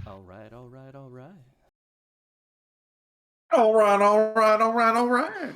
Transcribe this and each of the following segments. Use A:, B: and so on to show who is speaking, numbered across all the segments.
A: All right, all right, all right.
B: All right, all right, all right, all right.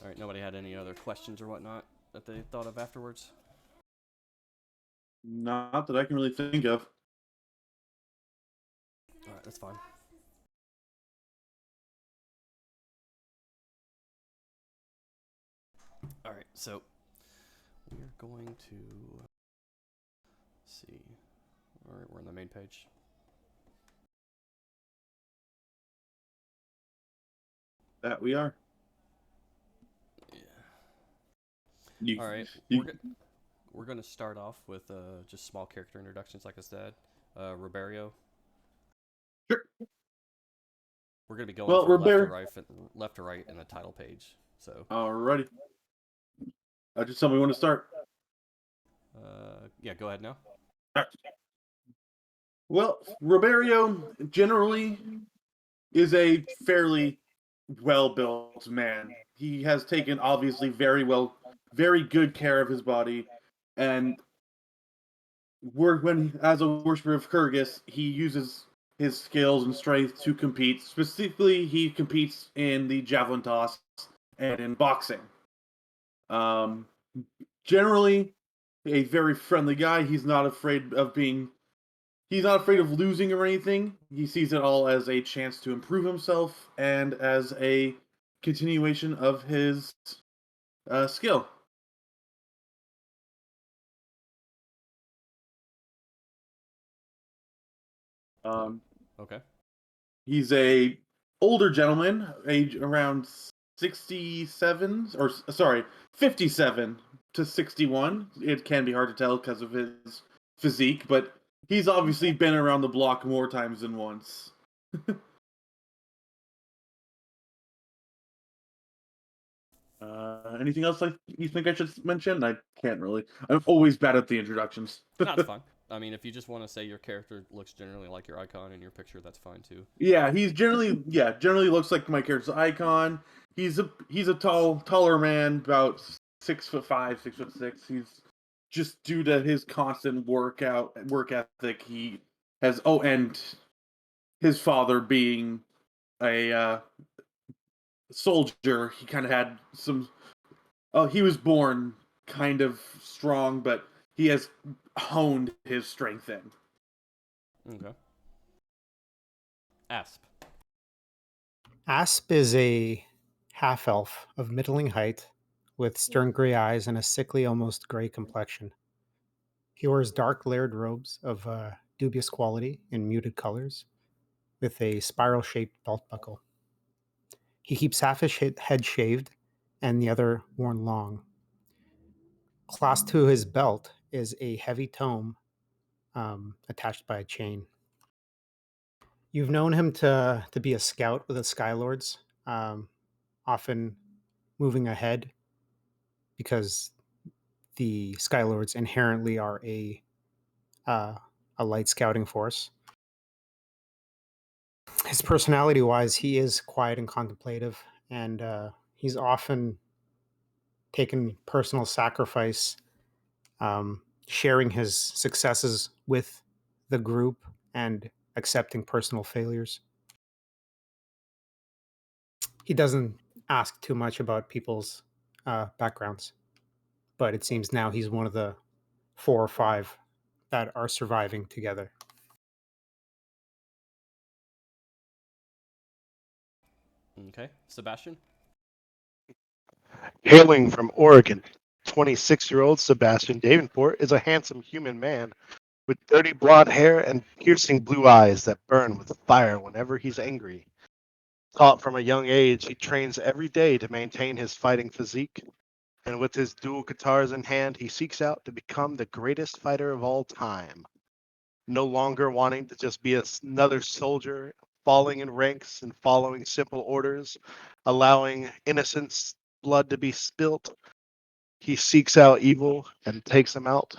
A: All right, nobody had any other questions or whatnot that they thought of afterwards?
B: Not that I can really think of.
A: All right, that's fine. All right, so we're going to see. All right, we're on the main page.
B: That we are.
A: Yeah.
B: You,
A: All right,
B: you,
A: we're going to start off with just small character introductions, like I said. Roberio.
B: sure.
A: We're going to be going
B: Well,
A: from
B: Robert.
A: left to right in the title page. So,
B: Alrighty. Just tell me when to start.
A: yeah, go ahead now.
B: Well, Roberio generally is a fairly well-built man. He has taken obviously very good care of his body, and when as a worshiper of Kyrgyz, he uses his skills and strength to compete. Specifically, he competes in the javelin toss and in boxing. Um, Generally, a very friendly guy. He's not afraid of losing or anything. He sees it all as a chance to improve himself and as a continuation of his skill. Um,
A: Okay.
B: he's a older gentleman, age around 67, or sorry, 57 to 61. It can be hard to tell because of his physique, but he's obviously been around the block more times than once. Anything else you think I should mention? I can't really. I'm always bad at the introductions.
A: No, it's fine. I mean, if you just want to say your character looks generally like your icon in your picture, that's fine too.
B: Yeah, generally looks like my character's icon. He's a taller man, about 6'5", 6'6". He's just due to his constant work ethic. He has and his father being a soldier. He kind of had some. Oh, he was born kind of strong, but he has honed his strength in.
A: Okay. Asp.
C: Asp is a half elf of middling height with stern gray eyes and a sickly, almost gray complexion. He wears dark layered robes of dubious quality in muted colors with a spiral shaped belt buckle. He keeps half his head shaved and the other worn long. Clasped to his belt is a heavy tome attached by a chain. You've known him to be a scout with the Skylords, often moving ahead because the Skylords inherently are uh, a light scouting force. His personality wise, he is quiet and contemplative, and he's often taken personal sacrifice, sharing his successes with the group and accepting personal failures. He doesn't ask too much about people's backgrounds, but it seems now he's one of the 4 or 5 that are surviving together.
A: Okay. Sebastian.
D: Hailing from Oregon, 26-year-old Sebastian Davenport is a handsome human man with dirty blonde hair and piercing blue eyes that burn with fire whenever he's angry. Taught from a young age, he trains every day to maintain his fighting physique, and with his dual guitars in hand, he seeks out to become the greatest fighter of all time. No longer wanting to just be another soldier falling in ranks and following simple orders, allowing innocents' blood to be spilt. He seeks out evil and takes them out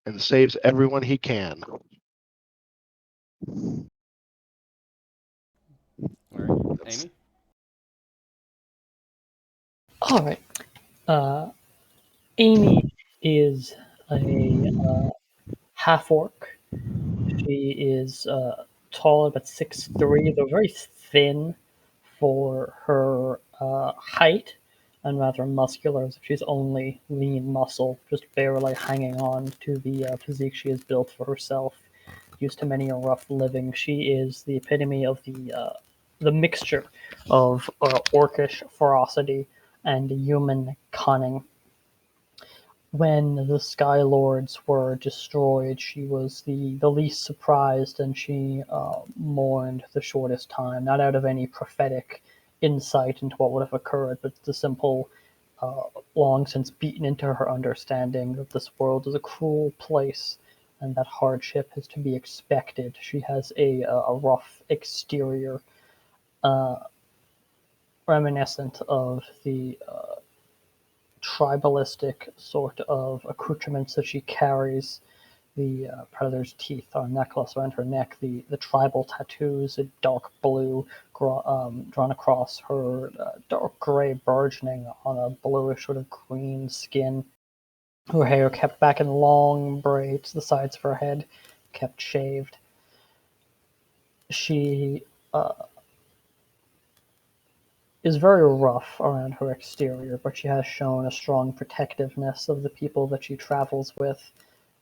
D: and saves everyone he can.
A: All right, Amy.
E: All right. Amy is a half-orc. She is tall, about 6'3", though very thin for her height, and rather muscular, as if she's only lean muscle, just barely hanging on to the physique she has built for herself. Used to many a rough living, she is the epitome of the mixture of orcish ferocity and human cunning. When the Sky Lords were destroyed, she was the least surprised, and she mourned the shortest time, not out of any prophetic insight into what would have occurred, but the simple, long since beaten into her understanding that this world is a cruel place and that hardship is to be expected. She has a rough exterior, reminiscent of the tribalistic sort of accoutrements that she carries. The predator's teeth on a necklace around her neck, the tribal tattoos, a dark blue drawn across her dark gray burgeoning on a bluish sort of green skin. Her hair kept back in long braids, the sides of her head kept shaved. She is very rough around her exterior, but she has shown a strong protectiveness of the people that she travels with,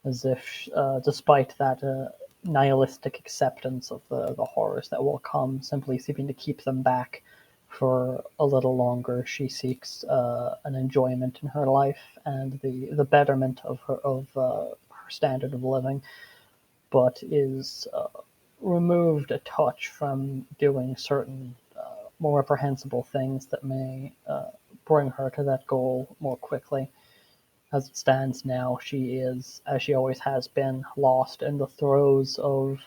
E: as if, despite that nihilistic acceptance of the horrors that will come, simply seeming to keep them back for a little longer, she seeks an enjoyment in her life and the betterment of her standard of living, but is removed a touch from doing certain more reprehensible things that may bring her to that goal more quickly. As it stands now, she is, as she always has been, lost in the throes of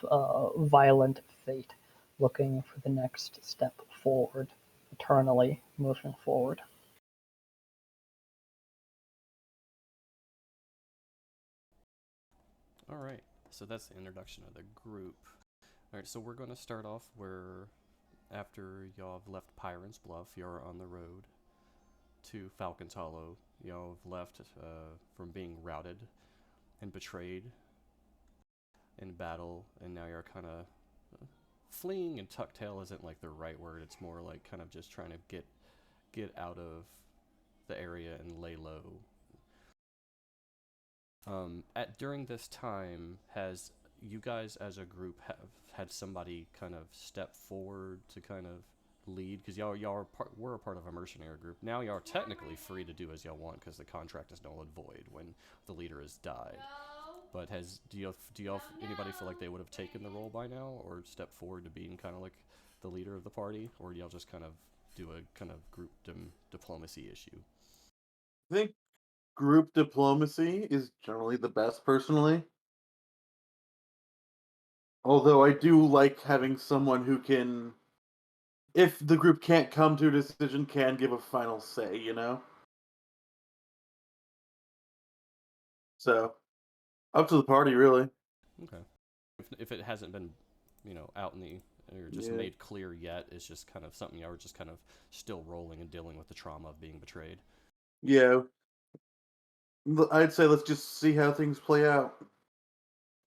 E: violent fate, looking for the next step forward, eternally moving forward.
A: All right, so that's the introduction of the group. All right, so we're going to start off where, after y'all have left Pyron's Bluff, you're on the road to Falcons Hollow. Y'all have left from being routed and betrayed in battle, and now you're kind of fleeing, and tuck tail isn't like the right word. It's more like kind of just trying to get out of the area and lay low. During this time, has you guys as a group have had somebody kind of step forward to kind of lead? Because y'all we're a part of a mercenary group. Now y'all are technically free to do as y'all want because the contract is null and void when the leader has died. But do y'all anybody feel like they would have taken the role by now or stepped forward to being kind of like the leader of the party, or do y'all just kind of do a kind of group diplomacy issue?
B: I think group diplomacy is generally the best, personally. Although I do like having someone who can, if the group can't come to a decision, can give a final say, you know? So, up to the party, really.
A: Okay. If it hasn't been, out in the or just
B: Yeah.
A: made clear yet, it's just kind of something y'all are just kind of still rolling and dealing with the trauma of being betrayed.
B: Yeah. I'd say let's just see how things play out.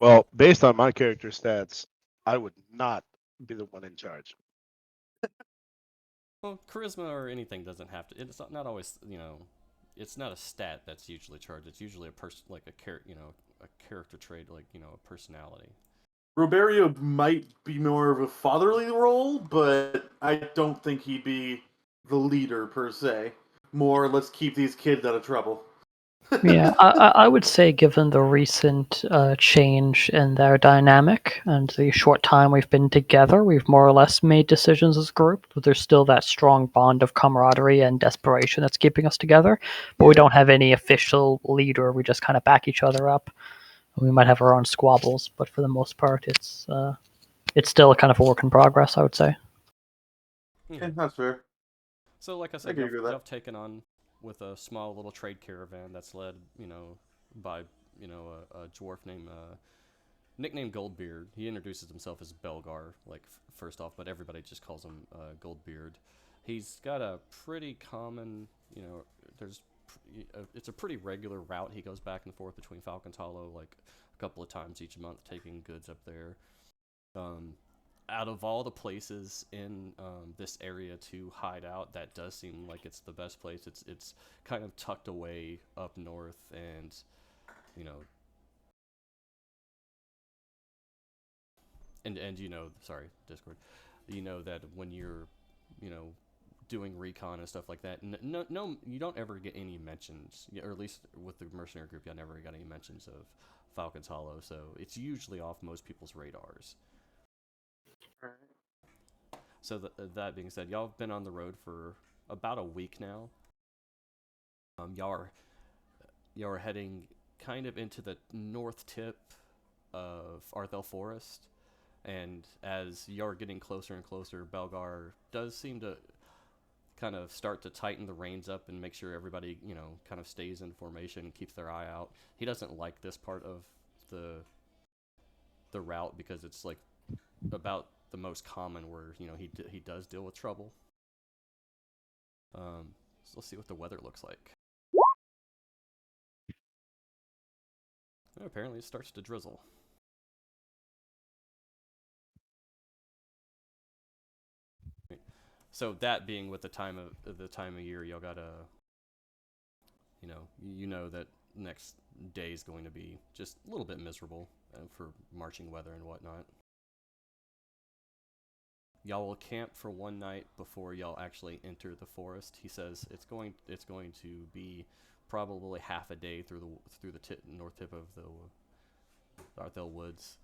D: Well, based on my character stats, I would not be the one in charge.
A: Well, charisma or anything doesn't have to. It's not always, it's not a stat that's usually charged. It's usually a person, like a character trait, like a personality.
B: Roberio might be more of a fatherly role, but I don't think he'd be the leader per se. More, let's keep these kids out of trouble.
E: Yeah, I would say, given the recent change in their dynamic and the short time we've been together, we've more or less made decisions as a group, but there's still that strong bond of camaraderie and desperation that's keeping us together. But we don't have any official leader. We just kind of back each other up. We might have our own squabbles, but for the most part, it's it's still kind of a work in progress, I would say.
B: Yeah, that's fair.
A: So, like I
B: I
A: said,
B: can agree with that.
A: y'all have taken on with a small little trade caravan that's led, by, a dwarf named, nicknamed Goldbeard. He introduces himself as Belgar, first off, but everybody just calls him Goldbeard. He's got a pretty common, it's a pretty regular route. He goes back and forth between Falcons Hollow, like, a couple of times each month, taking goods up there. Out of all the places in this area to hide out, that does seem like it's the best place. It's kind of tucked away up north, and sorry, Discord, that when you're doing recon and stuff like that, no, you don't ever get any mentions, or at least with the mercenary group, you never got any mentions of Falcons Hollow. So it's usually off most people's radars. So that being said, y'all have been on the road for about a week now. Y'all are heading kind of into the north tip of Arthel Forest, and as y'all are getting closer and closer, Belgar does seem to kind of start to tighten the reins up and make sure everybody, kind of stays in formation and keeps their eye out. He doesn't like this part of the route because it's like about the most common where he does deal with trouble. So let's see what the weather looks like. Apparently it starts to drizzle. So that being with the time of year, y'all gotta, that next day is going to be just a little bit miserable for marching weather and whatnot. Y'all will camp for one night before y'all actually enter the forest. He says it's going to be probably half a day through the north tip of the Arthel Woods.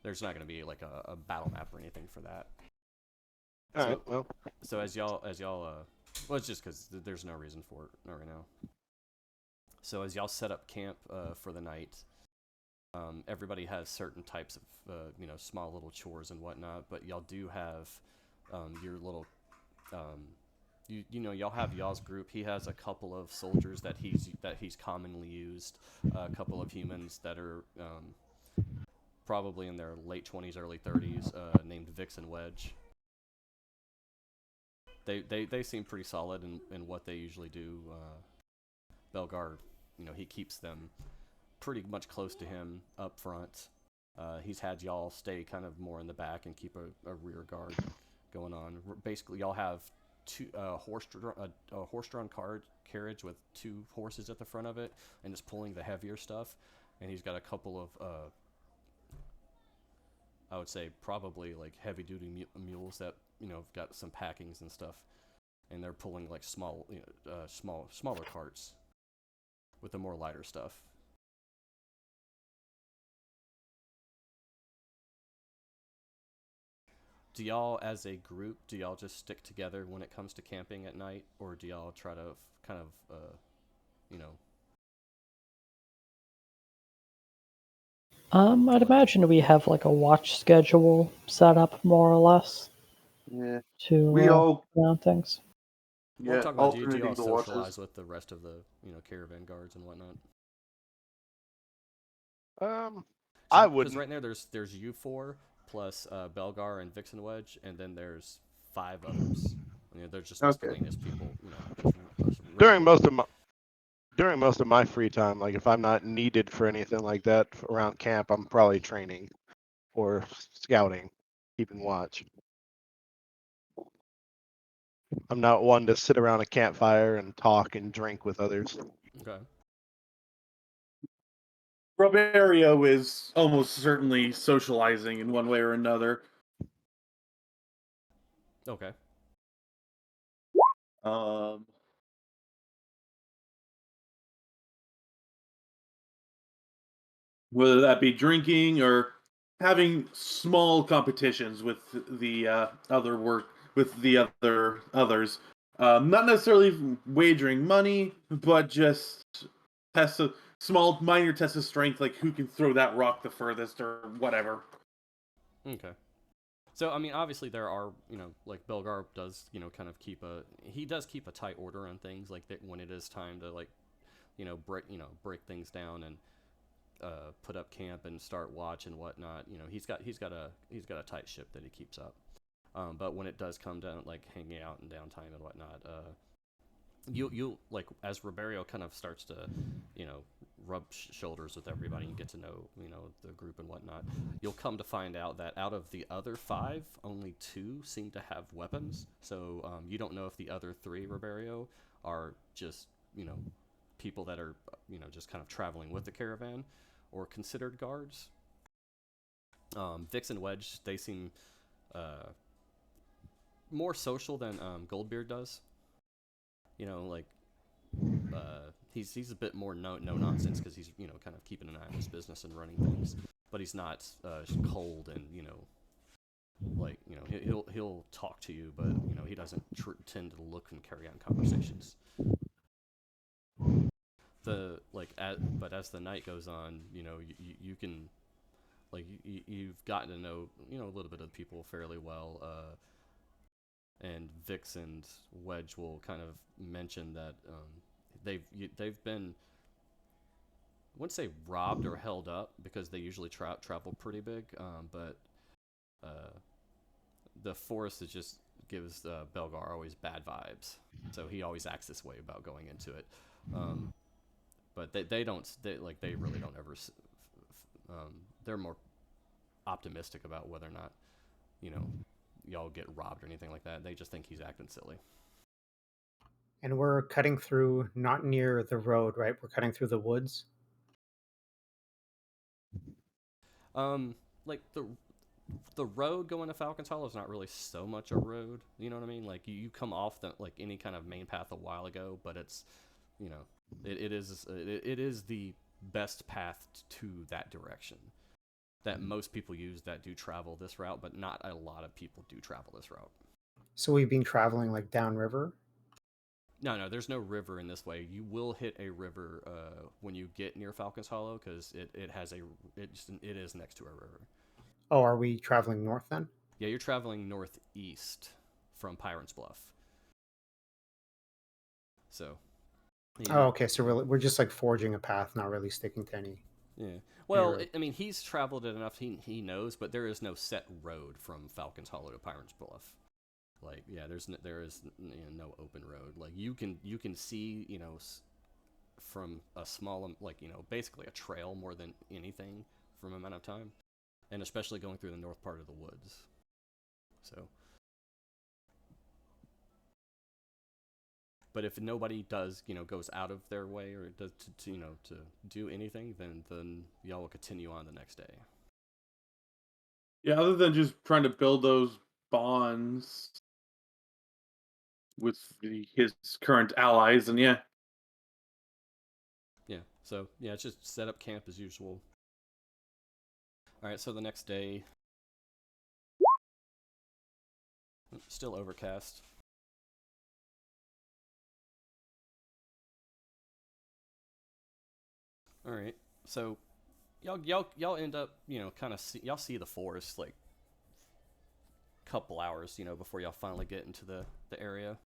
A: There's not going to be like a battle map or anything for that.
D: All right. Well,
A: so as y'all, well, it's just because there's no reason for it, not right now. So as y'all set up camp for the night, everybody has certain types of small little chores and whatnot, but y'all do have your little y'all have y'all's group. He has a couple of soldiers that he's commonly used, a couple of humans that are probably in their late 20s, early 30s, named Vix and Wedge. They seem pretty solid in what they usually do. Belgar, he keeps them pretty much close to him up front. He's had y'all stay kind of more in the back and keep a rear guard going on. Basically, y'all have a horse-drawn carriage with two horses at the front of it, and it's pulling the heavier stuff. And he's got a couple of I would say probably like heavy-duty mules that got some packings and stuff, and they're pulling like smaller carts with the more lighter stuff. Do y'all, as a group, just stick together when it comes to camping at night, or do y'all try to kind of,
E: I'd imagine we have like a watch schedule set up more or less.
B: Yeah.
E: To
B: We all
E: plan things.
A: Well, I'm
B: yeah,
A: talking about, do you
B: alternating
A: all
B: the
A: socialize
B: watches.
A: with the rest of the caravan guards and whatnot?
D: I
A: Because
D: wouldn't.
A: right now there's you four plus Belgar and Vixen Wedge, and then there's 5 others. They're just miscellaneous people.
D: During most of my free time, like if I'm not needed for anything like that around camp, I'm probably training or scouting, keeping watch. I'm not one to sit around a campfire and talk and drink with others.
A: Okay.
B: Robario is almost certainly socializing in one way or another.
A: Okay.
B: Whether that be drinking or having small competitions with the others. Not necessarily wagering money, but just tests of small, minor tests of strength, like who can throw that rock the furthest or whatever.
A: Okay. So I mean, obviously there are, like Belgar does, kind of keep a tight order on things, like that when it is time to like, break things down and put up camp and start watch and whatnot. He's got a tight ship that he keeps up. But when it does come down, like hanging out and downtime and whatnot, you like as Ribeiro kind of starts to, rub shoulders with everybody and get to know, the group and whatnot, you'll come to find out that out of the other 5, only 2 seem to have weapons. So you don't know if the other 3, Ribeiro, are just, people that are, just kind of traveling with the caravan or considered guards. Vix and Wedge, they seem more social than Goldbeard does. Like he's a bit more no nonsense because he's kind of keeping an eye on his business and running things, but he's not cold and like he'll talk to you, but he doesn't tend to look and carry on conversations. But as the night goes on, you can like you've gotten to know a little bit of people fairly well. And Vix and Wedge will kind of mention that they've been, I wouldn't say robbed or held up because they usually travel pretty big, but the forest just gives Belgar always bad vibes, so he always acts this way about going into it. But they really don't ever. They're more optimistic about whether or not y'all get robbed or anything like that. They just think he's acting silly.
C: And we're cutting through not near the road, right? We're cutting through the woods.
A: Like the road going to Falcons Hollow is not really so much a road. You know what I mean? Like you come off the like any kind of main path a while ago, but it's it is the best path to that direction that most people use that do travel this route, but not a lot of people do travel this route.
C: So we've been traveling like downriver.
A: No, there's no river in this way. You will hit a river when you get near Falcons Hollow because it is next to a river.
C: Oh, are we traveling north then?
A: Yeah, you're traveling northeast from Pirate's Bluff. So.
C: Oh, okay. So we're just like forging a path, not really sticking to any.
A: Yeah. Well, I mean, he's traveled it enough. He knows, but there is no set road from Falcons Hollow to Pirate's Bluff. Like, yeah, there is no open road. Like you can see from a small basically a trail more than anything from amount of time, and especially going through the north part of the woods. So. But if nobody does, goes out of their way or does to do anything, then y'all will continue on the next day.
B: Yeah, other than just trying to build those bonds with his current allies, and yeah.
A: Yeah. So yeah, it's just set up camp as usual. All right. So the next day, still overcast. All right, so y'all end up kind of y'all see the forest like a couple hours before y'all finally get into the area.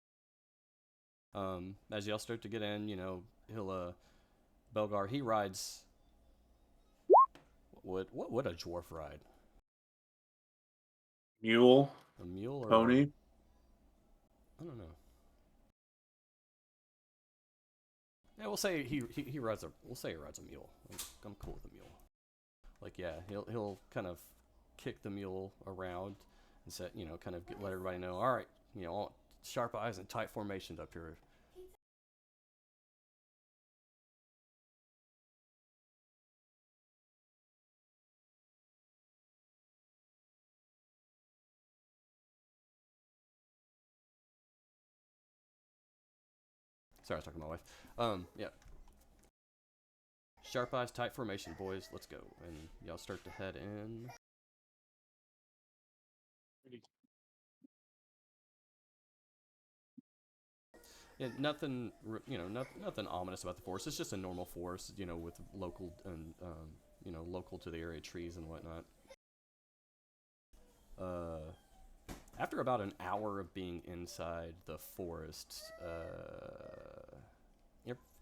A: As y'all start to get in, he'll Belgar he rides. What would a dwarf ride?
B: Mule,
A: A mule or
B: pony?
A: I don't know. Yeah, we'll say he rides a mule. I'm cool with a mule. Like yeah, he'll kind of kick the mule around and set kind of let everybody know. All right, all sharp eyes and tight formations up here. Sorry, I was talking to my wife. Yeah. Sharp eyes, tight formation, boys. Let's go. And y'all start to head in. nothing, nothing ominous about the forest. It's just a normal forest, with local and local to the area trees and whatnot. After about an hour of being inside the forest,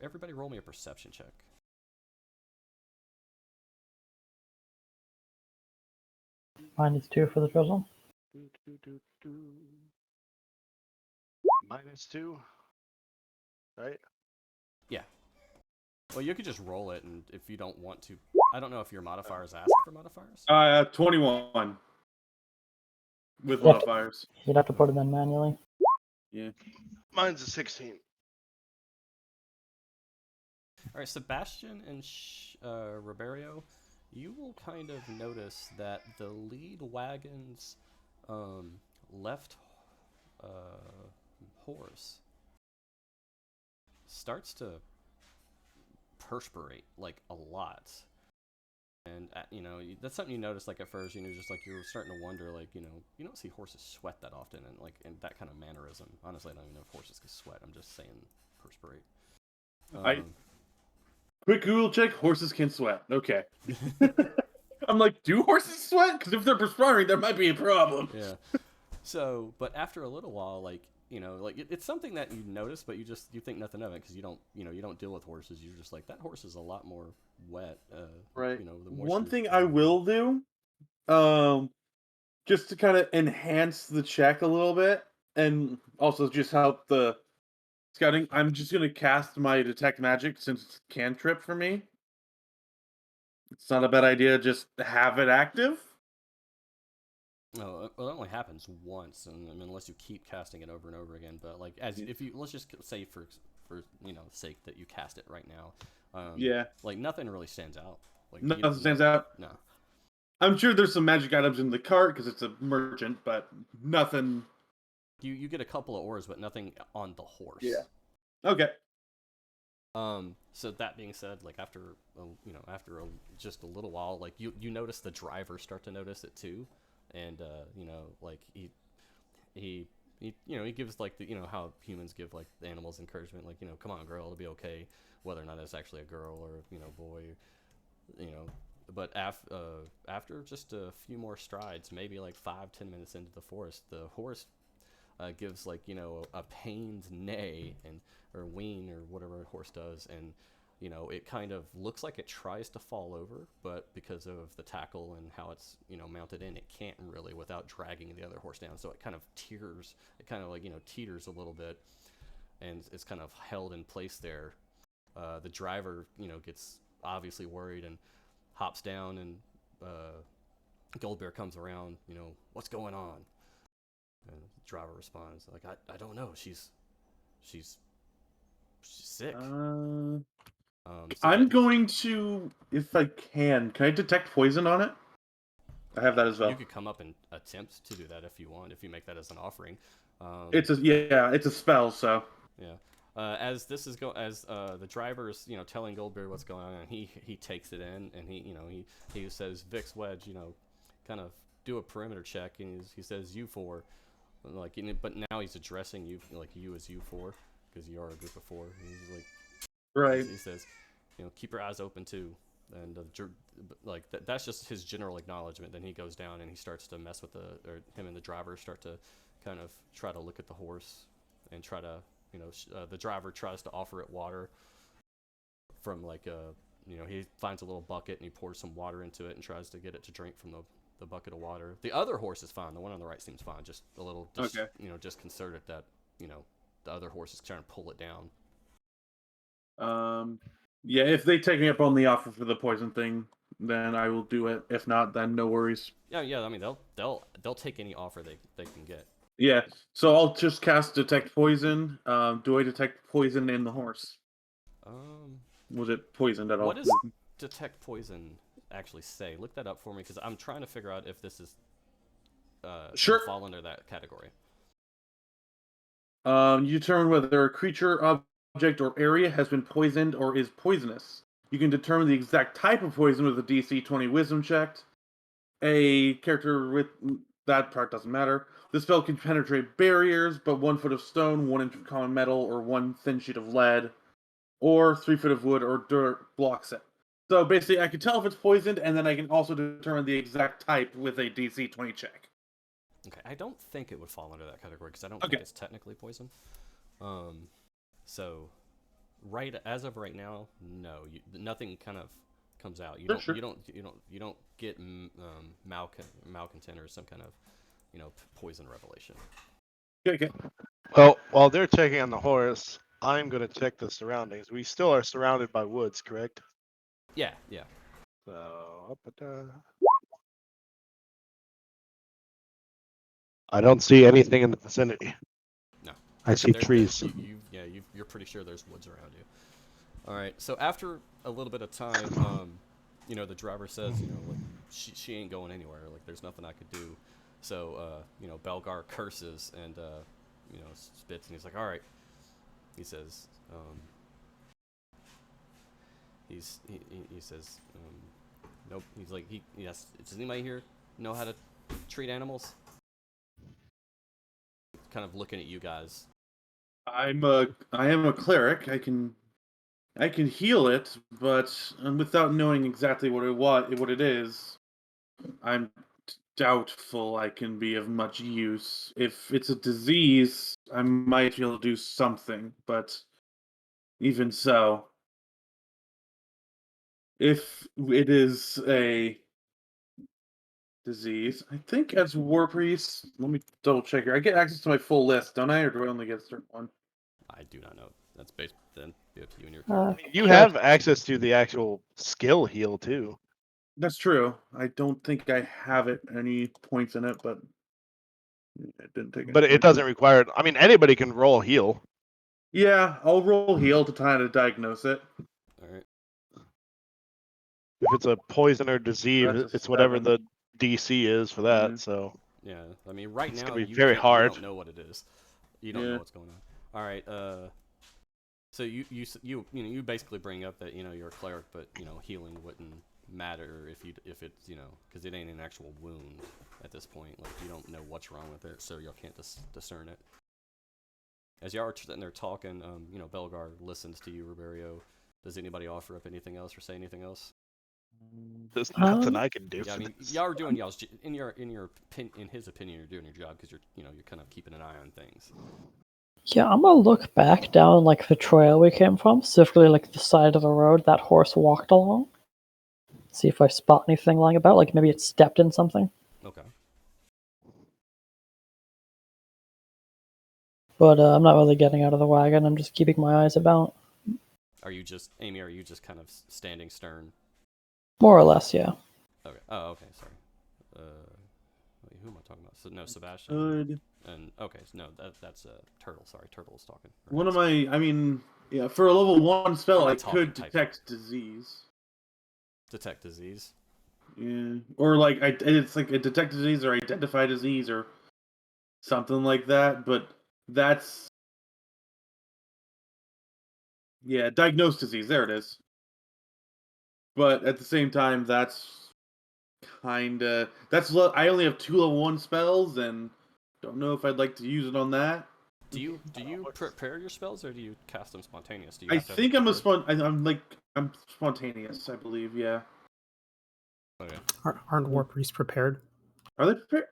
A: everybody roll me a perception check.
E: -2 for the drizzle.
D: -2. Right?
A: Yeah. Well, you could just roll it, and if you don't want to, I don't know if your modifiers ask for modifiers.
B: 21 with modifiers.
E: You'd have to put it in manually.
B: Yeah.
D: Mine's a 16.
A: All right, Sebastian and Ribeiro, you will kind of notice that the lead wagon's left horse starts to perspirate like a lot, and that's something you notice like at first. Just like you're starting to wonder, like you don't see horses sweat that often, and like in that kind of mannerism. Honestly, I don't even know if horses can sweat. I'm just saying perspirate.
B: Quick Google check: horses can sweat. Okay. I'm like, do horses sweat? Because if they're perspiring, there might be a problem.
A: Yeah. So, but after a little while, like it's something that you notice, but you think nothing of it because you don't deal with horses. You're just like, that horse is a lot more wet.
B: Right.
A: The
B: One
A: moisture-
B: thing I will do, just to kind of enhance the check a little bit, and also just help the scouting, I'm just gonna cast my detect magic since it's cantrip for me. It's not a bad idea. Just have it active.
A: No, well, it only happens once, and I mean, unless you keep casting it over and over again. But like, if you let's just say for sake that you cast it right now, like nothing really stands out. Like
B: nothing stands out.
A: No.
B: I'm sure there's some magic items in the cart because it's a merchant, but nothing.
A: You get a couple of ores, but nothing on the horse.
B: Yeah. Okay.
A: So that being said, like after just a little while, like you notice the driver start to notice it too, and like he gives like the how humans give like the animals encouragement, like come on girl, it'll be okay, whether or not it's actually a girl or boy, but after just a few more strides, maybe like 5-10 minutes into the forest, the horse gives like a pained neigh or wean or whatever a horse does, and it kind of looks like it tries to fall over, but because of the tackle and how it's mounted in, it can't really without dragging the other horse down. So it kind of teeters a little bit, and it's kind of held in place there. The driver gets obviously worried and hops down, and Goldbear comes around. What's going on? And the driver responds like, I don't know. She's sick.
B: I'm going to, if I can I detect poison on it? I have that as well.
A: You could come up and attempt to do that if you want, if you make that as an offering.
B: It's a spell, so.
A: Yeah. As the driver's telling Goldbeard what's going on, and he takes it in, and he says, Vix Wedge, kind of do a perimeter check, and he says U4, like, but now he's addressing you like you as U4 because you are a group of 4. And he's like,
B: right.
A: He says, keep your eyes open too, and like that's just his general acknowledgement. Then he goes down and he starts to mess with him and the driver start to kind of try to look at the horse and try to the driver tries to offer it water from like he finds a little bucket and he pours some water into it and tries to get it to drink from the bucket of water. The other horse is fine. The one on the right seems fine. Just a little disconcerted that the other horse is trying to pull it down.
B: Yeah, if they take me up on the offer for the poison thing, then I will do it. If not, then no worries.
A: Yeah. I mean, they'll take any offer they can get.
B: Yeah. So I'll just cast detect poison. Do I detect poison in the horse? Was it poisoned at all?
A: What does detect poison actually say? Look that up for me, because I'm trying to figure out if this is
B: sure
A: fall under that category.
B: You determine whether a creature, object, or area has been poisoned or is poisonous. You can determine the exact type of poison with a DC 20 Wisdom check. A character with that part doesn't matter. The spell can penetrate barriers, but 1 foot of stone, 1 inch of common metal, or 1 thin sheet of lead, or 3 foot of wood or dirt blocks it. So basically, I can tell if it's poisoned, and then I can also determine the exact type with a DC 20 check.
A: Okay, I don't think it would fall under that category because I don't
B: Okay.
A: think it's technically poison. So right as of right now, no, nothing kind of comes out. You
B: Sure.
A: you don't get malcontent or some kind of poison revelation.
B: Okay.
D: Well, while they're checking on the horse, I'm going to check the surroundings. We still are surrounded by woods, correct?
A: Yeah.
D: So, I don't see anything in the vicinity.
A: No.
D: I see
A: There-
D: trees.
A: You're pretty sure there's woods around you. All right. So after a little bit of time, the driver says, like she ain't going anywhere. Like there's nothing I could do. So Belgar curses and spits, and he's like, all right. He says, he says, nope. He's like, yes. Does anybody here know how to treat animals? Kind of looking at you guys.
B: I am a cleric. I can heal it, but without knowing exactly what it is, I'm doubtful I can be of much use. If it's a disease, I might be able to do something, but even so, if it is a disease, I think as war priest, let me double check here. I get access to my full list, don't I, or do I only get a certain one?
A: I do not know. That's based then up to you and your
E: Uh,
A: character.
D: You have access to the actual skill heal too.
B: That's true. I don't think I have any points in it, but it didn't take.
D: But it doesn't require it. I mean, anybody can roll heal.
B: Yeah, I'll roll heal to try to diagnose it.
A: All right.
D: If it's a poison or disease,
B: That's a
D: it's whatever
B: 7.
D: the DC is for that.
B: Mhm.
D: So
A: Yeah. I mean, right
D: It's
A: now
D: gonna be
A: you
D: very
A: can't,
D: hard.
A: You don't know what it is. You don't know
B: Yeah.
A: what's going on. All right. So you basically bring up that you're a cleric, but healing wouldn't matter if it's because it ain't an actual wound at this point. Like you don't know what's wrong with it, so y'all can't discern it. As y'all are sitting there talking, Belgar listens to you, Riberio. Does anybody offer up anything else or say anything else?
D: There's nothing I can do.
A: Yeah, I
D: for
A: mean,
D: this.
A: y'all are doing y'all's in his opinion, you're doing your job because you're kind of keeping an eye on things.
E: Yeah, I'm gonna look back down like the trail we came from, specifically like the side of the road that horse walked along. See if I spot anything lying about, like maybe it stepped in something.
A: Okay.
E: But I'm not really getting out of the wagon. I'm just keeping my eyes about.
A: Are you just kind of standing stern?
E: More or less, yeah.
A: Okay. Oh, okay. Sorry. Wait, who am I talking about? So, no, Sebastian.
B: Good.
A: And okay, so no, that's Turtle. Sorry, Turtle was talking.
B: One of my, yeah, for a level 1 spell,
A: Not
B: I
A: talking,
B: could
A: typing.
B: detect disease.
A: Detect disease.
B: Yeah, or like it's like a detect disease or identify disease or something like that. But that's diagnose disease. There it is. But at the same time, that's I only have 2 level 1 spells, and don't know if I'd like to use it on that.
A: Do you prepare your spells or do you cast them spontaneous? Do you
B: I
A: have to have
B: think
A: them
B: I'm
A: prepared?
B: I'm spontaneous. I believe. Yeah.
A: Okay.
C: Aren't war priests prepared?
B: Are they prepared?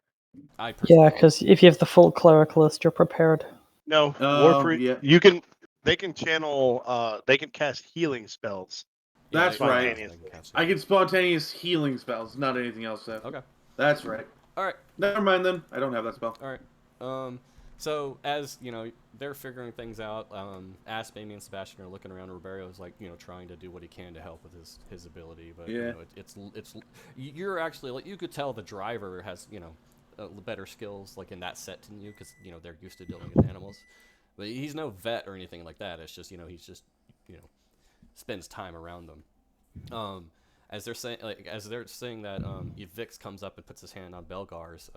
A: I personally
E: Yeah,
A: am.
E: because if you have the full cleric list, you're prepared.
D: No,
B: Oh,
D: Warpriest.
B: yeah.
D: They can channel. They can cast healing spells.
A: Yeah,
B: That's right.
A: they can cast
B: I get spontaneous healing spells, not anything else. Though.
A: Okay.
B: That's right.
A: All right.
B: Never mind then. I don't have that spell.
A: All right. So as they're figuring things out. Asp, Amy, and Sebastian are looking around. Ribeiro is like, trying to do what he can to help with his ability, but
B: Yeah.
A: it's you're actually like you could tell the driver has better skills like in that set than you because they're used to dealing with animals, but he's no vet or anything like that. It's just he's just spends time around them. As they're saying that, Vix comes up and puts his hand on Belgar's,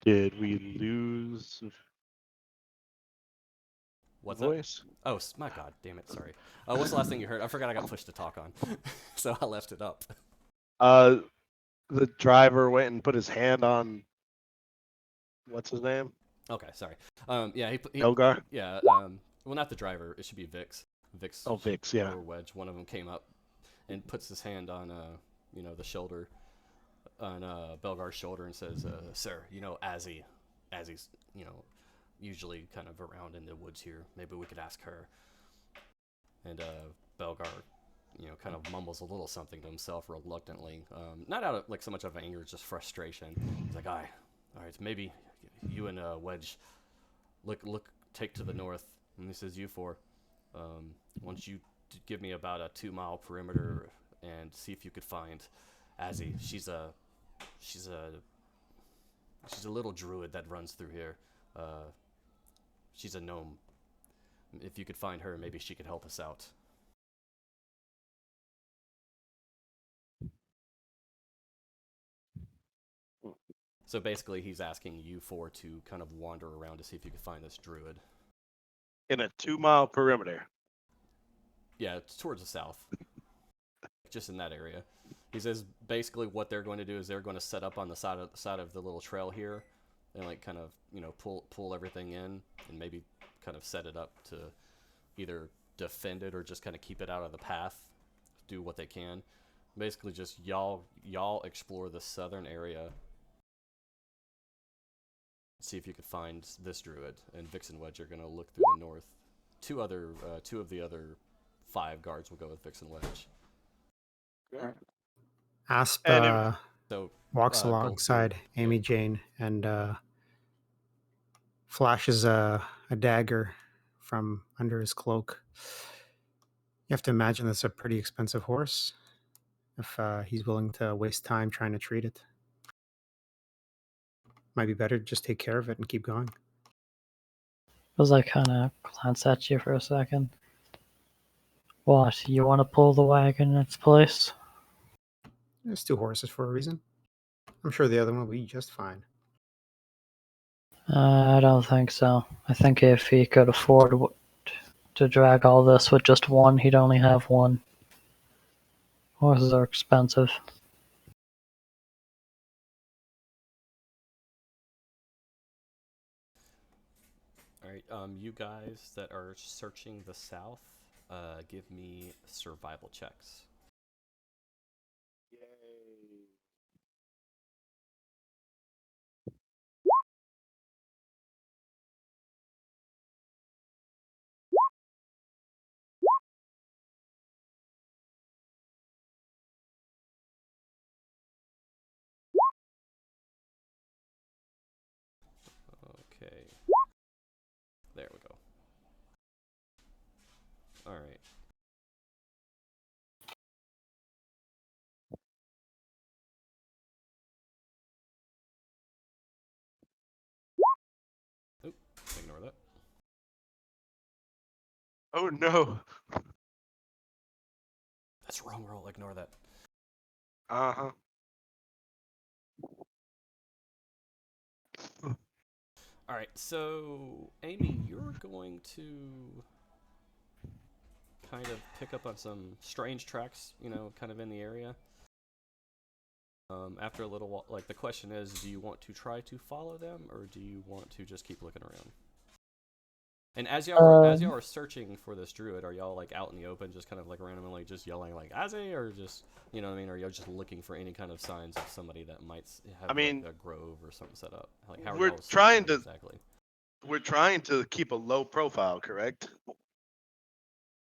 D: Did we lose
A: What's
D: voice?
A: that? Oh, my God, damn it! Sorry. What's the last thing you heard? I forgot I got pushed to talk on, so I left it up.
D: The driver went and put his hand on what's his name?
A: Okay, sorry. Yeah,
D: Elgar?
A: yeah. Well, not the driver. It should be Vix. Vix.
D: Oh, Vix, yeah.
A: Or Wedge. One of them came up and puts his hand on, the shoulder, on Belgar's shoulder, and says, "Sir, Azzy's, usually kind of around in the woods here. Maybe we could ask her." And Belgar, kind of mumbles a little something to himself reluctantly, not out of so much of anger, just frustration. He's like, all right, maybe you and Wedge take to the north." And he says, "You four, once you give me about a 2-mile perimeter and see if you could find Azzy. She's a little druid that runs through here. She's a gnome. If you could find her, maybe she could help us out." So basically, he's asking you four to kind of wander around to see if you could find this druid.
D: In a 2-mile perimeter.
A: Yeah, it's towards the south. Just in that area. He says basically what they're going to do is they're going to set up on the side of the little trail here and kind of, pull everything in and maybe kind of set it up to either defend it or just kind of keep it out of the path, do what they can. Basically just y'all explore the southern area, see if you could find this druid, and Vix and Wedge are going to look through the north. Two of the other 5 guards will go with Vix and Wedge.
C: Asp
A: So
C: walks alongside Amy Jane and flashes a dagger from under his cloak. You have to imagine that's a pretty expensive horse if he's willing to waste time trying to treat it. Might be better to just take care of it and keep going.
E: As I kind of glance at you for a second. What, you want to pull the wagon in its place?
C: There's 2 horses for a reason. I'm sure the other one will be just fine.
E: I don't think so. I think if he could afford to drag all this with just one, he'd only have one. Horses are expensive.
A: Alright, you guys that are searching the south, give me survival checks.
D: Yay.
A: Okay. There we go. Alright. Oop, ignore that.
D: Oh no.
A: That's a wrong roll, ignore that.
D: Uh-huh.
A: Alright, so Amy, you're going to kind of pick up on some strange tracks, kind of in the area. After a little while, the question is, do you want to try to follow them, or do you want to just keep looking around? And as y'all are searching for this druid, are y'all out in the open, just kind of randomly just yelling Azzy, or just are y'all just looking for any kind of signs of somebody that might have a grove or something set up? How
D: we're
A: y'all
D: trying to
A: exactly?
D: We're trying to keep a low profile, correct?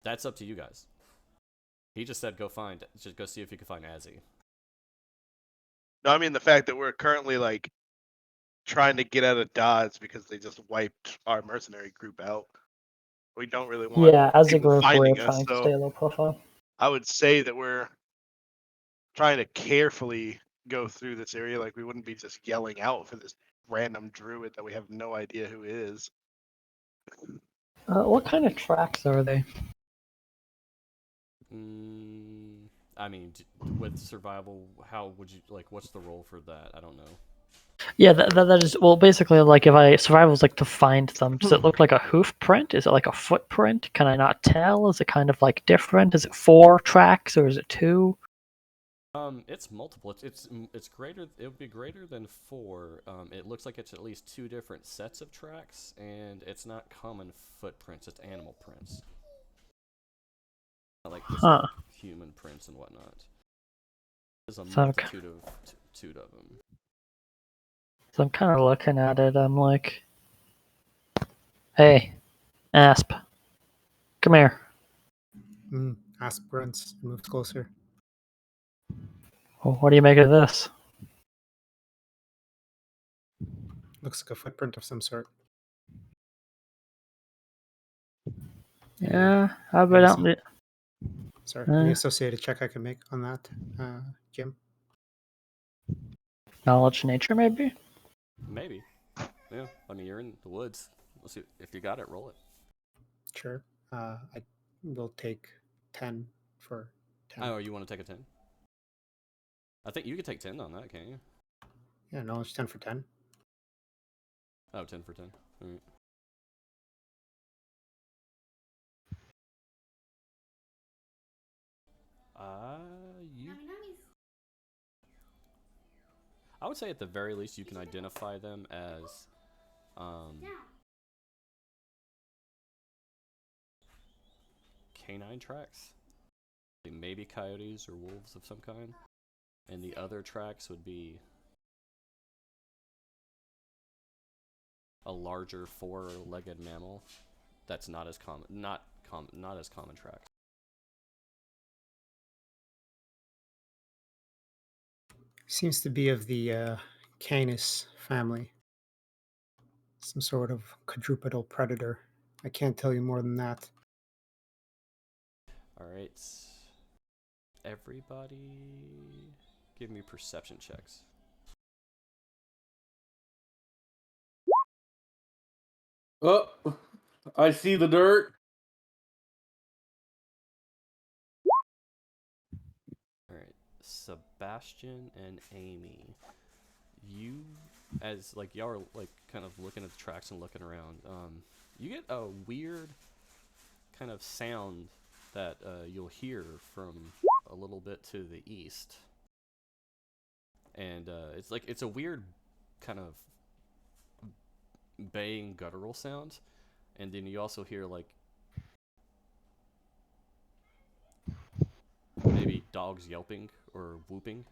A: That's up to you guys. He just said go see if you can find Azzy.
D: No, I mean the fact that we're currently trying to get out of Dodge because they just wiped our mercenary group out. We don't really want
E: as a
D: people
E: group, we're
D: finding us,
E: trying to stay low profile.
D: I would say that we're trying to carefully go through this area. We wouldn't be just yelling out for this random druid that we have no idea who is.
E: What kind of tracks are they?
A: I mean, with survival, how would you what's the role for that? I don't know.
E: Yeah, that is well. Basically, like if I survival's like to find them. Does it look like a hoof print? Is it like a footprint? Can I not tell? Is it kind of like different? Is it 4 tracks or is it 2?
A: It's multiple. It's greater. It would be greater than 4. It looks like it's at least 2 different sets of tracks, and it's not common footprints. It's animal prints. Not like it's
E: Huh.
A: like human prints and whatnot. There's a
E: So
A: multitude of them.
E: So I'm kind of looking at it. I'm like, hey, Asp, come here.
C: Asp grunts and moves closer.
E: Well, what do you make of this?
C: Looks like a footprint of some sort.
E: Yeah, how about out?
C: Sorry, any associated check I can make on that, Jim?
E: Knowledge nature, maybe?
A: Maybe. Yeah. I mean, you're in the woods. Let's see if you got it. Roll it.
C: Sure. I will take 10 for 10.
A: Oh, you want to take a 10? I think you could take 10 on that, can't you?
C: Yeah, knowledge 10 for 10.
A: Oh, 10 for 10. All right. You. I would say at the very least you can identify them as, canine tracks. Maybe coyotes or wolves of some kind. And the other tracks would be a larger 4-legged mammal that's not as common, not as common tracks.
C: Seems to be of the Canis family. Some sort of quadrupedal predator. I can't tell you more than that.
A: Alright. Everybody give me perception checks.
B: Oh, I see the dirt.
A: Alright. Sebastian and Amy. You, as like y'all are like kind of looking at the tracks and looking around, you get a weird kind of sound that you'll hear from a little bit to the east. And it's a weird kind of baying guttural sound. And then you also hear like maybe dogs yelping or whooping.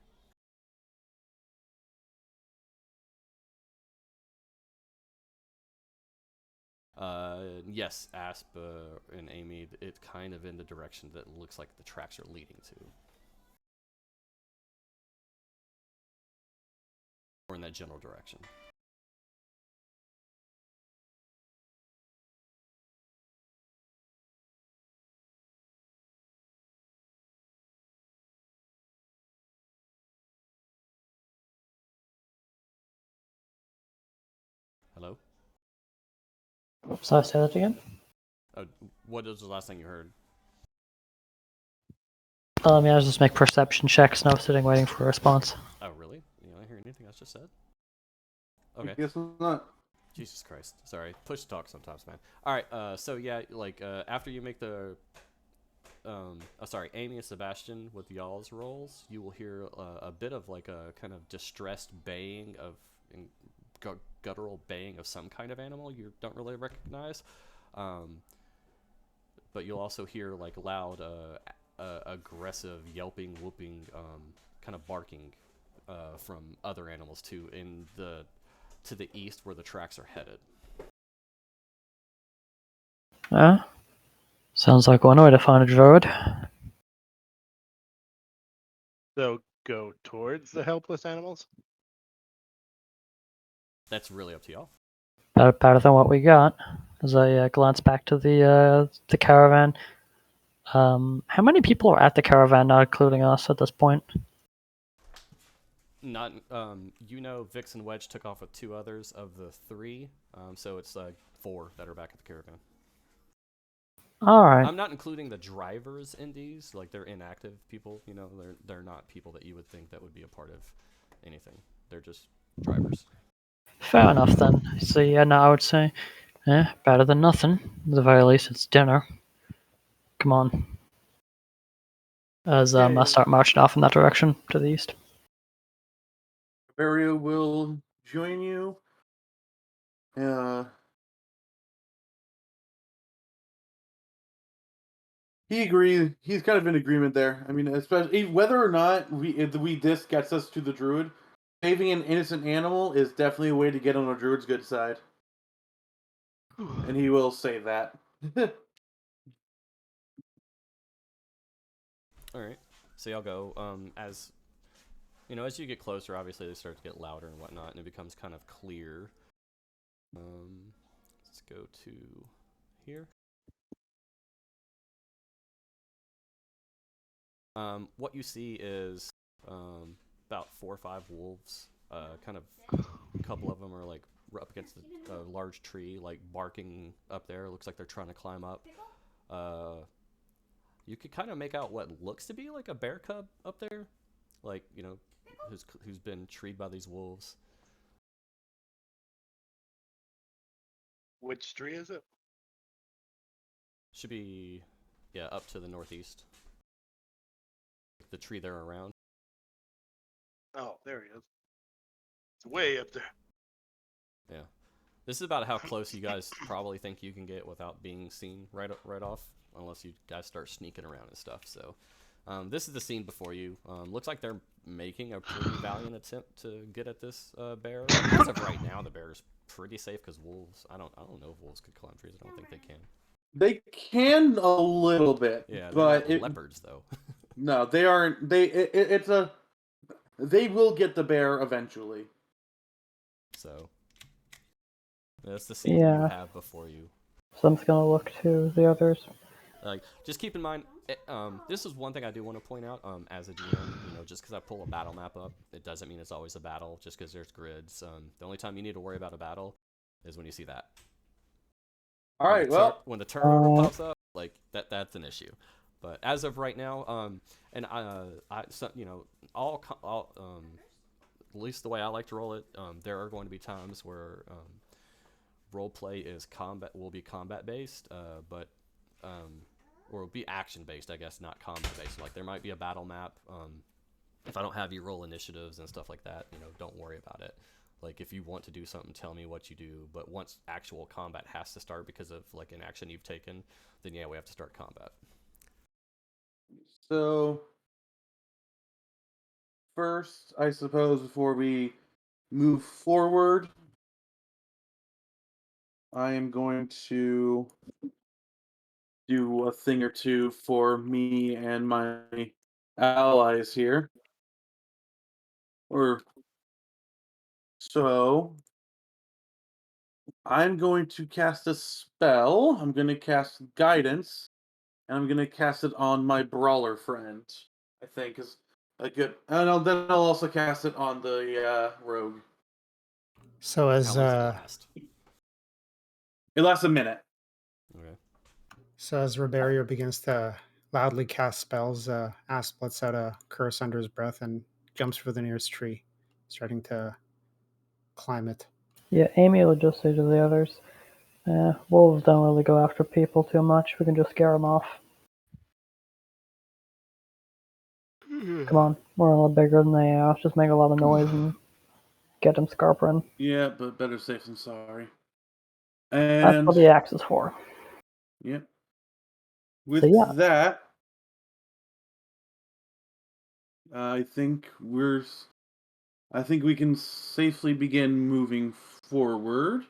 A: Yes, Asp and Amy, it's kind of in the direction that looks like the tracks are leading to. Or in that general direction. Hello?
E: So say that again?
A: What was the last thing you heard?
E: Yeah, I was just make perception checks and I was sitting waiting for a response.
A: Oh, really? You don't hear anything I just said? Okay.
B: Guess not.
A: Jesus Christ. Sorry. Push talk sometimes, man. Alright, so yeah, like, after you make the... sorry, Amy and Sebastian with y'all's rolls, you will hear a bit of like a kind of distressed baying of... guttural baying of some kind of animal you don't really recognize. But you'll also hear like loud, aggressive yelping, whooping, kind of barking from other animals too to the east where the tracks are headed.
E: Yeah. Sounds like one way to find a druid.
D: So go towards the helpless animals?
A: That's really up to y'all.
E: Better than what we got. As I glance back to the caravan. How many people are at the caravan, not including us at this point?
A: Not, Vix and Wedge took off with 2 others of the 3, so it's 4 that are back at the caravan.
E: All right.
A: I'm not including the drivers in these, like they're inactive people. They're not people that you would think that would be a part of anything. They're just drivers.
E: Fair enough then. So yeah, no, I would say, better than nothing. At the very least, it's dinner. Come on. As I
B: Okay.
E: start marching off in that direction to the east.
B: Barrio will join you. He agrees. He's kind of in agreement there. I mean, especially whether or not this gets us to the druid, saving an innocent animal is definitely a way to get on a druid's good side, and he will say that.
A: All right. So y'all go. As you know, as you get closer, obviously they start to get louder and whatnot, and it becomes kind of clear. Let's go to here. What you see is about 4 or 5 wolves. Kind of, a couple of them are like up against a large tree, like barking up there. Looks like they're trying to climb up. You could kind of make out what looks to be like a bear cub up there, like who's been treed by these wolves.
D: Which tree is it?
A: Should be, yeah, up to the northeast. The tree they're around.
D: Oh, there he is. It's way up there.
A: Yeah. This is about how close you guys probably think you can get without being seen right off, unless you guys start sneaking around and stuff. So, this is the scene before you. Looks like they're making a pretty valiant attempt to get at this bear. As of right now, the bear is pretty safe because wolves. I don't know if wolves could climb trees. I don't think they can.
B: They can a little bit,
A: Yeah,
B: but
A: they're not leopards though.
B: No, they aren't. They will get the bear eventually.
A: So that's the scene you have before you.
E: So I'm just gonna look to the others.
A: Like, just keep in mind, this is one thing I do want to point out. As a GM, just because I pull a battle map up, it doesn't mean it's always a battle. Just because there's grids. The only time you need to worry about a battle is when you see that.
B: All right. Well,
A: when the turnover pops up, like that's an issue. But as of right now, and all at least the way I like to roll it, there are going to be times where role play will be combat based, but or will be action based, I guess, not combat based. Like there might be a battle map. If I don't have you roll initiatives and stuff like that, don't worry about it. Like if you want to do something, tell me what you do. But once actual combat has to start because of like an action you've taken, then yeah, we have to start combat.
B: So first, I suppose before we move forward, I am going to do a thing or two for me and my allies here. So I'm going to cast a spell. I'm going to cast Guidance, and I'm going to cast it on my brawler friend. I think is a good. And then I'll also cast it on the rogue.
C: So as
A: How long does it last?
B: It lasts a minute.
A: Okay.
C: So as Riberio begins to loudly cast spells, Asp lets out a curse under his breath and jumps for the nearest tree, starting to climb it.
E: Yeah, Amy will just say to the others, wolves don't really go after people too much. We can just scare them off. Come on, we're a lot bigger than they are. Let's just make a lot of noise and get them scarpering.
B: Yeah, but better safe than sorry.
E: That's
B: And
E: what the axe is for.
B: Yep. With that, I think we can safely begin moving forward.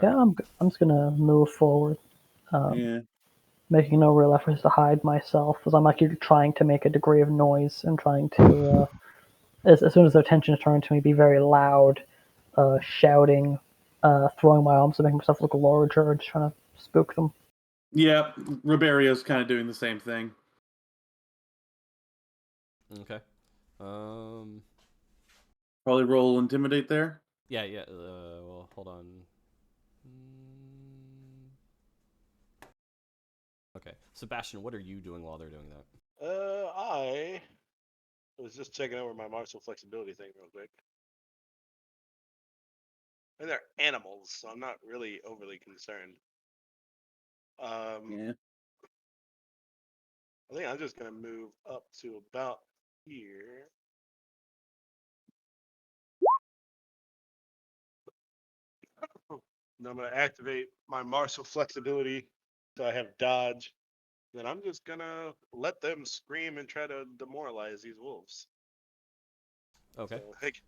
E: Yeah, I'm just gonna move forward. Making no real efforts to hide myself, as I'm actually trying to make a degree of noise and trying to, as soon as their attention is turned to me, be very loud, shouting, throwing my arms to make myself look larger, just trying to spook them.
B: Yeah, Riberio's kind of doing the same thing.
A: Okay.
B: Probably roll Intimidate there.
A: Yeah. Well, hold on. Okay, Sebastian, what are you doing while they're doing that?
D: I I was just checking over my martial flexibility thing real quick. And they're animals, so I'm not really overly concerned.
B: Yeah.
D: I think I'm just gonna move up to about here. And I'm gonna activate my martial flexibility, so I have dodge. Then I'm just gonna let them scream and try to demoralize these wolves.
A: Okay.
D: So, like,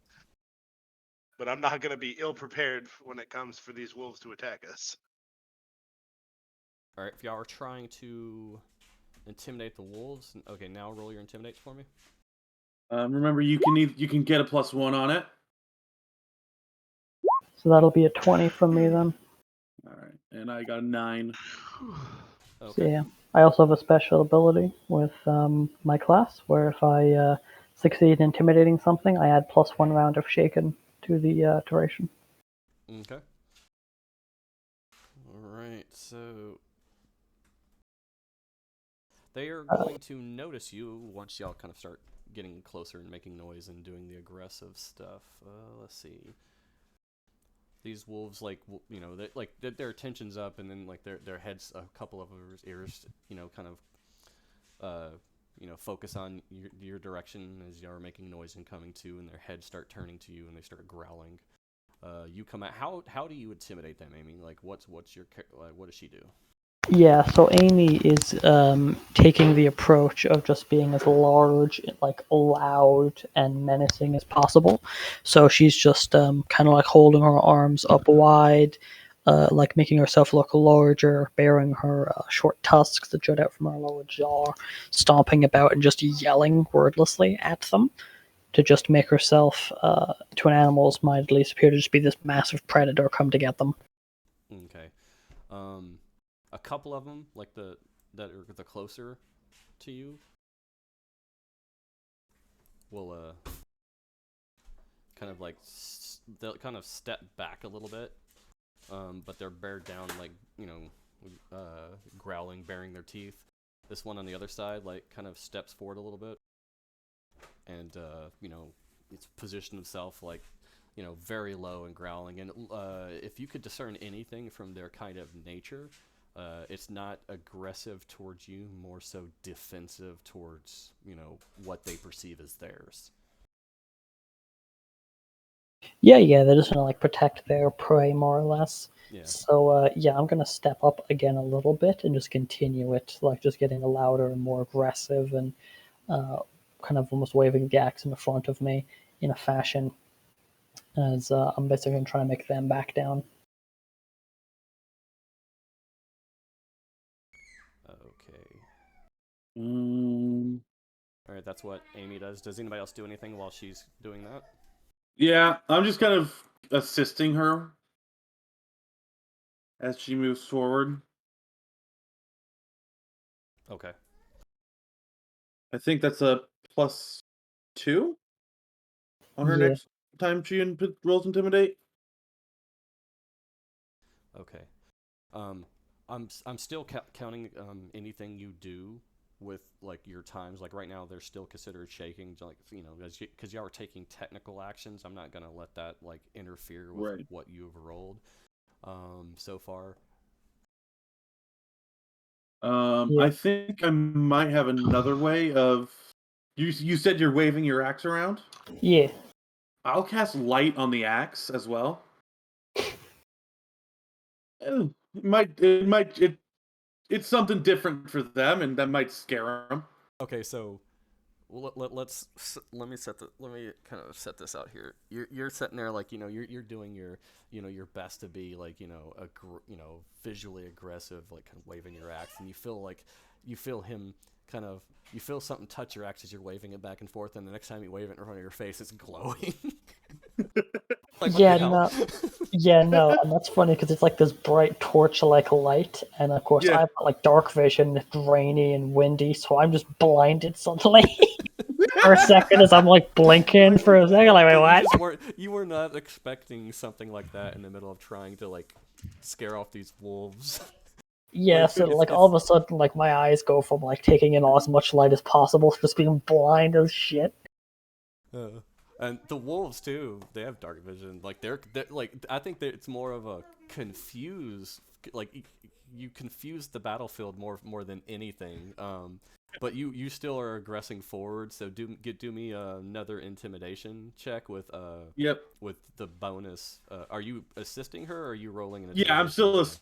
D: but I'm not gonna be ill prepared when it comes for these wolves to attack us.
A: All right. If y'all are trying to intimidate the wolves, okay. Now roll your intimidates for me.
B: Remember, you can get a +1 on it.
E: So that'll be a 20 from me then.
B: All right, and I got a 9.
E: So
A: Okay.
E: yeah, I also have a special ability with my class where if I succeed in intimidating something, I add +1 round of shaken to the duration.
A: Okay. All right. So they are going to notice you once y'all kind of start getting closer and making noise and doing the aggressive stuff. Let's see. These wolves, like, you know, they, like their attention's up, and then like their heads, a couple of ears, you know, kind of, you know, focus on your direction as you are making noise and coming to, and their heads start turning to you, and they start growling. You come out. How do you intimidate them, Amy? Like, what's your what does she do?
E: Yeah, so Amy is taking the approach of just being as large, like loud and menacing as possible. So she's just kind of like holding her arms up wide, like making herself look larger, baring her short tusks that jut out from her lower jaw, stomping about and just yelling wordlessly at them to just make herself, to an animal's mind at least, appear to just be this massive predator come to get them.
A: Okay. A couple of them, like that are the closer to you, will kind of like they'll kind of step back a little bit, but they're bared down, like, you know, growling, baring their teeth. This one on the other side, like, kind of steps forward a little bit, and you know, it's positioned itself like, you know, very low and growling. And if you could discern anything from their kind of nature, it's not aggressive towards you, more so defensive towards, you know, what they perceive as theirs.
E: Yeah, they're just gonna like protect their prey more or less.
A: Yeah.
E: So yeah, I'm gonna step up again a little bit and just continue it, like just getting louder and more aggressive and kind of almost waving the axe in the front of me in a fashion as I'm basically gonna try to make them back down.
A: Okay.
B: Um,
A: All right, that's what Amy does. Does anybody else do anything while she's doing that?
B: yeah, I'm just kind of assisting her as she moves forward.
A: Okay.
B: I think that's a +2 on her
E: Yeah.
B: next time she rolls intimidate.
A: Okay. I'm still counting anything you do with like your times. Like right now, they're still considered shaking. Like, you know, because y'all are taking technical actions. I'm not gonna let that like interfere with
B: Right.
A: what you've rolled so far.
E: Yeah.
B: I think I might have another way of. You said you're waving your axe around.
E: Yeah.
B: I'll cast light on the axe as well. It's something different for them, and that might scare them.
A: Okay, so let me kind of set this out here. You're sitting there like, you know, you're doing your, you know, your best to be like, you know, you know, visually aggressive, like kind of waving your axe, and you feel him kind of, you feel something touch your axe as you're waving it back and forth, and the next time you wave it in front of your face, it's glowing. Like, what
E: Yeah,
A: the hell?
E: no. Yeah, no, and that's funny because it's like this bright torch-like light, and of course
B: Yeah.
E: I've got like dark vision, it's rainy and windy, so I'm just blinded suddenly for a second as I'm like blinking for a second, like, wait, what?
A: You were not expecting something like that in the middle of trying to like scare off these wolves.
E: Yeah,
A: Like,
E: so like all of a sudden, like my eyes go from like taking in as much light as possible to just being blind as shit.
A: And the wolves too, they have dark vision. Like they're like, I think that it's more of a confuse. Like you confuse the battlefield more than anything. But you still are aggressing forward. So do me another intimidation check with
B: Yep.
A: with the bonus. Are you assisting her, or are you rolling an
B: Yeah,
A: intimidation?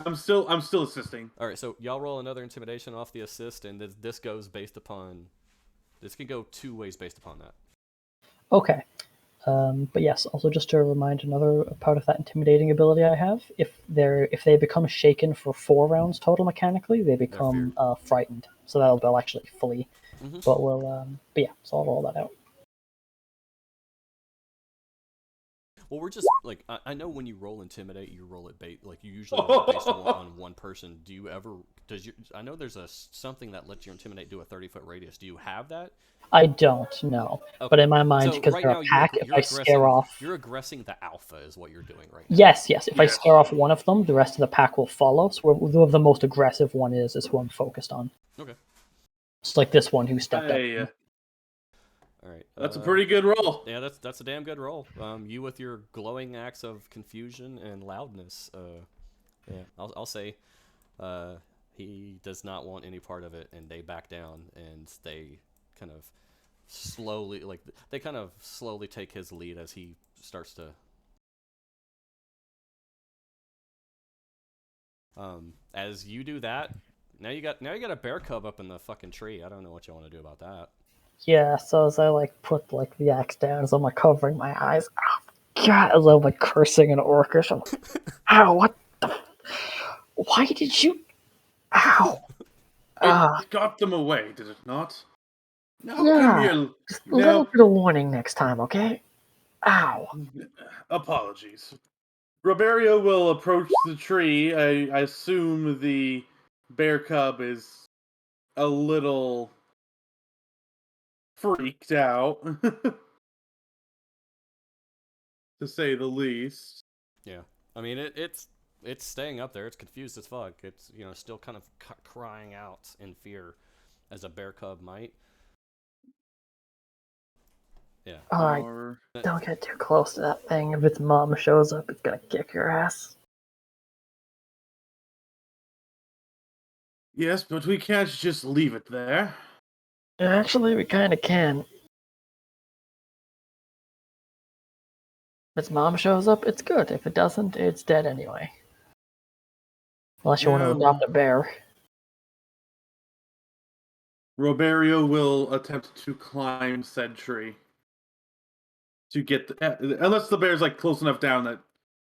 B: I'm still assisting.
A: All right, so y'all roll another intimidation off the assist, and this goes based upon. This can go two ways based upon that.
E: Okay. But yes, also just to remind another part of that intimidating ability I have, if they become shaken for 4 rounds total mechanically, they become frightened. So they'll actually flee.
A: Mm-hmm.
E: But yeah, so I'll roll that out.
A: Well, we're just like I know when you roll intimidate, you roll it like you usually roll it based on one person. Do you ever I know there's something that lets you intimidate do a 30-foot radius. Do you have that?
E: I don't know,
A: Okay.
E: but in my mind,
A: So
E: because
A: right
E: they're
A: now
E: a pack, if I
A: aggressing,
E: scare off,
A: you're aggressing the alpha is what you're doing right now.
E: yes, if I
B: Yes.
E: scare off one of them, the rest of the pack will follow. So whoever the most aggressive one is who I'm focused on.
A: Okay.
E: It's like this one who stepped up.
B: Hey,
A: All right.
B: that's a pretty good roll.
A: Yeah, that's a damn good roll. You with your glowing acts of confusion and loudness. Yeah, I'll say, he does not want any part of it, and they back down, and they kind of slowly, like they kind of slowly take his lead as he starts to. As you do that, now you got a bear cub up in the fucking tree. I don't know what you want to do about that.
E: Yeah, so as I put the axe down, as I'm covering my eyes, oh, God, as I'm cursing in Orcish, I'm like, ow, what the? Why did you? Ow!
B: It got them away, did it not? Now come
E: Yeah,
B: here.
E: just a little
B: Now,
E: bit of warning next time, okay? Ow!
B: apologies. Roberio will approach the tree. I assume the bear cub is a little freaked out, to say the least.
A: Yeah, I mean it's staying up there. It's confused as fuck. It's still kind of crying out in fear, as a bear cub might. Yeah.
E: Alright, don't get too close to that thing. If its mom shows up, it's gonna kick your ass.
B: Yes, but we can't just leave it there.
E: Actually, we kinda can. If its mom shows up, it's good. If it doesn't, it's dead anyway. Unless you want to adopt a bear.
B: Roberio will attempt to climb said tree. To get unless the bear's close enough down that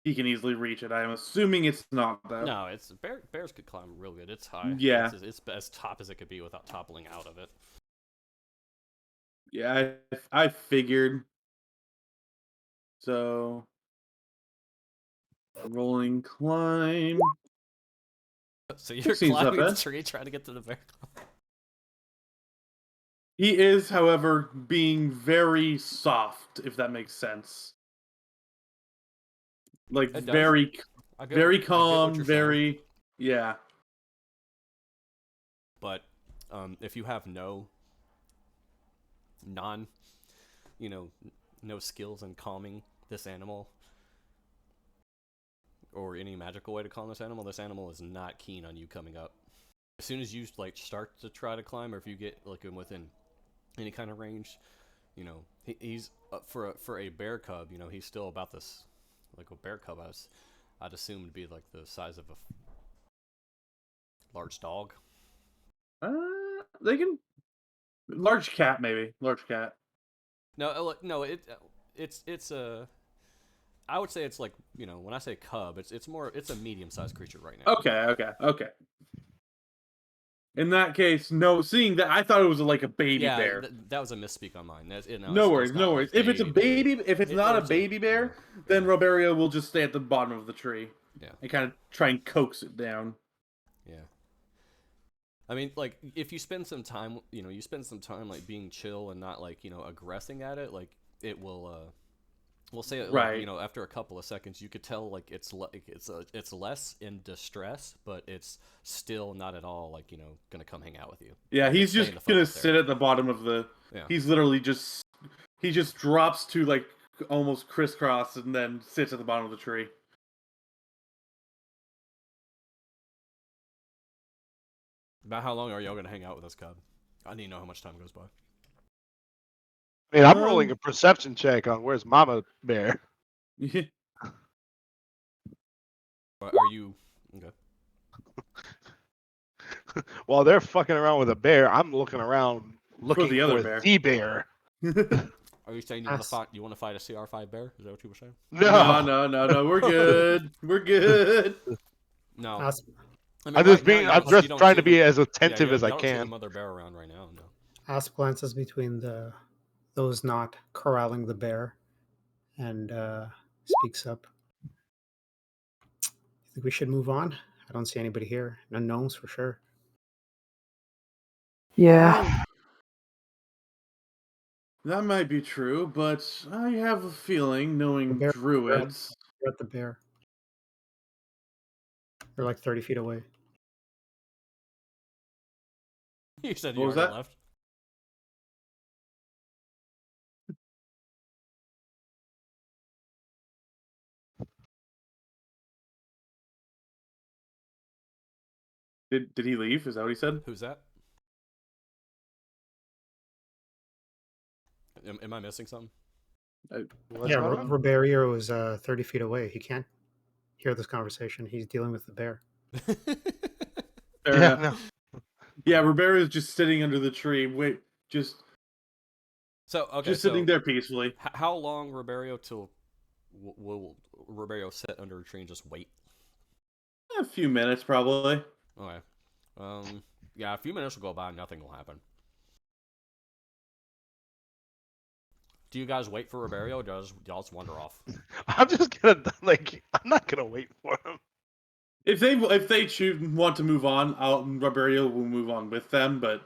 B: he can easily reach it. I'm assuming it's not though.
A: No, it's bears could climb real good. It's high.
B: Yeah,
A: it's as top as it could be without toppling out of it.
B: Yeah, I figured. So, rolling climb.
A: So you're climbing the tree trying to get to the bear.
B: He is, however, being very soft, if that makes sense. Very calm, very, yeah.
A: But if you have no skills in calming this animal, or any magical way to calm this animal is not keen on you coming up. As soon as you start to try to climb, or if you get within any kind of range, he's for a bear cub. He's still about this, a bear cub. I'd assume to be the size of a large dog.
B: They can large cat maybe large cat.
A: No, it's a. I would say it's when I say cub, it's a medium-sized creature right now.
B: Okay. In that case, no. Seeing that, I thought it was a baby bear.
A: That was a misspeak on mine.
B: No worries. If it's a baby, if it's not a baby bear, then Roberio will just stay at the bottom of the tree.
A: Yeah.
B: And kind of try and coax it down.
A: Yeah. I mean, if you spend some time, being chill and not aggressing at it, it will. We'll say it,
B: right.
A: After a couple of seconds, you could tell it's less in distress, but it's still not at all gonna come hang out with you.
B: Yeah, he's just gonna sit at the bottom of the. Yeah. He's literally just he just drops to like almost crisscross and then sits at the bottom of the tree.
A: About how long are y'all gonna hang out with this cub? I need to know how much time goes by.
D: I mean, I'm rolling a perception check on where's Mama Bear.
A: Are you okay?
D: While they're fucking around with a bear, I'm looking around looking
B: the other
D: for
B: bear.
D: the bear.
A: Are you saying you want to fight a CR5 bear? Is that what you were saying?
B: No. We're good. We're good.
A: No.
C: Ask,
A: I mean,
D: I'm just trying to be as attentive as I
A: don't see the
D: can.
A: mother bear around right now. No.
C: Asp glances between those not corralling the bear and speaks up. You think we should move on? I don't see anybody here. No gnomes for sure.
E: Yeah.
B: That might be true, but I have a feeling, knowing
C: bear-
B: druids.
C: You're at the bear. They're like 30 feet away.
A: You said
B: What
A: you
B: was
A: already
B: that?
A: left.
B: Did he leave? Is that what he said?
A: Who's that? Am I missing something?
D: What's
C: Yeah,
D: going on?
C: Ribeiro is 30 feet away. He can't hear this conversation. He's dealing with the bear.
B: Fair
D: Yeah,
B: enough.
D: no.
B: Yeah, Ribera is just sitting under the tree. Wait, just sitting there peacefully.
A: How long, Ribeiro, till will Ribeiro sit under a tree and just wait?
B: A few minutes, probably.
A: Okay. Yeah, a few minutes will go by and nothing will happen. Do you guys wait for Ribeiro, or do y'all just wander off?
D: I'm just gonna I'm not gonna wait for him.
B: If they want to move on, Ribeiro will move on with them. But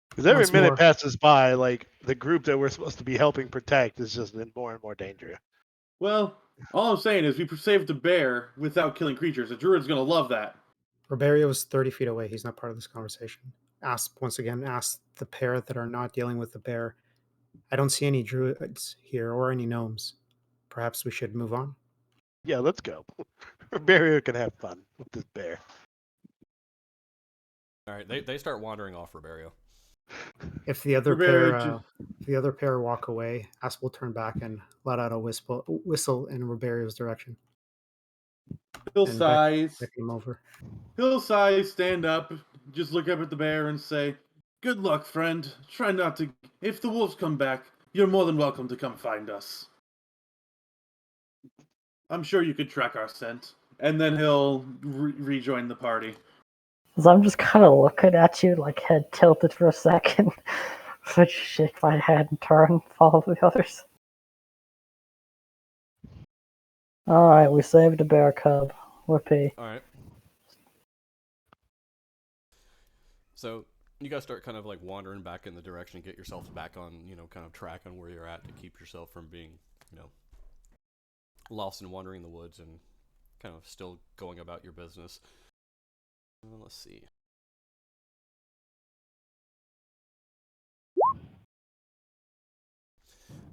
D: Because every
C: Once
D: minute
C: more.
D: passes by, like the group that we're supposed to be helping protect is just in more and more danger.
B: well, all I'm saying is we saved the bear without killing creatures. The druid's gonna love that.
C: Ribeiro is 30 feet away. He's not part of this conversation. Ask the pair that are not dealing with the bear. I don't see any druids here or any gnomes. Perhaps we should move on.
D: Yeah, let's go. Barrier can have fun with this bear.
A: All right, they start wandering off Ribeiro.
C: If the other
B: Ribeiro
C: pair walk away, Asp will turn back and let out a whistle in Ribeiro's direction.
B: He'll
C: and
B: sighs.
C: Beck him over.
B: He'll sigh, stand up, just look up at the bear and say, "Good luck, friend. Try not to... If the wolves come back, you're more than welcome to come find us. I'm sure you could track our scent." And then he'll rejoin the party.
E: So I'm just kind of looking at you, like head tilted for a second. So I just shake my head and turn and follow the others. Alright, we saved a bear cub. Whoopee.
A: Alright. So, you guys start kind of like wandering back in the direction, get yourselves back on, kind of track on where you're at to keep yourself from being, lost and wandering the woods and kind of still going about your business. Let's see.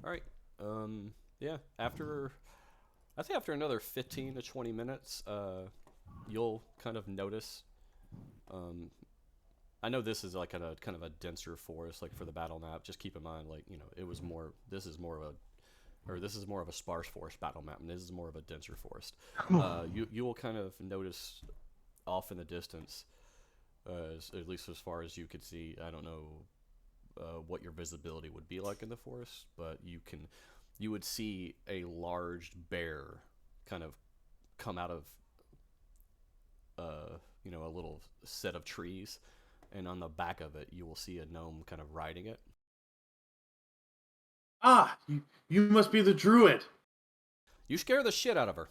A: Alright. Yeah, after another 15 to 20 minutes, you'll kind of notice, I know this is like kind of a denser forest, like for the battle map. Just keep in mind, like, this is more of a sparse forest battle map, and this is more of a denser forest. You will kind of notice off in the distance, at least as far as you could see. I don't know what your visibility would be like in the forest, but you would see a large bear kind of come out of a little set of trees, and on the back of it you will see a gnome kind of riding it.
B: Ah, you must be the druid.
A: You scare the shit out of her.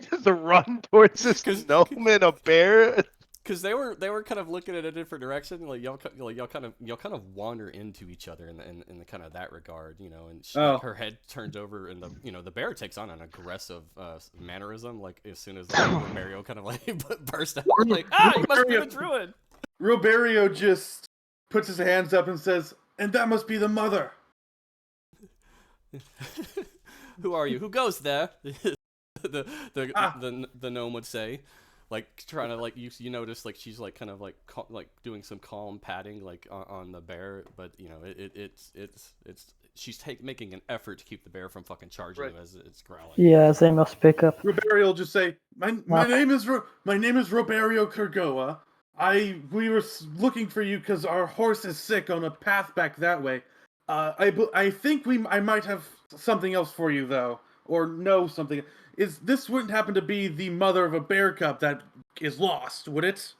D: Just a run towards this gnome and a bear.
A: Because they were kind of looking in a different direction, like y'all kind of wander into each other in the kind of that regard, and like, her head turns over, and the bear takes on an aggressive mannerism, like as soon as Mario kind of like burst out, like, you must be the druid.
B: Roberio just puts his hands up and says, And that must be the mother.
A: Who are you? Who goes there?
B: Ah.
A: The gnome would say, like trying to like you notice like she's like kind of like like doing some calm patting like on the bear, but you know it's she's making an effort to keep the bear from fucking charging you as it's growling.
E: Yeah, they must pick up.
B: Roberio will just say, my name is Roberio Kergoa. We were looking for you because our horse is sick on a path back that way. I think I might have something else for you though, or know something. This wouldn't happen to be the mother of a bear cub that is lost, would it?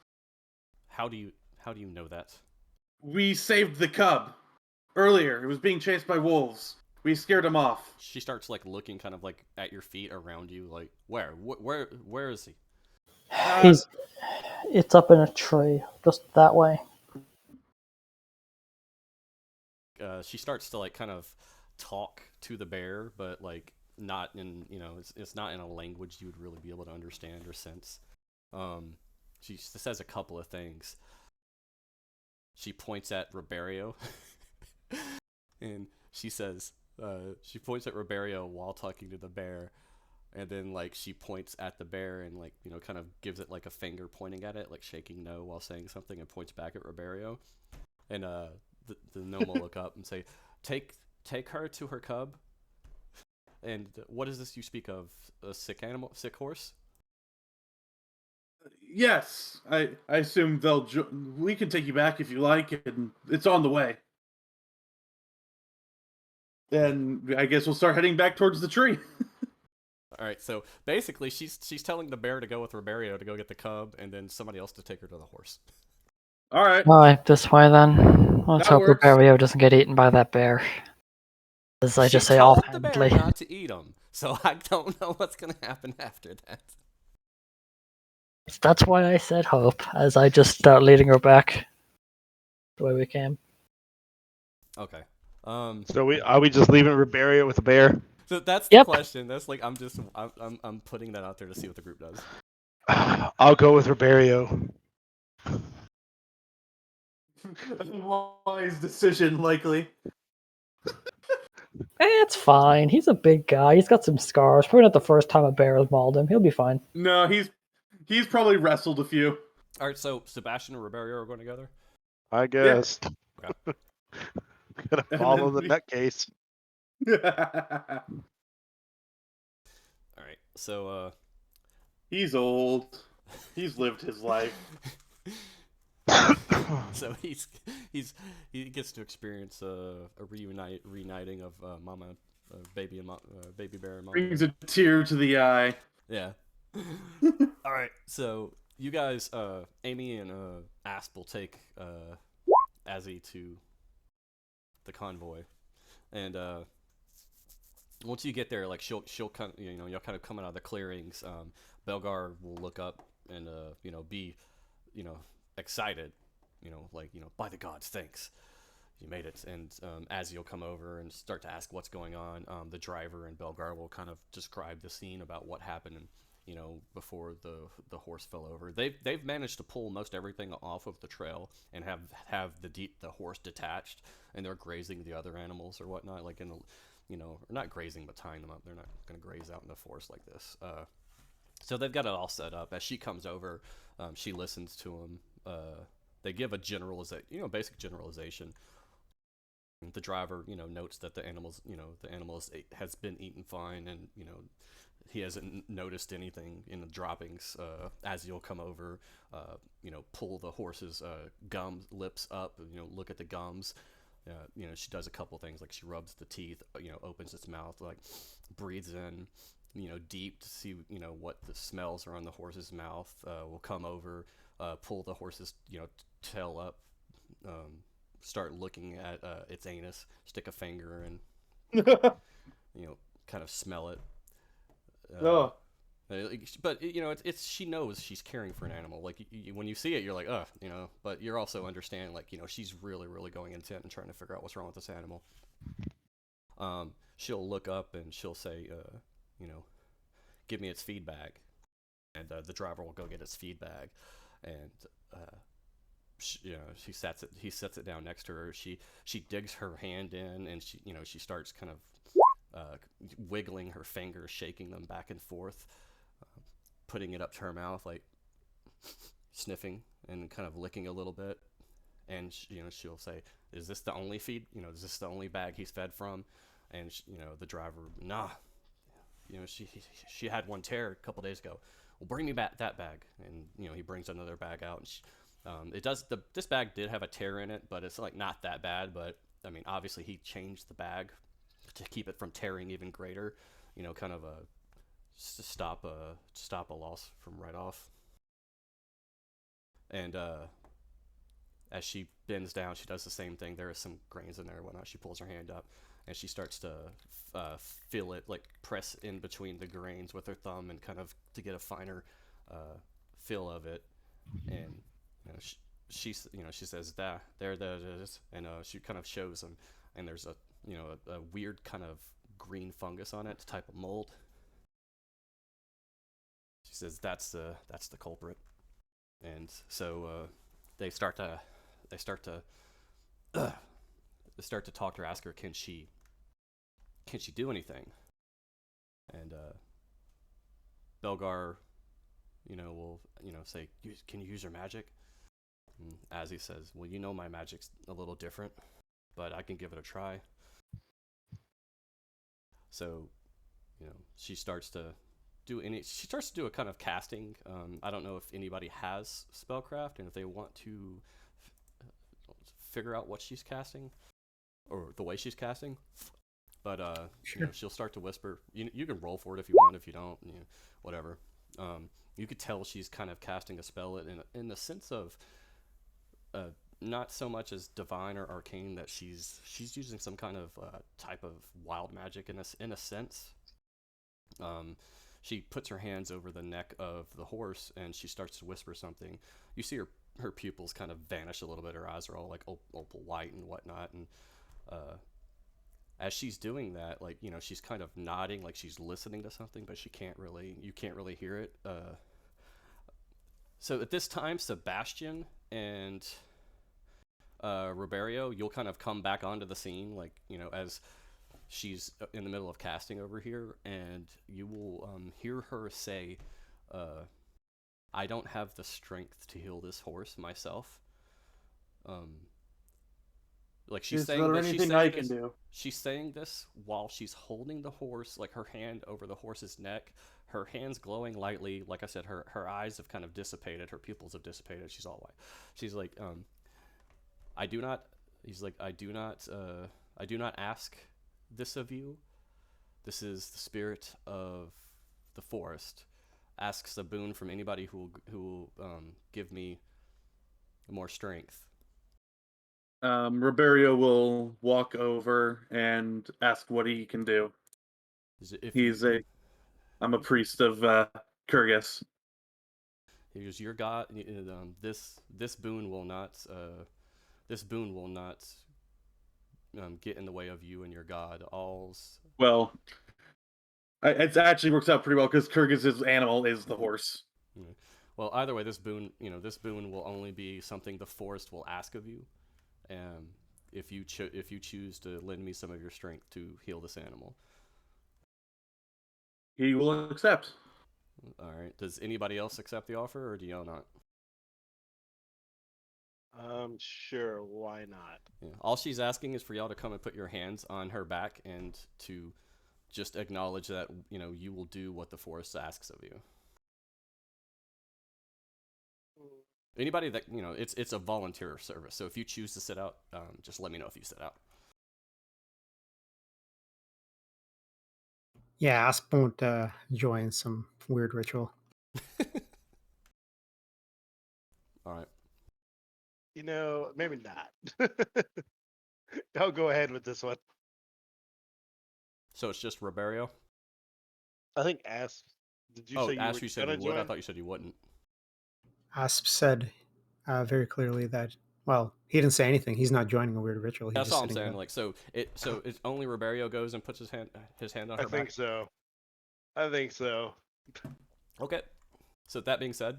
A: How do you know that?
B: We saved the cub earlier. It was being chased by wolves. We scared him off.
A: She starts like looking kind of like at your feet around you, like where is he?
E: It's up in a tree, just that way.
A: She starts to like kind of talk to the bear, but like not in it's not in a language you would really be able to understand or sense. She says a couple of things. She points at Roberio, and she says she points at Roberio while talking to the bear, and then like she points at the bear and like kind of gives it like a finger pointing at it, like shaking no while saying something, and points back at Roberio, and the gnome will look up and say, take her to her cub. And what is this you speak of? A sick horse?
B: Yes, I assume we can take you back if you like, and it's on the way. Then I guess we'll start heading back towards the tree.
A: All right, so basically she's telling the bear to go with Roberio to go get the cub, and then somebody else to take her to the horse.
B: All right.
E: Alright, this way then. Let's
B: That
E: hope
B: works.
E: Roberio doesn't get eaten by that bear. As I just say
A: told
E: offhandedly.
A: the bear not to eat him, so I don't know what's gonna happen after that.
E: That's why I said hope, as I just start leading her back the way we came.
A: Okay.
D: So are we just leaving Roberio with the bear?
A: So that's the question. That's like I'm putting that out there to see what the group does.
D: I'll go with Roberio.
B: Wise decision, likely.
E: It's fine. He's a big guy. He's got some scars. Probably not the first time a bear has mauled him. He'll be fine.
B: No, he's probably wrestled a few.
A: All right, so Sebastian and Roberio are going together?
D: I guess.
A: Yeah.
D: Okay. Gonna follow the nutcase.
A: All right, so
B: he's old. He's lived his life.
A: So he gets to experience a reuniting of baby bear and mama.
B: Brings a tear to the eye.
A: Yeah. All right, so you guys, Amy and Asp will take Azzy to the convoy, and once you get there, like she'll kind of, you're kind of coming out of the clearings. Belgar will look up and be excited, by the gods, thanks, you made it. And Azzy will come over and start to ask what's going on. The driver and Belgar will kind of describe the scene about what happened, before the horse fell over. They've managed to pull most everything off of the trail and have the horse detached, and they're grazing the other animals or whatnot, like in not grazing but tying them up. They're not going to graze out in the forest like this. So they've got it all set up. As she comes over, she listens to them. They give a basic generalization. The driver, notes that the animals has been eaten fine, and he hasn't noticed anything in the droppings. As you'll come over, pull the horse's lips up, look at the gums. She does a couple things, like she rubs the teeth, opens its mouth, like breathes in, deep to see, what the smells are on the horse's mouth. We'll come over, pull the horse's, tail up, start looking at its anus, stick a finger and, kind of smell it.
B: Oh.
A: But it's she knows she's caring for an animal. Like when you see it, you're like, ugh, But you're also understanding, like, she's really, really going intent and trying to figure out what's wrong with this animal. She'll look up and she'll say, give me its feed bag, and the driver will go get its feed bag, and he sets it down next to her. She digs her hand in, and she starts kind of wiggling her fingers, shaking them back and forth, putting it up to her mouth, like sniffing and kind of licking a little bit. And she'll say, "Is this the only feed? Is this the only bag he's fed from?" And the driver, "Nah. She had one tear a couple days ago. Well, bring me back that bag." And he brings another bag out, and this bag did have a tear in it, but it's like not that bad. But I mean, obviously he changed the bag to keep it from tearing even greater. Kind of to stop a loss from right off. And as she bends down, she does the same thing. There is some grains in there and whatnot. She pulls her hand up, and she starts to feel it, like press in between the grains with her thumb, and kind of to get a finer feel of it. And she says, there it is," and she kind of shows him, and there's a weird kind of green fungus on it, type of mold. She says, that's the culprit. And so they start to talk to her, ask her, can she do anything? And Belgar, will say, "Can you use your magic?" And as he says, "Well, my magic's a little different, but I can give it a try." So, she starts to do a kind of casting. I don't know if anybody has spellcraft, and if they want to figure out what she's casting or the way she's casting. But
C: Sure.
A: she'll start to whisper. You can roll for it if you want. If you don't, whatever. You could tell she's kind of casting a spell in the sense of not so much as divine or arcane, that she's using some kind of type of wild magic in a sense. She puts her hands over the neck of the horse, and she starts to whisper something. You see her pupils kind of vanish a little bit. Her eyes are all like opal white and whatnot. And as she's doing that, like, she's kind of nodding, like she's listening to something, but you can't really hear it. So at this time, Sebastian and Roberio, you'll kind of come back onto the scene, like, as she's in the middle of casting over here, and you will hear her say, "I don't have the strength to heal this horse myself." Like she's
B: Is
A: saying
B: there
A: this,
B: anything I can do?
A: she's saying this while she's holding the horse, like her hand over the horse's neck, her hands glowing lightly. Like I said, her eyes have kind of dissipated, her pupils have dissipated. She's all white. She's like, I do not. He's like, I do not ask this of you. This is the spirit of the forest. Asks a boon from anybody who will give me more strength.
B: Roberio will walk over and ask what he can do. I'm a priest of Kurgis.
A: He goes, "Your God, this boon will not get in the way of you and your God.
B: Well, it actually works out pretty well because Kurgis' animal is the horse.
A: Well, either way, this boon will only be something the forest will ask of you, if you choose to lend me some of your strength to heal this animal."
B: He will accept.
A: All right. Does anybody else accept the offer, or do y'all not?
D: Sure, why not?
A: Yeah. All she's asking is for y'all to come and put your hands on her back, and to just acknowledge that you will do what the forest asks of you. Anybody that it's a volunteer service. So if you choose to sit out, just let me know if you sit out.
C: Yeah, Asp won't join some weird ritual.
A: All right.
D: Maybe not. I'll go ahead with this one.
A: So it's just Roberio?
D: I think Asp. Did you say you
A: Asp,
D: were
A: you said
D: gonna
A: you would.
D: join?
A: I thought you said you wouldn't.
C: Asp said very clearly that, well, he didn't say anything. He's not joining a weird ritual. He's
A: That's
C: just
A: all I'm
C: sitting
A: saying.
C: there.
A: Like, so it's only Roberio goes and puts his hand on her
D: I
A: back.
D: think so.
A: Okay. So that being said,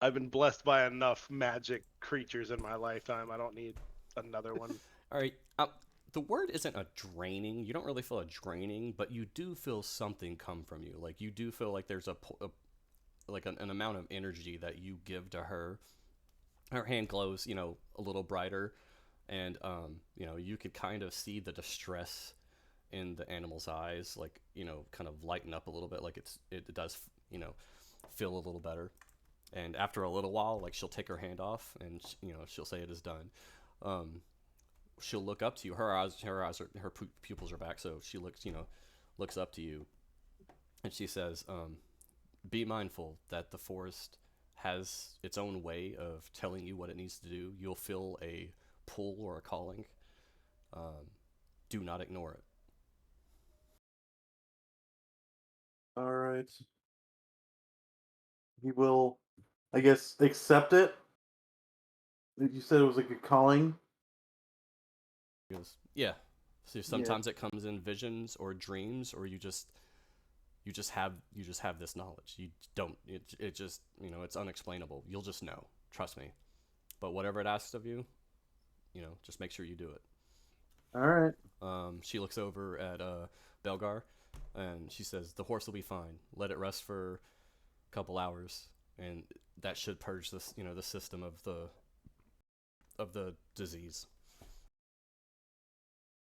D: I've been blessed by enough magic creatures in my lifetime. I don't need another one.
A: All right. The word isn't a draining. You don't really feel a draining, but you do feel something come from you. Like you do feel like there's an amount of energy that you give to her. Her hand glows, a little brighter, and you could kind of see the distress in the animal's eyes, like kind of lighten up a little bit, like it does, feel a little better. And after a little while, like she'll take her hand off, and she'll say it is done. She'll look up to you. Her pupils are back, so she looks up to you, and she says, "Be mindful that the forest has its own way of telling you what it needs to do. You'll feel a pull or a calling. Do not ignore it."
B: All right. He will, I guess, accept it. You said it was like a calling.
A: He goes, "Yeah." So sometimes it comes in visions or dreams, or you just have this knowledge. You don't. It just it's unexplainable. You'll just know. Trust me. But whatever it asks of you, just make sure you do it.
B: All right.
A: She looks over at Belgar, and she says, "The horse will be fine. Let it rest for a couple hours, and that should purge this, the system of the disease."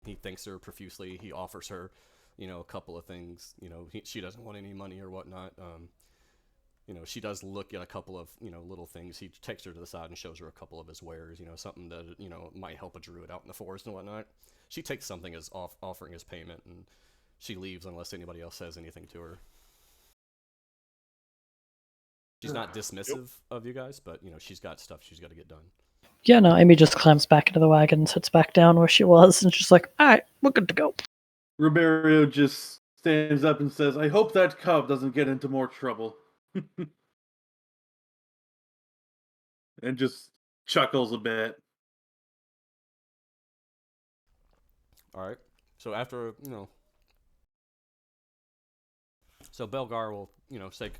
A: He thanks her profusely. He offers her, a couple of things. She doesn't want any money or whatnot. She does look at a couple of, little things. He takes her to the side and shows her a couple of his wares, something that, might help a druid out in the forest and whatnot. She takes something as offering as payment, and she leaves unless anybody else says anything to her. She's not dismissive of you guys, but, she's got stuff she's got to get done.
E: Yeah, no, Amy just climbs back into the wagon, sits back down where she was, and she's like, "Alright, we're good to go."
B: Ribeiro just stands up and says, "I hope that cub doesn't get into more trouble." And just chuckles a bit.
A: All right. So after, so Belgar will, say,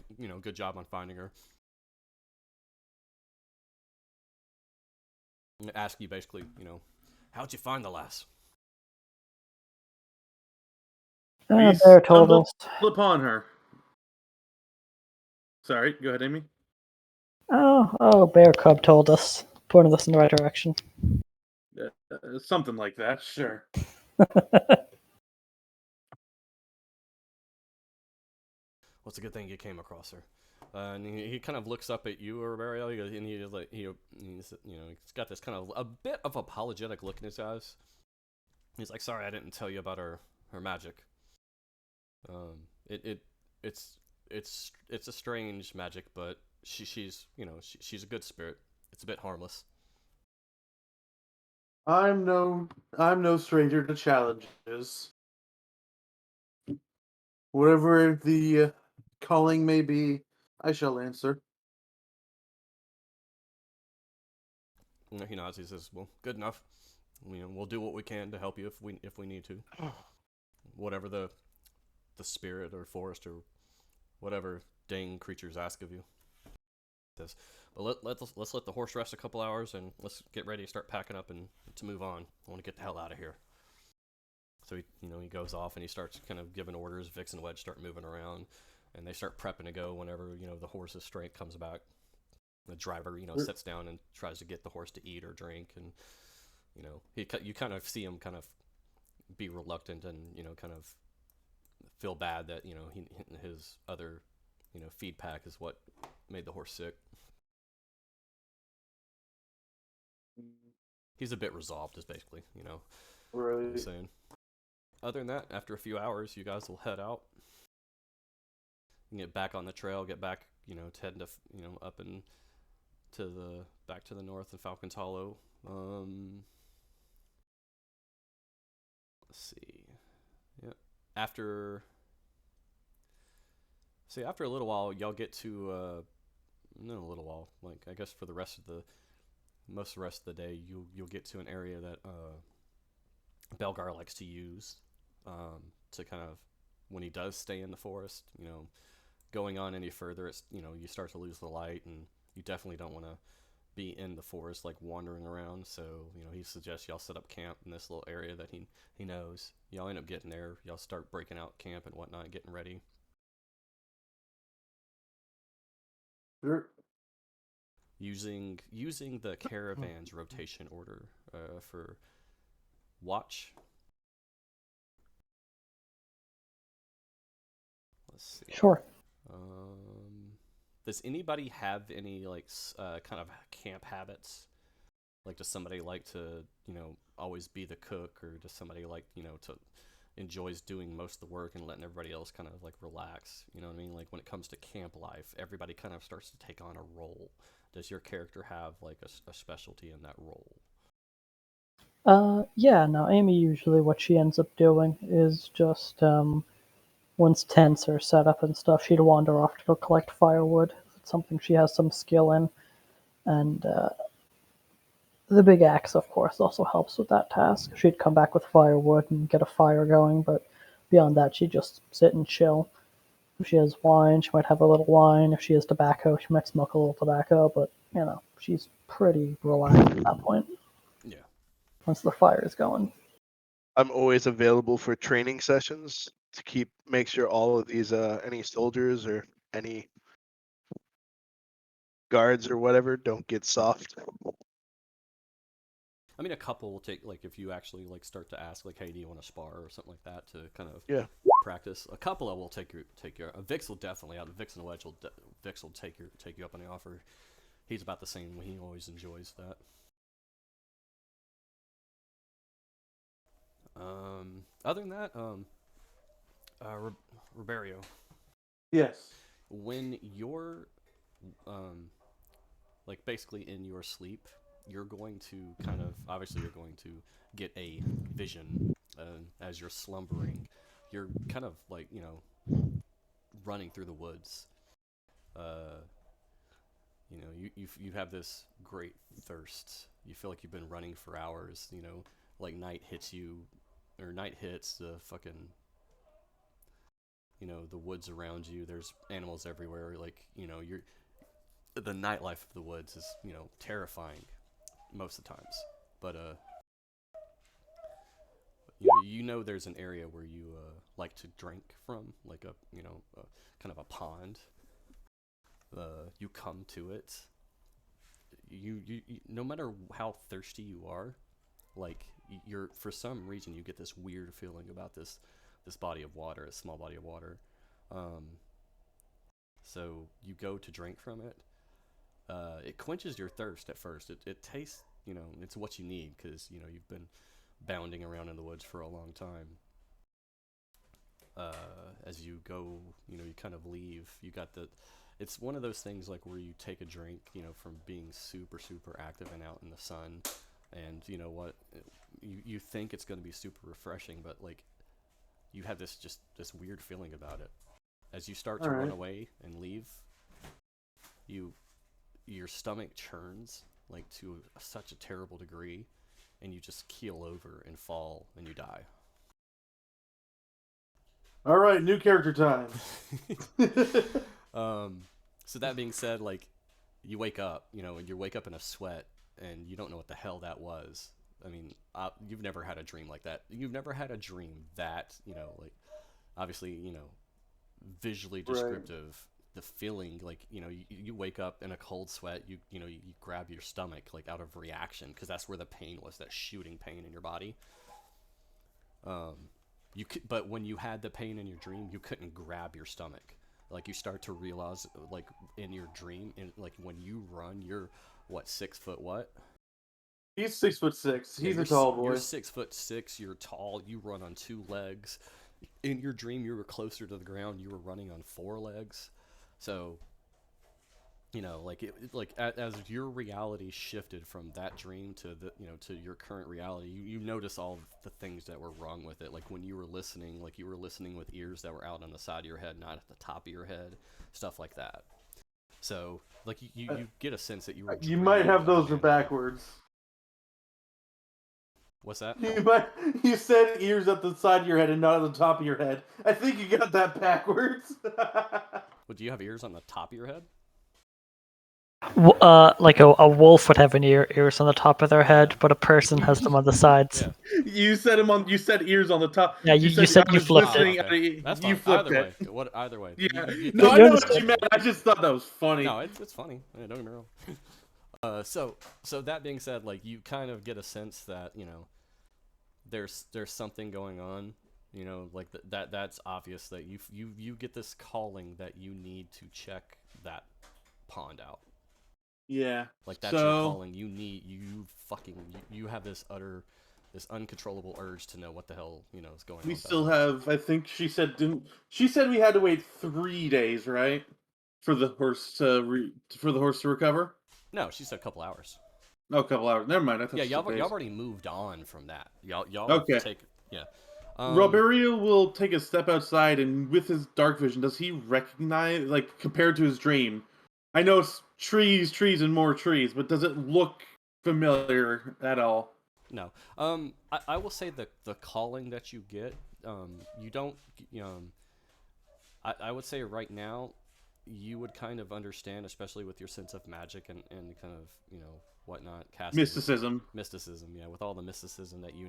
A: good job on finding her. And ask you basically, how'd you find the lass?
E: Bear told us.
B: Upon her. Sorry, go ahead, Amy.
E: Oh, Bear Cub told us, pointed us in the right direction.
B: Something like that, sure.
A: Well, it's a good thing you came across her. And he kind of looks up at you, Ribeiro, and he's got this kind of a bit of apologetic look in his eyes. He's like, "Sorry, I didn't tell you about her magic. It's a strange magic, but she's a good spirit. It's a bit harmless."
B: I'm no stranger to challenges. Whatever the calling may be, I shall answer.
A: He nods. He says, "Well, good enough. We'll do what we can to help you if we need to. Whatever the spirit or forest or whatever dang creatures ask of you." Says, "But let's let the horse rest a couple hours, and let's get ready to start packing up and to move on. I want to get the hell out of here." So he goes off and he starts kind of giving orders. Vix and Wedge start moving around, and they start prepping to go whenever the horse's strength comes back. The driver sits down and tries to get the horse to eat or drink, and you kind of see him kind of be reluctant and kind of feel bad that his other feed pack is what made the horse sick. He's a bit resolved, is basically
B: Right.
A: what I'm saying. Other than that, after a few hours, you guys will head out and get back on the trail. Get back, heading to up and back to the north in Falcons Hollow. Let's see. Yeah. After a little while, y'all get to not a little while. Like I guess for the rest of the day, you'll get to an area that Belgar likes to use to kind of when he does stay in the forest. Going on any further, it's you start to lose the light and you definitely don't want to be in the forest like wandering around. So he suggests y'all set up camp in this little area that he knows. Y'all end up getting there. Y'all start breaking out camp and whatnot, getting ready.
B: Sure.
A: Using the caravan's rotation order for watch. Let's see.
E: Sure.
A: Does anybody have any kind of camp habits? Like, does somebody like to always be the cook, or does somebody like to enjoys doing most of the work and letting everybody else kind of like relax? You know what I mean? Like, when it comes to camp life, everybody kind of starts to take on a role. Does your character have like a specialty in that role?
E: Yeah, no, Amy usually what she ends up doing is just once tents are set up and stuff, she'd wander off to go collect firewood. It's something she has some skill in, and the big axe, of course, also helps with that task. She'd come back with firewood and get a fire going, but beyond that, she'd just sit and chill. If she has wine, she might have a little wine. If she has tobacco, she might smoke a little tobacco, but, she's pretty relaxed at that point.
A: Yeah.
E: Once the fire is going.
D: I'm always available for training sessions to make sure all of these any soldiers or any guards or whatever don't get soft.
A: I mean, a couple will take, like, if you actually like start to ask, like, hey, do you want to spar or something like that to kind of practice. A couple will take your. Vix will definitely out. Vix and Wedge Vix will take you up on the offer. He's about the same. He always enjoys that. Other than that, Roberio.
B: Yes.
A: When you're, like, basically in your sleep, you're going to obviously you're going to get a vision as you're slumbering. You're kind of like, running through the woods. You have this great thirst. You feel like you've been running for hours, like night hits the fucking, the woods around you. There's animals everywhere. Like, the nightlife of the woods is, terrifying most of the times. But, there's an area where you like to drink from, like a kind of a pond. You come to it. You no matter how thirsty you are, like, you're, for some reason, you get this weird feeling about this body of water, a small body of water. So you go to drink from it. It quenches your thirst at first. It tastes, it's what you need, because you've been bounding around in the woods for a long time. As you go, you kind of leave. It's one of those things like where you take a drink, from being super, super active and out in the sun, and you know what, you think it's going to be super refreshing, but like, you have this weird feeling about it. As you start to run away and leave, your stomach churns like to such a terrible degree, and you just keel over and fall and you die.
B: All right, new character time.
A: So that being said, like, you wake up, and you wake up in a sweat, and you don't know what the hell that was. I mean, you've never had a dream like that. You've never had a dream that, like, obviously, visually descriptive. Right. The feeling, like, you wake up in a cold sweat, you grab your stomach, like, out of reaction, because that's where the pain was, that shooting pain in your body. But when you had the pain in your dream, you couldn't grab your stomach. Like, you start to realize, like, in your dream, like, when you run, you're, what, 6 foot what?
B: He's 6'6". He's a tall boy.
A: You're 6'6". You're tall. You run on 2 legs. In your dream, you were closer to the ground. You were running on 4 legs. So, as your reality shifted from that dream to to your current reality, you notice all the things that were wrong with it. Like, when you were listening, like, you were listening with ears that were out on the side of your head, not at the top of your head, stuff like that. So, like, you get a sense that you were.
B: You might have those backwards.
A: What's that?
B: You said ears at the side of your head and not at the top of your head. I think you got that backwards.
A: Well, do you have ears on the top of your head?
E: Like a wolf would have ears on the top of their head, but a person has them on the sides.
A: Yeah.
B: You said him on. You said ears on the top.
E: Yeah, you said
B: I
E: you
B: was
E: flipped it.
B: listening.
A: Okay. That's
B: You
A: fine.
B: flipped
A: Either way.
B: it.
A: Either way.
B: Yeah.
A: You
B: No, I
E: You
B: know what
E: understood.
B: you meant. I just thought that was funny.
A: No, it's funny. Yeah, don't get me wrong. So that being said, like you kind of get a sense that there's something going on. Like that's obvious that you get this calling that you need to check that pond out.
B: Yeah.
A: Like that's your calling. You have this uncontrollable urge to know what the hell is going on.
B: We
A: with that
B: still
A: thing.
B: have. I think she said. She said we had to wait 3 days, right, for the horse to recover.
A: No, she said a couple hours.
B: Oh, a couple hours. Never mind. I thought
A: Yeah,
B: she said
A: y'all
B: days.
A: already moved on from that. Y'all
B: Okay.
A: take yeah.
B: Roberio will take a step outside, and with his dark vision, does he recognize, like, compared to his dream? I know it's trees, and more trees, but does it look familiar at all?
A: No. I will say the calling that you get, you don't, I would say right now, you would kind of understand, especially with your sense of magic and kind of, whatnot, casting
B: Mysticism.
A: mysticism, yeah, with all the mysticism that you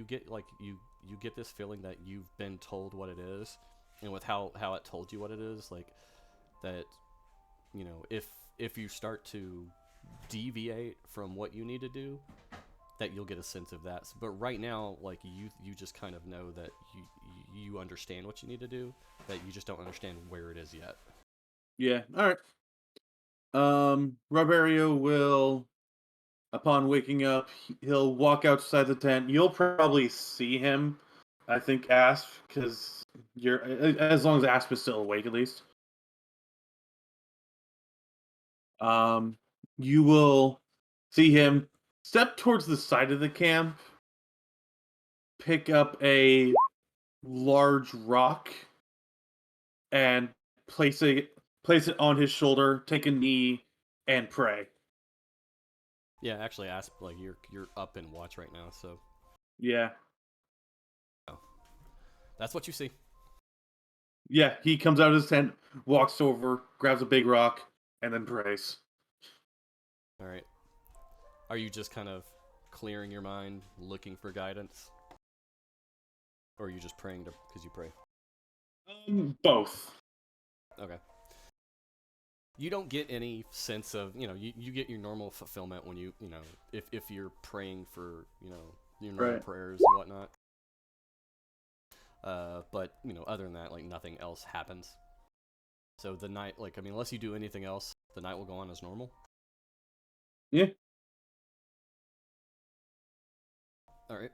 A: get like you get this feeling that you've been told what it is, and with how it told you what it is, like that, if you start to deviate from what you need to do, that you'll get a sense of that. But right now, like you just kind of know that you understand what you need to do, that you just don't understand where it is yet.
B: Yeah. All right. Roberio will, upon waking up, he'll walk outside the tent. You'll probably see him, I think, Asp, because you're, as long as Asp is still awake, at least. You will see him step towards the side of the camp, pick up a large rock, and place it on his shoulder, take a knee, and pray.
A: Yeah, actually, ask like you're up in watch right now, so
B: Yeah.
A: that's what you see.
B: Yeah, he comes out of his tent, walks over, grabs a big rock, and then prays.
A: All right. Are you just kind of clearing your mind, looking for guidance, or are you just praying because you pray?
B: Both.
A: Okay. You don't get any sense of, you get your normal fulfillment when you if you're praying for, your normal
B: Right.
A: prayers and whatnot. But, other than that, like, nothing else happens. So the night, like, I mean, unless you do anything else, the night will go on as normal.
B: Yeah.
A: All right.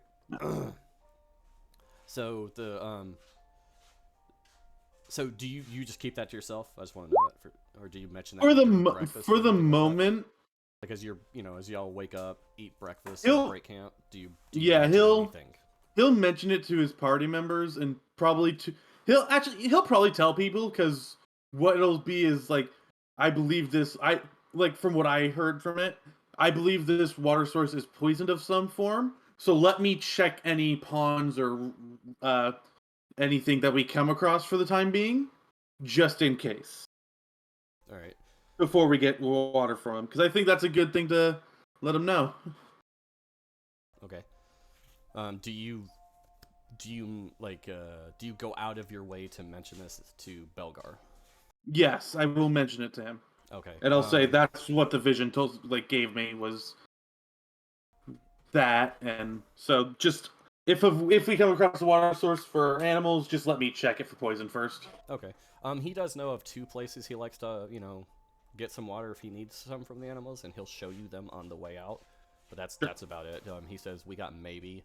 A: So so do you just keep that to yourself? I just want to know that, or do you mention that
B: For the
A: during breakfast or anything like that?
B: moment,
A: Like as you're, as y'all wake up, eat breakfast,
B: He'll-
A: and break camp, do you
B: yeah,
A: mention
B: he'll-
A: anything?
B: he'll mention it to his party members, and probably he'll probably tell people, because what it'll be is like, I believe this. I like, from what I heard from it, I believe this water source is poisoned of some form. So let me check any ponds or anything that we come across for the time being, just in case,
A: All right.
B: before we get water from him, because I think that's a good thing to let him know.
A: Okay. Do you like do you go out of your way to mention this to Belgar?
B: Yes, I will mention it to him.
A: Okay.
B: And I'll say that's what the vision gave me, was that, and so just if we come across a water source for animals, just let me check it for poison first.
A: Okay. He does know of 2 places he likes to, get some water if he needs some from the animals, and he'll show you them on the way out. But that's about it. He says we got maybe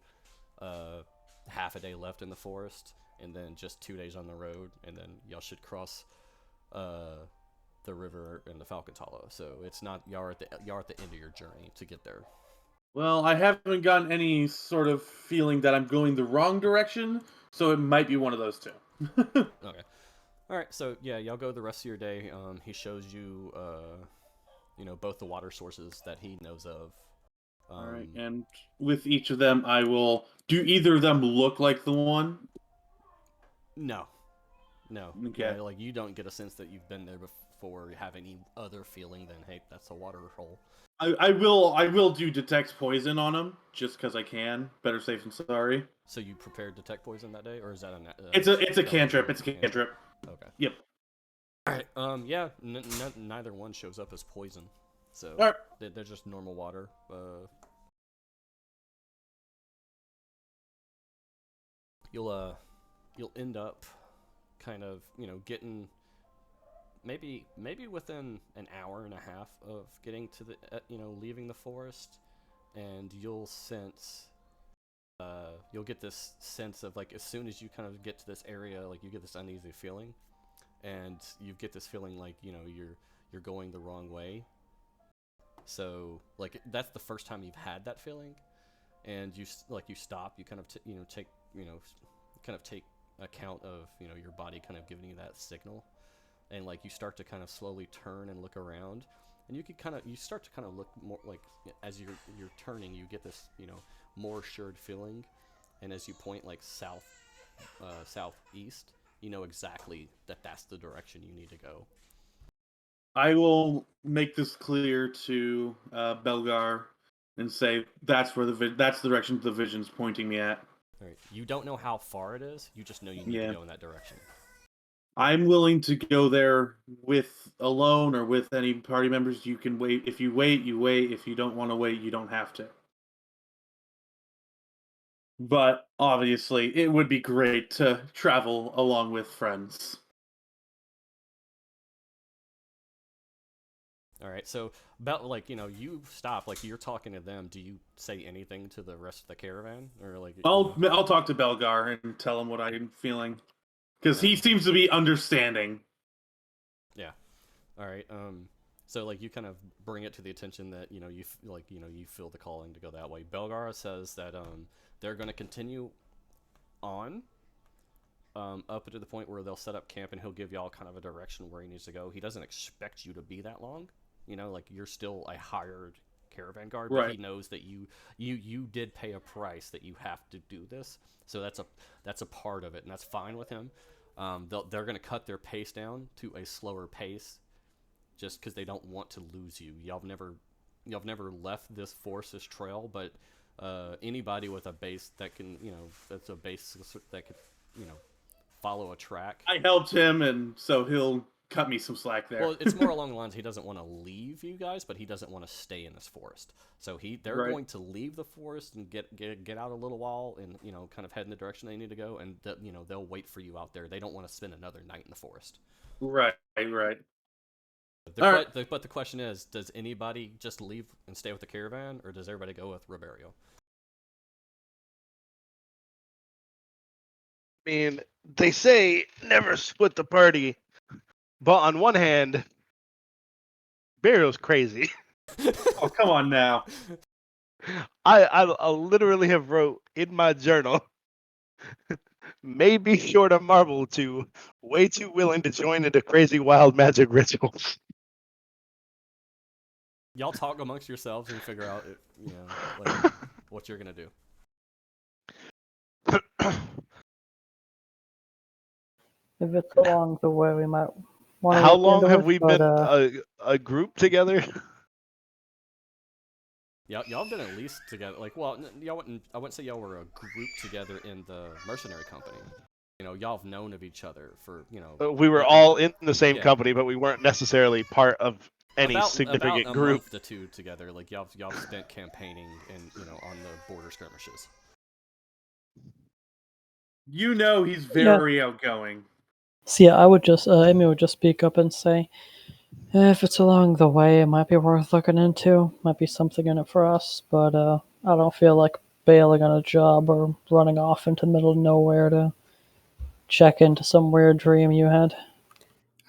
A: half a day left in the forest, and then just 2 days on the road, and then y'all should cross the river in the Falcons Hollow. So it's not y'all are at the end of your journey to get there.
B: Well, I haven't gotten any sort of feeling that I'm going the wrong direction, so it might be one of those two.
A: Okay. All right. So yeah, y'all go the rest of your day. He shows you, both the water sources that he knows of.
B: All right, and with each of them, I will. Do either of them look like the one?
A: No.
B: Okay.
A: Yeah, like you don't get a sense that you've been there before you have any other feeling than, hey, that's a water hole.
B: I will do detect poison on him just because I can. Better safe than sorry.
A: So you prepared detect poison that day, or is that
B: It's a cantrip. It's a cantrip.
A: Okay.
B: Yep.
A: All right. Yeah. Neither one shows up as poison, so
B: All right.
A: they're just normal water. You'll end up kind of getting maybe within an hour and a half of getting to the leaving the forest, and you'll get this sense of like as soon as you kind of get to this area, like you get this uneasy feeling, and you get this feeling like you're going the wrong way. So like that's the first time you've had that feeling, and you stop, you kind of take account of your body kind of giving you that signal, and like you start to kind of slowly turn and look around, and you start to kind of look more like as you're turning, you get this more assured feeling, and as you point like southeast, you know exactly that's the direction you need to go.
B: I will make this clear to Belgar and say that's the direction the vision's pointing me at.
A: All right. You don't know how far it is. You just know you need to go in that direction.
B: I'm willing to go there alone or with any party members. You can wait. If you wait, you wait. If you don't want to wait, you don't have to. But obviously, it would be great to travel along with friends.
A: All right. So about you stop, like you're talking to them. Do you say anything to the rest of the caravan, or like?
B: I'll talk to Belgar and tell him what I'm feeling, because he seems to be understanding.
A: Yeah. All right. So like you kind of bring it to the attention that you feel the calling to go that way. Belgar says that they're going to continue on up to the point where they'll set up camp, and he'll give y'all kind of a direction where he needs to go. He doesn't expect you to be that long. Like you're still a hired caravan guard, but
B: Right.
A: he knows that you did pay a price that you have to do this. So that's a part of it, and that's fine with him. They're going to cut their pace down to a slower pace, just because they don't want to lose you. Y'all have never left this trail, but anybody with a base that can that's a base that could follow a track.
B: I helped him, and so he'll cut me some slack there.
A: Well, it's more along the lines he doesn't want to leave you guys, but he doesn't want to stay in this forest. So they're
B: Right.
A: going to leave the forest and get out a little while and kind of head in the direction they need to go, and they'll wait for you out there. They don't want to spend another night in the forest.
B: Right.
A: But the question is, does anybody just leave and stay with the caravan, or does everybody go with Roberio?
D: I mean, they say never split the party, but on one hand, Barrio's crazy.
B: Oh, come on now.
D: I literally have wrote in my journal, maybe short of Marvel 2, way too willing to join into crazy wild magic rituals.
A: Y'all talk amongst yourselves and figure out what you're gonna do.
E: If it's along the way, we might want to.
D: How long have we been a group together?
A: Y'all been at least together. Y'all wouldn't. I wouldn't say y'all were a group together in the mercenary company. Y'all have known of each other for
D: We were all in the same company, but we weren't necessarily part of any significant
A: about a
D: group.
A: month to two together. Like y'all spent campaigning and on the border skirmishes.
B: He's very outgoing.
E: So yeah, I would just Amy would just speak up and say, if it's along the way, it might be worth looking into. Might be something in it for us, but I don't feel like bailing on a job or running off into the middle of nowhere to check into some weird dream you had.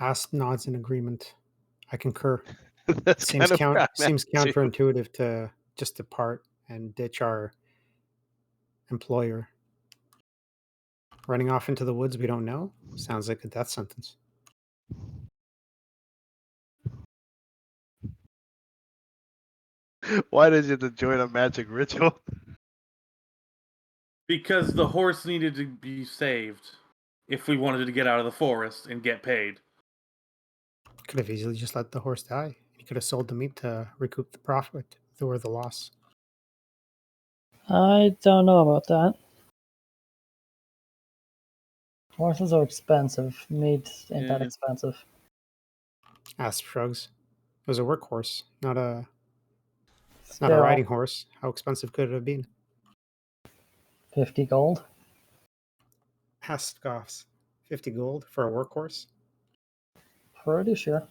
C: Asp nods in agreement. I concur.
D: That's
C: Seems
D: kind of where I'm at,
C: seems
D: too.
C: counterintuitive to just depart and ditch our employer. Running off into the woods we don't know sounds like a death sentence.
D: Why did you have to join a magic ritual?
B: Because the horse needed to be saved if we wanted to get out of the forest and get paid.
C: Could have easily just let the horse die. He could have sold the meat to recoup the profit or the loss.
E: I don't know about that. Horses are expensive. Meat ain't that
B: Yeah.
E: expensive.
C: Asp shrugs. It was a workhorse, not a
E: Still,
C: riding horse. How expensive could it have been?
E: 50 gold.
C: Asp scoffs. 50 gold for a workhorse?
E: Pretty sure.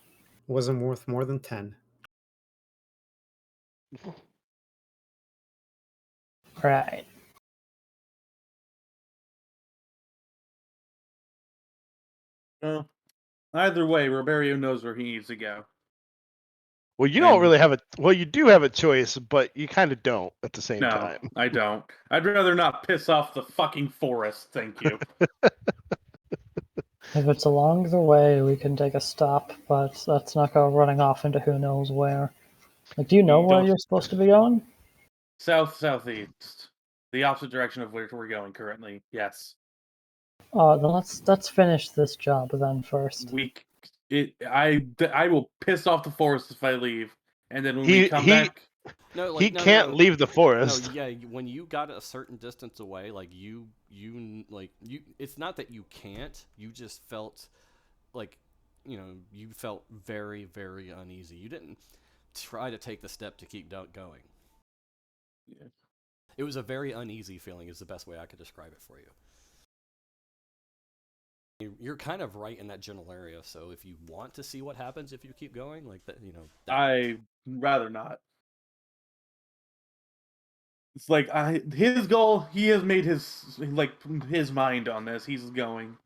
C: Wasn't worth more than 10.
E: Right.
B: Well, either way, Roberio knows where he needs to go.
D: Well, you don't
B: And-
D: really have a. Well, you do have a choice, but you kind of don't at the same
B: No,
D: time.
B: I don't. I'd rather not piss off the fucking forest, thank you.
E: If it's along the way, we can take a stop, but let's not go running off into who knows where. Like, do you know
B: You
E: where
B: don't-
E: you're supposed to be going?
B: Southeast. The opposite direction of where we're going currently, yes.
E: Oh, then let's finish this job then first.
B: I will piss off the forest if I leave. And then when we
D: He
B: come
D: he
B: back,
A: No,
D: he
A: like no,
D: can't
A: no, no.
D: leave the
A: No,
D: forest.
A: yeah. When you got a certain distance away, like you. It's not that you can't. You just felt like, you felt very, very uneasy. You didn't try to take the step to keep going.
B: Yeah.
A: It was a very uneasy feeling. Is the best way I could describe it for you. You're kind of right in that general area. So if you want to see what happens if you keep going, like that,
B: I'd rather not. It's like his goal. He has made his mind on this. He's going.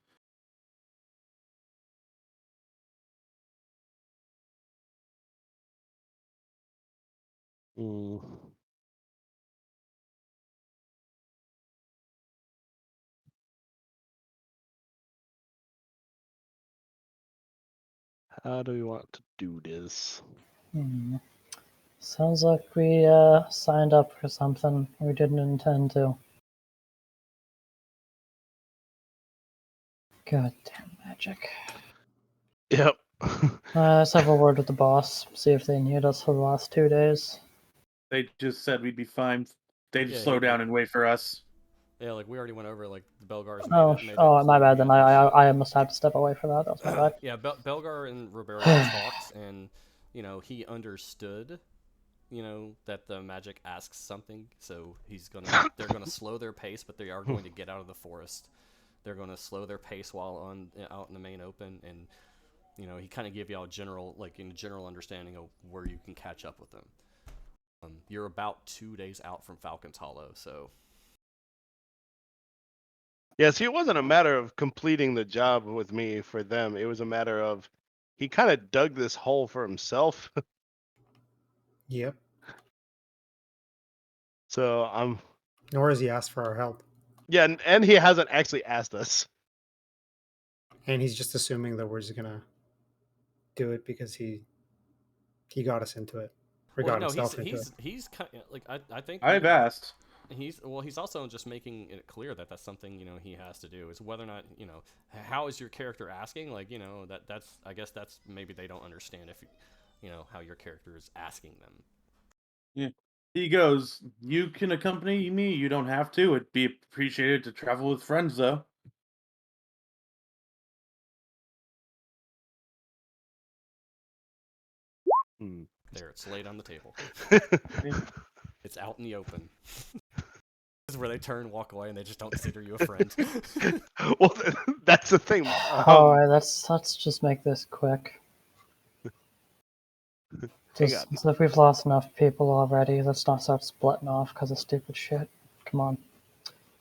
D: Mm. How do we want to do this?
E: Sounds like we signed up for something we didn't intend to. God damn magic.
D: Yep.
E: Let's have a word with the boss, see if they need us for the last 2 days.
B: They just said we'd be fine. They just
A: Yeah,
B: slow down and wait for us.
A: Yeah, like we already went over. Like the Belgars.
E: My bad. Then I must have to step away for that. That's my bad.
A: Yeah, Belgar and Roberto talked, and he understood, that the magic asks something. So they're gonna slow their pace, but they are going to get out of the forest. They're going to slow their pace while out in the main open, and he kind of gave y'all general understanding of where you can catch up with them. You're about 2 days out from Falcons Hollow, so.
D: Yeah, see, it wasn't a matter of completing the job with me for them. It was a matter of he kind of dug this hole for himself.
C: Yep.
D: So I'm.
C: Nor has he asked for our help.
D: Yeah, and he hasn't actually asked us.
C: And he's just assuming that we're just gonna do it because he got us into it. Or
A: Well,
C: got
A: no,
C: himself into it.
A: he's kind of, like I think
B: I've asked.
A: he's also just making it clear that that's something he has to do. Is whether or not how is your character asking, like that's I guess that's maybe they don't understand if how your character is asking them.
B: Yeah. He goes, "You can accompany me. You don't have to. It'd be appreciated to travel with friends, though."
A: There, it's laid on the table. It's out in the open. This is where they turn, walk away, and they just don't consider you a friend.
D: Well, that's the thing.
E: Alright, let's just make this quick. So if we've lost enough people already, let's not start splitting off because of stupid shit. Come on.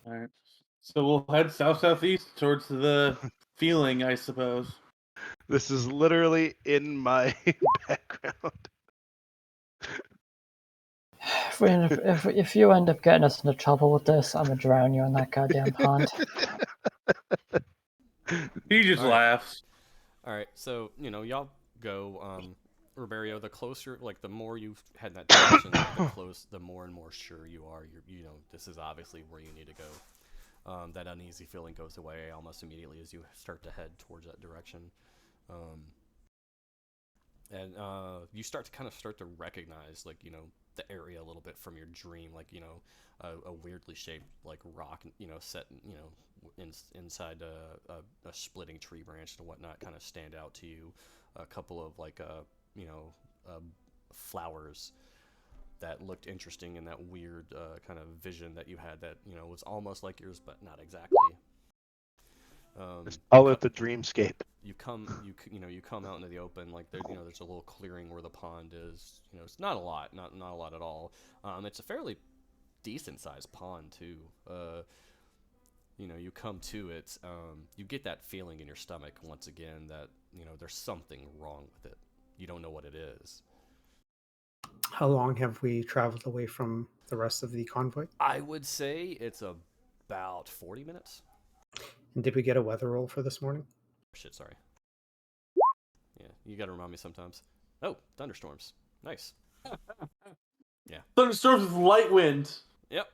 B: All right. So we'll head southeast towards the feeling, I suppose.
D: This is literally in my background.
E: If you end up getting us into trouble with this, I'm gonna drown you in that goddamn pond.
B: He just
A: All right.
B: laughs.
A: All right, so y'all go. Roberio, the closer, like the more you head in that direction, like, the more and more sure you are. This is obviously where you need to go. That uneasy feeling goes away almost immediately as you start to head towards that direction. and you start to recognize, like, the area a little bit from your dream, like, a weirdly shaped, like, rock, set, inside a splitting tree branch and whatnot, kind of stand out to you. A couple of, like, flowers that looked interesting in that weird kind of vision that you had that, was almost like yours, but not exactly.
D: Just call it the dreamscape.
A: You come out into the open, like, there's a little clearing where the pond is. It's not a lot, not a lot at all. It's a fairly decent sized pond too. You come to it, you get that feeling in your stomach once again that, there's something wrong with it. You don't know what it is.
C: How long have we traveled away from the rest of the convoy?
A: I would say it's about 40 minutes.
C: And did we get a weather roll for this morning?
A: Shit, sorry. Yeah, you gotta remind me sometimes. Oh, thunderstorms. Nice. Yeah.
B: Thunderstorms with light wind.
A: Yep.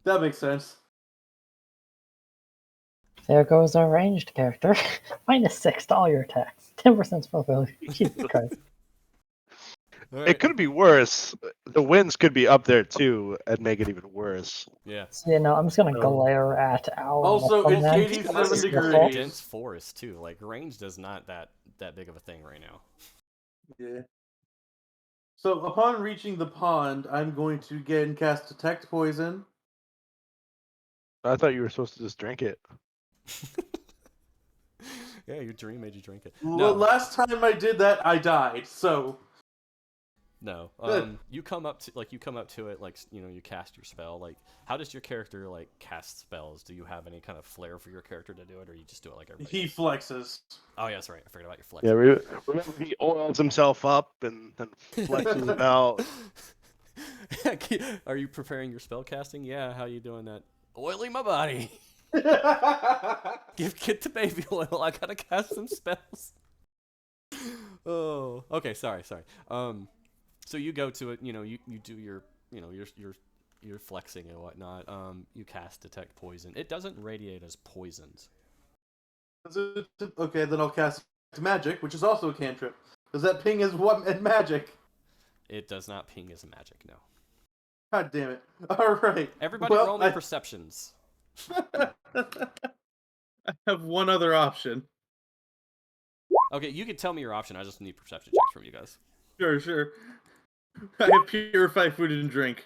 B: That makes sense.
E: There goes our ranged character. -6 to all your attacks. 10% spellability. Jesus Christ.
A: Right.
D: It could be worse. The winds could be up there too and make it even worse.
A: Yeah.
E: So, I'm just gonna glare at our.
B: Also, it's
E: opponent.
B: 87
A: Dense
B: degrees.
A: forest too. Like, range is not that big of a thing right now.
B: Yeah. So upon reaching the pond, I'm going to again cast Detect Poison.
D: I thought you were supposed to just drink it.
A: Yeah, your dream made you drink it.
B: Well, last time I did that, I died. So
A: no. You come up to it, like, you cast your spell. Like, how does your character, like, cast spells? Do you have any kind of flair for your character to do it, or you just do it like everybody
B: he
A: else?
B: flexes.
A: Oh, yeah, that's right. I forgot about your flex.
D: Yeah, remember he oils himself up and then flexes about.
A: Are you preparing your spell casting? Yeah, how you doing that? Oiling my body. Get the baby oil. I gotta cast some spells. Oh, okay. Sorry. So you go to it. You do your your flexing and whatnot. You cast Detect Poison. It doesn't radiate as poisons.
B: Okay, then I'll cast Magic, which is also a cantrip. Does that ping as what and magic?
A: It does not ping as magic. No.
B: God damn it! All right.
A: Everybody, roll me perceptions.
B: I have one other option.
A: Okay, you can tell me your option. I just need perception checks from you guys.
B: Sure. I have Purify Food and Drink.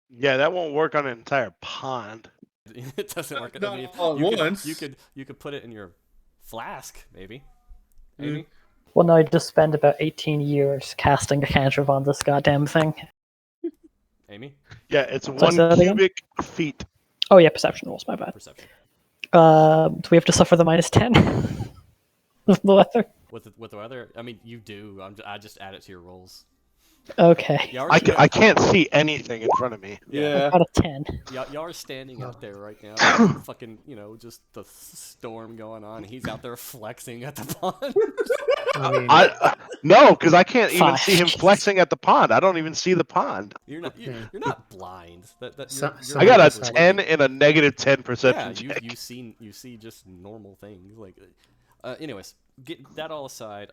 D: Yeah, that won't work on an entire pond.
A: It doesn't work.
B: Not
A: I mean,
B: all at once.
A: You could put it in your flask, maybe. Amy?
E: Well, no, I just spent about 18 years casting a cantrip on this goddamn thing.
A: Amy?
D: Yeah, it's
E: say
D: 1
E: that again?
D: cubic feet.
E: Oh yeah, perception rolls. My bad.
A: Perception.
E: Do we have to suffer the -10? With the weather?
A: With the weather? I mean, you do. I just add it to your rolls.
E: Okay.
D: I can't see anything in front of me.
B: Yeah.
E: Out of 10.
A: Y'all are standing out there right now. Fucking, just the storm going on. He's out there flexing at the pond.
D: No, because I can't even
E: Fuck.
D: see him flexing at the pond. I don't even see the pond.
A: You're not blind.
D: I got a
C: Sorry.
D: 10 and a -10
A: Yeah,
D: perception check.
A: you see just normal things. Like, anyways, get that all aside.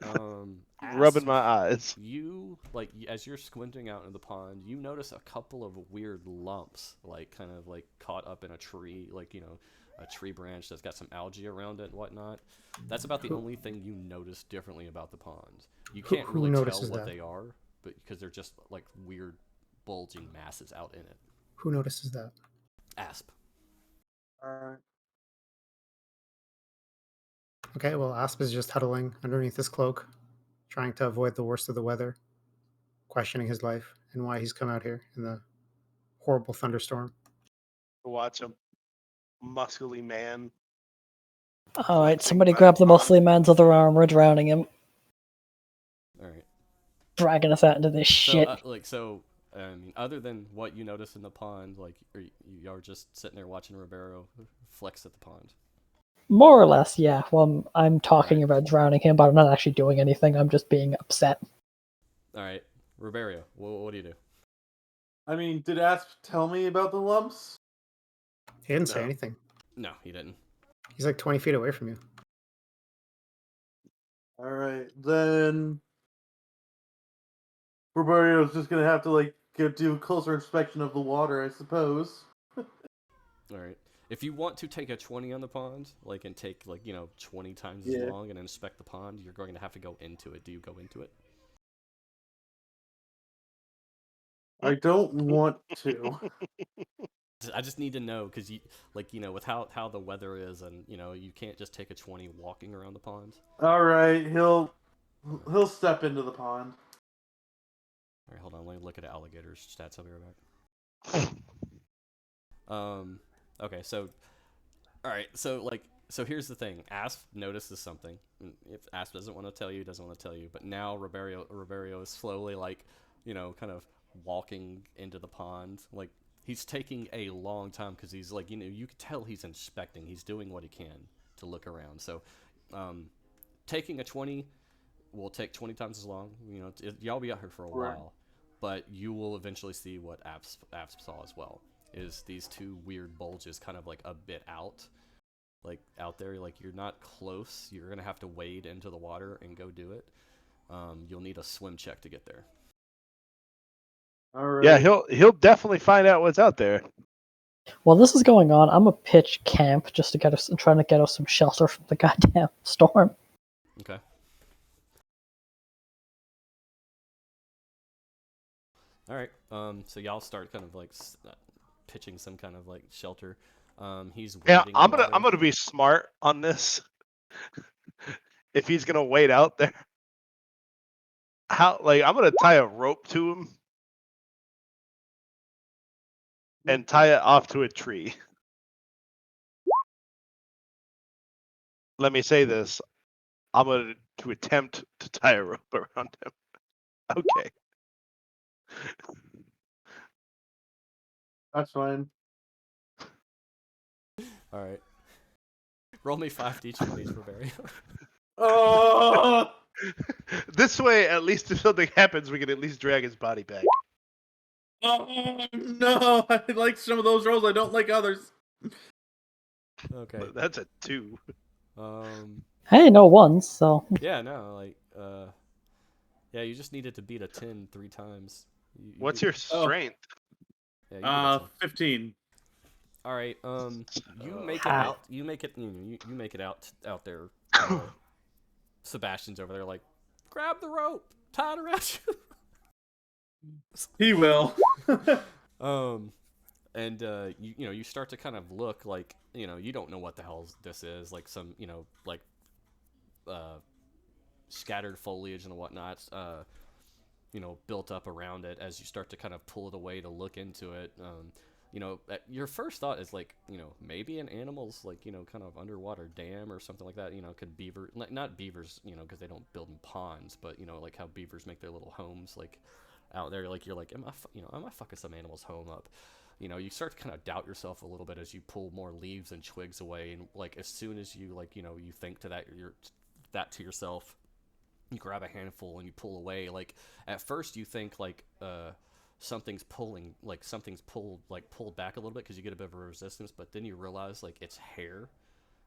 D: Rubbing my eyes.
A: You, like, as you're squinting out in the pond, you notice a couple of weird lumps, like, kind of like caught up in a tree, like, a tree branch that's got some algae around it and whatnot. That's about the only thing you notice differently about the pond. You can't
C: who
A: really tell
C: notices
A: what
C: that?
A: they are, but because they're just like weird bulging masses out in it.
C: Who notices that?
A: Asp.
B: Alright.
C: Okay, well, Asp is just huddling underneath his cloak, trying to avoid the worst of the weather, questioning his life and why he's come out here in the horrible thunderstorm.
D: Watch him. Muscly man.
E: Alright, somebody grab the muscly man's other arm. We're drowning him.
A: Alright.
E: Dragging us out into this shit.
A: I mean, other than what you notice in the pond, like, you are just sitting there watching Ribeiro flex at the pond.
E: More or less, yeah. Well, I'm talking about drowning him, but I'm not actually doing anything. I'm just being upset.
A: Alright. Ribeiro, what do you do?
B: I mean, did Asp tell me about the lumps?
C: He didn't say
D: No.
C: anything.
A: No, he didn't.
C: He's like 20 feet away from you.
B: All right, then Roberio's just gonna have to like do a closer inspection of the water, I suppose.
A: All right. If you want to take a 20 on the pond, like and take 20 times as
B: Yeah.
A: long and inspect the pond, you're going to have to go into it. Do you go into it?
B: I don't want to.
A: I just need to know because with how the weather is, and you can't just take a 20 walking around the pond.
B: All right, he'll step into the pond.
A: All right, hold on. Let me look at alligator's stats. I'll be right back. Okay, so all right, so here's the thing. Asp notices something. If Asp doesn't want to tell you, doesn't want to tell you. But now Riberio is slowly kind of walking into the pond. Like he's taking a long time because he's you can tell he's inspecting. He's doing what he can to look around. So, taking a 20 will take 20 times as long. Y'all be out here for a
B: Right.
A: while, but you will eventually see what Asp saw as well. Is these two weird bulges kind of like a bit out there, like you're not close. You're gonna have to wade into the water and go do it. You'll need a swim check to get there.
B: All right.
D: Yeah, he'll definitely find out what's out there.
E: While this is going on, I'm gonna pitch camp just to trying to get us some shelter from the goddamn storm.
A: Okay. All right. So y'all start kind of pitching some kind of shelter. He's
D: Yeah,
A: wading
D: I'm
A: in water.
D: gonna be smart on this. If he's gonna wait out there, I'm gonna tie a rope to him and tie it off to a tree. Let me say this: I'm going to attempt to tie a rope around him. Okay.
B: That's fine.
A: All right. Roll me 5d20s for Barry.
B: Oh
D: This way, at least if something happens, we can at least drag his body back.
B: no! I like some of those rolls. I don't like others.
A: Okay.
D: That's a 2.
E: Hey, no ones, so
A: Yeah, no, yeah, you just needed to beat a 10 3 times.
D: What's your strength?
A: Yeah, you did it.
B: 15.
A: All right. You make it
E: How?
A: out. You make it. You make it out there. Sebastian's over there, like, grab the rope, tie it around you.
B: He will.
A: And you start to kind of look like you don't know what the hell this is, like some scattered foliage and whatnot built up around it as you start to kind of pull it away to look into it. Your first thought is maybe an animal's kind of underwater dam or something like that. Could beaver, not beavers, because they don't build in ponds, but like how beavers make their little homes out there. Like you're like, am I fucking some animal's home up? You start to kind of doubt yourself a little bit as you pull more leaves and twigs away, and as soon as you you think to that to yourself, you grab a handful and you pull away. At first you think something's pulled back a little bit because you get a bit of a resistance, but then you realize it's hair,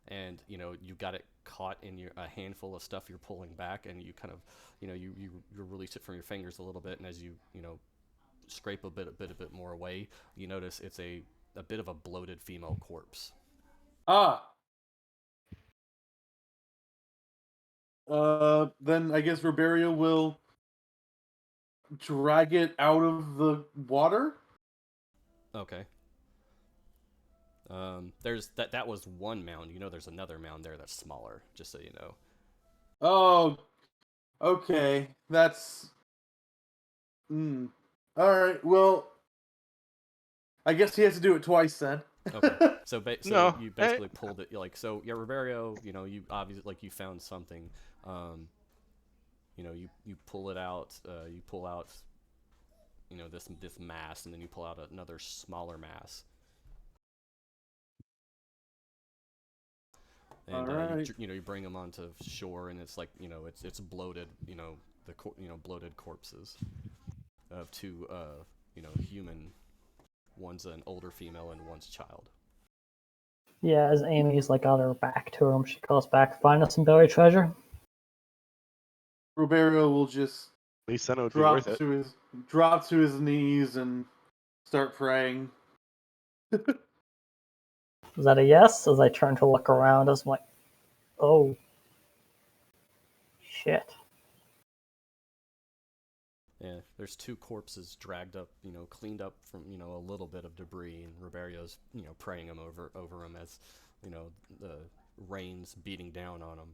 A: and you got it caught in a handful of stuff you're pulling back, and you kind of you release it from your fingers a little bit, and as you scrape a bit more away, you notice it's a bit of a bloated female corpse.
B: Then I guess Riberio will drag it out of the water.
A: Okay. There's that was one mound. There's another mound there that's smaller, just so you know.
B: Oh, okay. That's. All right. Well, I guess he has to do it twice then.
A: Okay. So
D: No,
A: you basically pulled it Riberio. You obviously you found something. You pull it out. You pull out. This mass, and then you pull out another smaller mass. And
B: right.
A: you bring them onto shore, and it's it's bloated. Bloated corpses of two human. One's an older female and one's a child.
E: yeah, as Amy's on her back to him, she calls back, "Find us some buried treasure."
B: Roberto will just
D: At least then it would be worth it.
B: drop to his knees and start praying.
E: Is that a yes? As I turn to look around, as I'm like, oh, shit.
A: Yeah, there's 2 corpses dragged up, cleaned up from, a little bit of debris, and Roberio's, praying him over him as, the rain's beating down on him.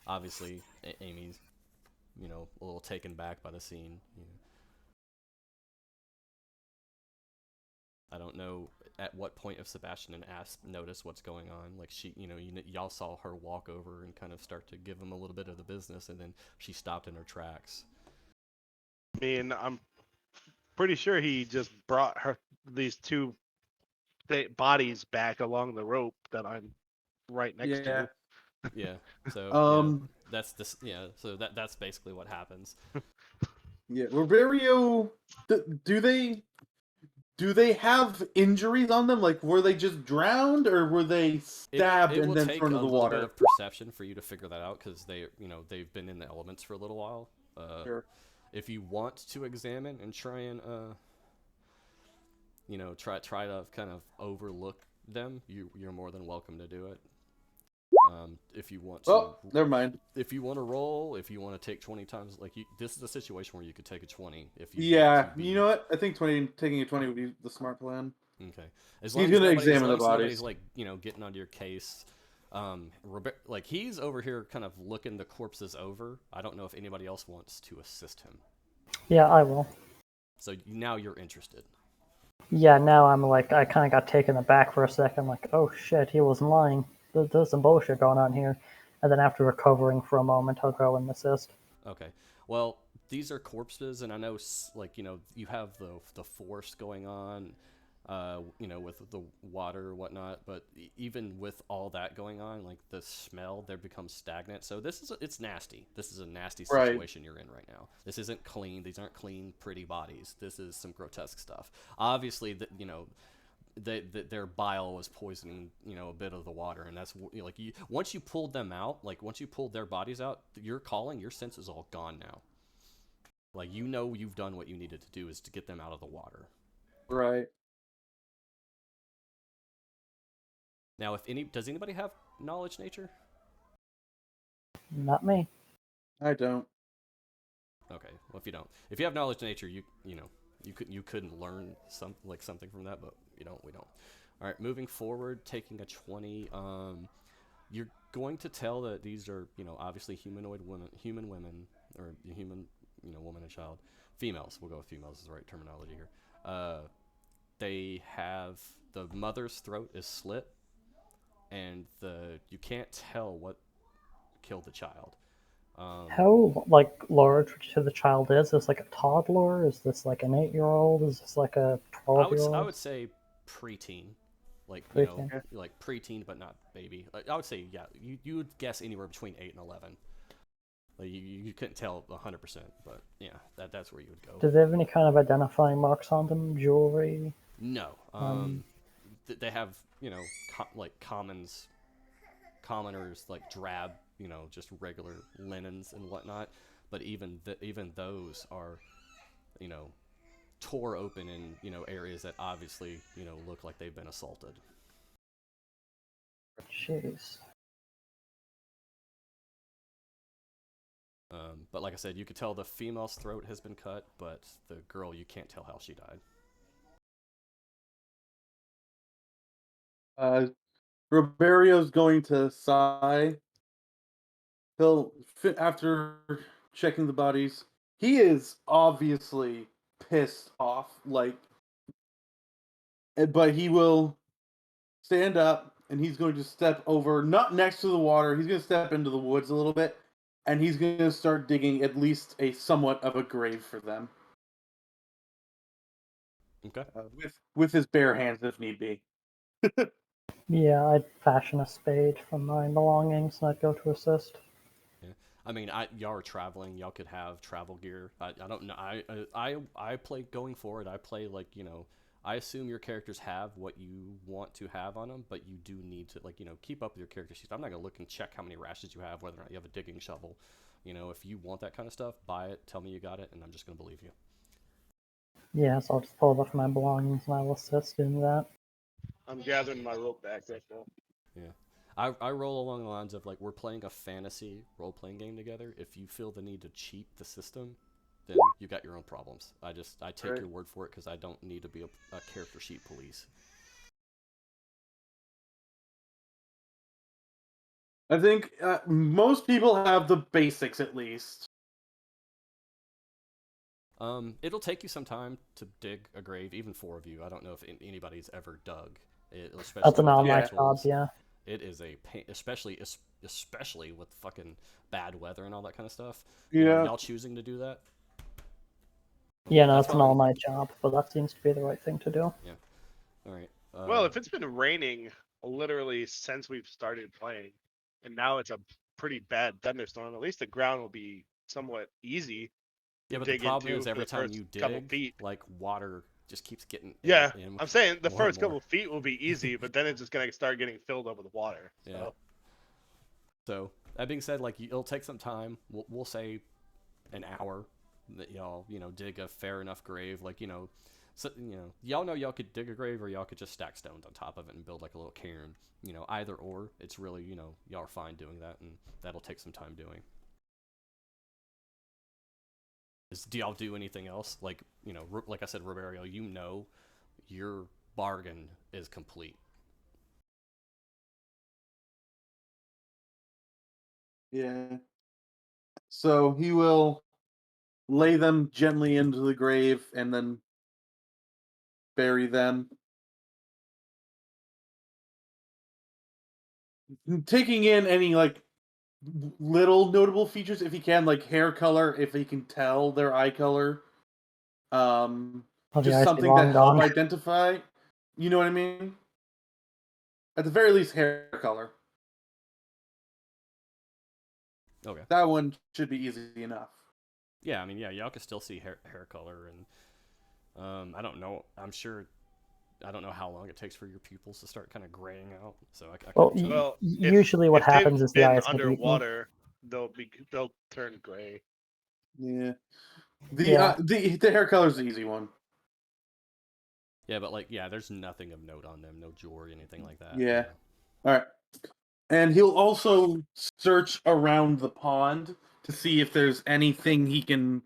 A: Obviously, Amy's, a little taken back by the scene. I don't know at what point if Sebastian and Asp notice what's going on. Like y'all saw her walk over and kind of start to give him a little bit of the business, and then she stopped in her tracks.
D: I mean, I'm pretty sure he just brought these 2 bodies back along the rope that I'm right next to.
A: Yeah. So that's this. Yeah. So that's basically what happens.
B: Yeah, Roberio. Do they have injuries on them? Like, were they just drowned, or were they stabbed and then thrown into the water? It will take a little bit
A: of perception for you to figure that out, because they've been in the elements for a little while.
B: Sure.
A: If you want to examine and try and try to kind of overlook them, you're more than welcome to do it. If you want to.
B: Oh, never mind.
A: If you want to roll, if you want to take 20 times, this is a situation where you could take a 20 if you.
B: Yeah, you know what? I think taking a 20 would be the smart plan.
A: Okay.
B: He's gonna examine the bodies.
A: Nobody's getting onto your case. He's over here kind of looking the corpses over. I don't know if anybody else wants to assist him.
E: Yeah, I will.
A: So now you're interested.
E: Yeah, now I'm like, I kind of got taken aback for a second, like, oh shit, he wasn't lying. There's some bullshit going on here. And then after recovering for a moment, I'll go and assist.
A: Okay. Well, these are corpses, and I know, you have the force going on, with the water or whatnot, but even with all that going on, like the smell, there becomes stagnant. So it's nasty. This is a nasty situation you're in right now. This isn't clean. These aren't clean, pretty bodies. This is some grotesque stuff. Obviously, their bile was poisoning, a bit of the water, and that's once you pulled them out, once you pulled their bodies out, your sense is all gone now. You've done what you needed to do, is to get them out of the water.
B: Right.
A: Now, does anybody have knowledge nature?
E: Not me.
B: I don't.
A: Okay, well, if you have knowledge nature, you couldn't learn something from that, but we don't. All right, moving forward, taking a 20. You're going to tell that these are, obviously human women, or human, woman and child, females. We'll go with females is the right terminology here. They have, the mother's throat is slit, and you can't tell what killed the child.
E: How large to the child is this? Like a toddler? Is this like an 8-year-old? Is this like a 12-year-old?
A: I would say preteen,
E: Preteen.
A: like preteen but not baby. I would say you would guess anywhere between 8 and 11. You couldn't tell 100%, but yeah, that's where you would go.
E: Do they have any kind of identifying marks on them? Jewelry?
A: No. They have commoners, like drab, just regular linens and whatnot. But even those are, tore open in areas that obviously look like they've been assaulted.
E: Jeez.
A: But like I said, you could tell the female's throat has been cut, but the girl, you can't tell how she died.
B: Roberio's going to sigh. He'll fit after checking the bodies. He is obviously pissed off, but he will stand up and he's going to step over, not next to the water. He's going to step into the woods a little bit, and he's going to start digging at least a somewhat of a grave for them.
A: Okay.
B: With his bare hands, if need be.
E: Yeah, I'd fashion a spade from my belongings and I'd go to assist.
A: Yeah. I mean, y'all are traveling. Y'all could have travel gear. I don't know. I play going forward. I play I assume your characters have what you want to have on them, but you do need to, like, keep up with your character sheets. I'm not going to look and check how many rashes you have, whether or not you have a digging shovel. If you want that kind of stuff, buy it, tell me you got it, and I'm just going to believe you.
E: Yeah, so I'll just pull it up from my belongings and I will assist in that.
D: I'm gathering my rope back right now.
A: Yeah. I roll along the lines of, like, we're playing a fantasy role-playing game together. If you feel the need to cheat the system, then you got your own problems. I take your word for it because I don't need to be a character sheet police.
B: I think most people have the basics at least.
A: It'll take you some time to dig a grave, even 4 of you. I don't know if anybody's ever dug. Especially
E: That's an
A: with
E: all
A: the
E: night
A: tools.
E: job, yeah.
A: It is a pain, especially with fucking bad weather and all that kind of stuff.
B: Yeah.
A: Y'all choosing to do that?
E: Yeah, no, it's an all night job, but that seems to be the right thing to do.
A: Yeah. All right.
D: Well, if it's been raining literally since we've started playing, and now it's a pretty bad thunderstorm, at least the ground will be somewhat easy.
A: Yeah, but the problem is every time you dig, like, water just keeps getting.
D: Yeah,
A: in
D: I'm saying the
A: more
D: first
A: and more.
D: couple feet will be easy, but then it's just gonna start getting filled up with water.
A: Yeah. So that being said, like, it'll take some time. We'll say an hour that y'all dig a fair enough grave, like, so y'all know y'all could dig a grave or y'all could just stack stones on top of it and build like a little cairn. Either or. It's really y'all are fine doing that, and that'll take some time doing. Do y'all do anything else? Like, like I said, Roberto, your bargain is complete.
B: Yeah. So he will lay them gently into the grave and then bury them. Taking in any, like, little notable features if he can, like hair color, if he can tell their eye color. Just something that help identify. You know what I mean? At the very least, hair color.
A: Okay.
B: That one should be easy enough.
A: Yeah, I mean, yeah, y'all can still see hair color, and I don't know. I'm sure. I don't know how long it takes for your pupils to start kind of graying out. So
E: usually what happens is the eyes
D: underwater, they'll turn gray.
B: Yeah. The hair color is the easy one.
A: Yeah, but there's nothing of note on them, no jewelry, anything like that.
B: Yeah. All right. And he'll also search around the pond to see if there's anything he can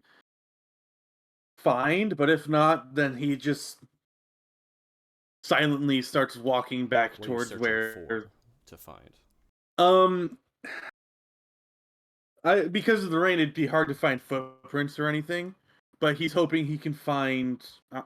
B: find, but if not, then he just silently starts walking back towards where
A: to find.
B: Because of the rain, it'd be hard to find footprints or anything. But he's hoping he can find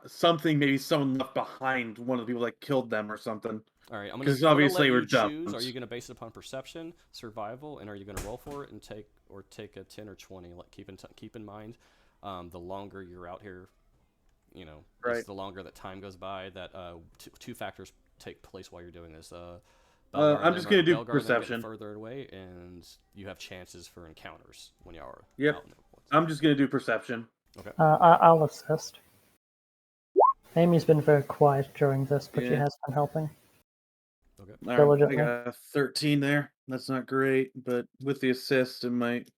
B: something, maybe someone left behind, one of the people that killed them or something.
A: All right,
B: because obviously we're
A: choose. Are you going to base it upon perception, survival, and are you going to roll for it and take a 10 or 20? Like, keep in mind, the longer you're out here,
B: right.
A: the longer that time goes by. That two factors take place while you're doing this.
B: I'm just going to do perception.
A: Further away, and you have chances for encounters when you are.
B: Yep.
A: Out in the woods.
B: I'm just going to do perception.
A: Okay.
E: I'll assist. Amy's been very quiet during this, but she has been helping.
A: Okay.
B: All right, I got a 13 there. That's not great, but with the assist, it might.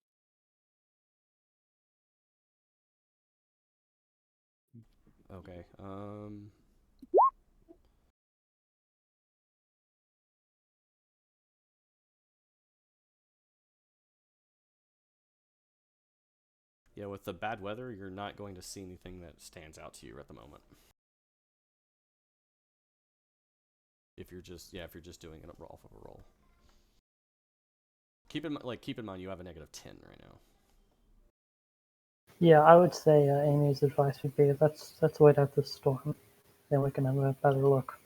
A: Okay. Yeah, with the bad weather, you're not going to see anything that stands out to you at the moment. If you're just doing it off of a roll. Keep in mind you have a -10 right now.
E: Yeah, I would say Amy's advice would be let's wait out this storm, then we can have a better look.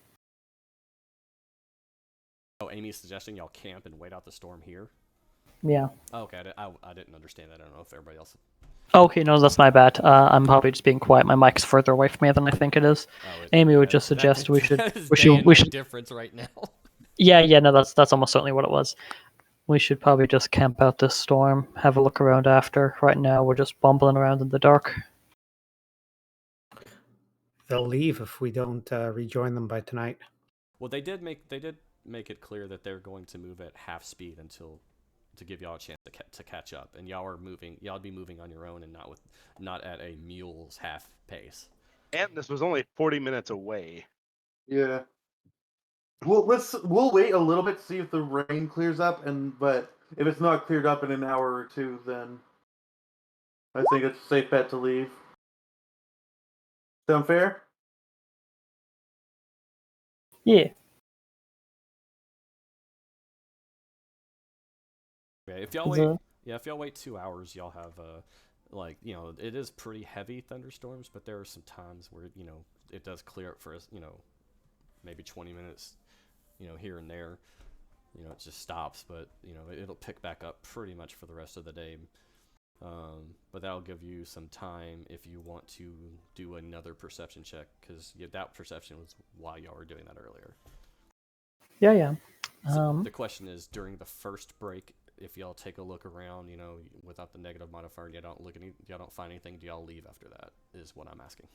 A: Oh, Amy's suggesting y'all camp and wait out the storm here?
E: Yeah.
A: Oh, okay, I didn't understand that. I don't know if everybody else...
E: Okay, no, that's my bad. I'm probably just being quiet. My mic's further away from me than I think it is. Amy would just suggest we should
A: difference right now.
E: Yeah, no, that's almost certainly what it was. We should probably just camp out this storm, have a look around after. Right now, we're just bumbling around in the dark.
C: They'll leave if we don't rejoin them by tonight.
A: Well, they did make it clear that they're going to move at half speed until to give y'all a chance to catch up, and y'all be moving on your own and not at a mule's half pace.
D: And this was only 40 minutes away.
B: Yeah. We'll wait a little bit to see if the rain clears up, but if it's not cleared up in an hour or two, then I think it's a safe bet to leave. Sound fair?
E: Yeah.
A: Okay, if y'all wait 2 hours, y'all have it is pretty heavy thunderstorms, but there are some times where it does clear up for us, maybe 20 minutes, here and there. It just stops, but it'll pick back up pretty much for the rest of the day. But that'll give you some time if you want to do another perception check, because that perception was why y'all were doing that earlier.
E: Yeah.
A: So the question is, during the first break, if y'all take a look around, without the negative modifier, and y'all don't find anything, do y'all leave after that? Is what I'm asking.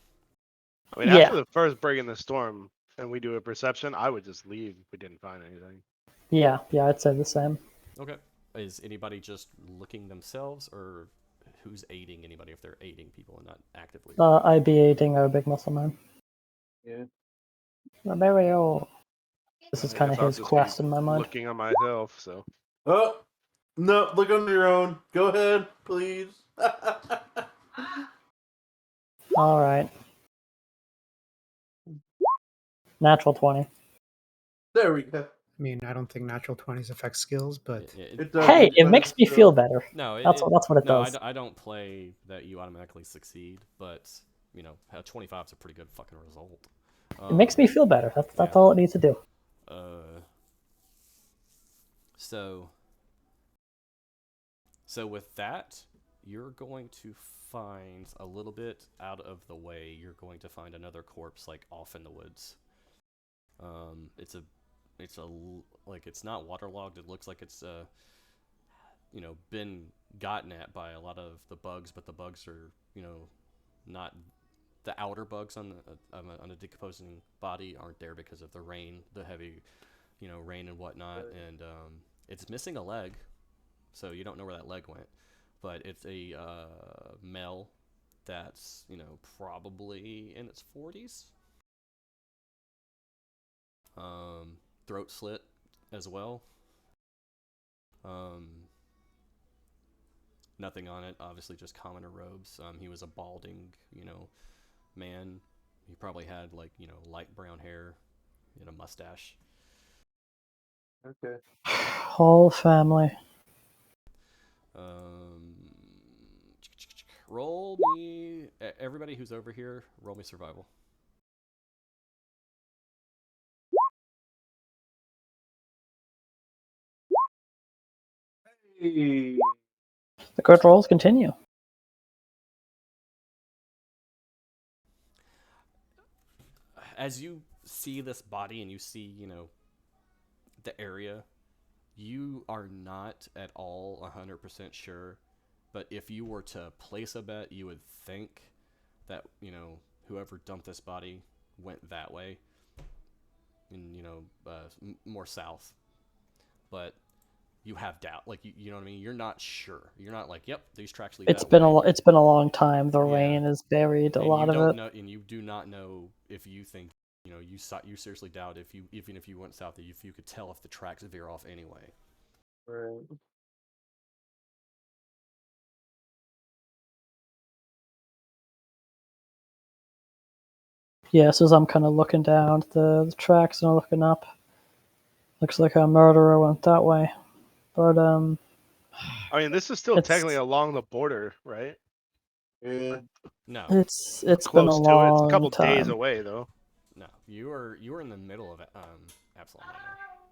D: I mean, after the first break in the storm, and we do a perception, I would just leave if we didn't find anything.
E: Yeah, I'd say the same.
A: Okay. Is anybody just looking themselves, or who's aiding anybody if they're aiding people and not actively?
E: I'd be aiding our big muscle man.
B: Yeah.
E: Mario. This is kind of his quest in my mind.
D: Looking on myself, so.
B: Oh, no, look on your own. Go ahead, please.
E: All right. Natural 20.
B: There we go.
C: I mean, I don't think natural 20s affect skills, but
E: it makes me feel better.
A: No,
E: that's what it does.
A: I don't play that you automatically succeed, but 25 is a pretty good fucking result.
E: It makes me feel better. That's all it needs to do.
A: So with that, you're going to find a little bit out of the way. You're going to find another corpse off in the woods. It's not waterlogged. It looks like it's been gotten at by a lot of the bugs, but the bugs are not the outer bugs on a decomposing body aren't there because of the rain, the heavy rain and whatnot, and it's missing a leg, so you don't know where that leg went, but it's a male that's probably in its 40s. Throat slit as well. Nothing on it, obviously just commoner robes. He was a balding, man. He probably had light brown hair and a mustache.
B: Okay.
E: Whole family.
A: Roll me, everybody who's over here, roll me survival.
B: Hey.
E: The good rolls continue.
A: As you see this body and you see, the area, you are not at all 100% sure, but if you were to place a bet, you would think that, whoever dumped this body went that way, and, more south. But you have doubt, you know what I mean? You're not sure. You're not yep, these tracks lead
E: It's
A: that
E: been
A: way.
E: It's been a long time. The rain has buried a lot of it.
A: And you do not know if you think, you seriously doubt even if you went south, if you could tell if the tracks veer off anyway.
B: Right.
E: Yeah, so as I'm kind of looking down the tracks and looking up, looks like a murderer went that way. But
D: I mean, this is still technically along the border, right?
B: Yeah.
A: No.
E: It's
D: Close
E: been a
D: to
E: long
D: it. It's a couple
E: time.
D: days away, though.
A: No, you were in the middle of Absalom right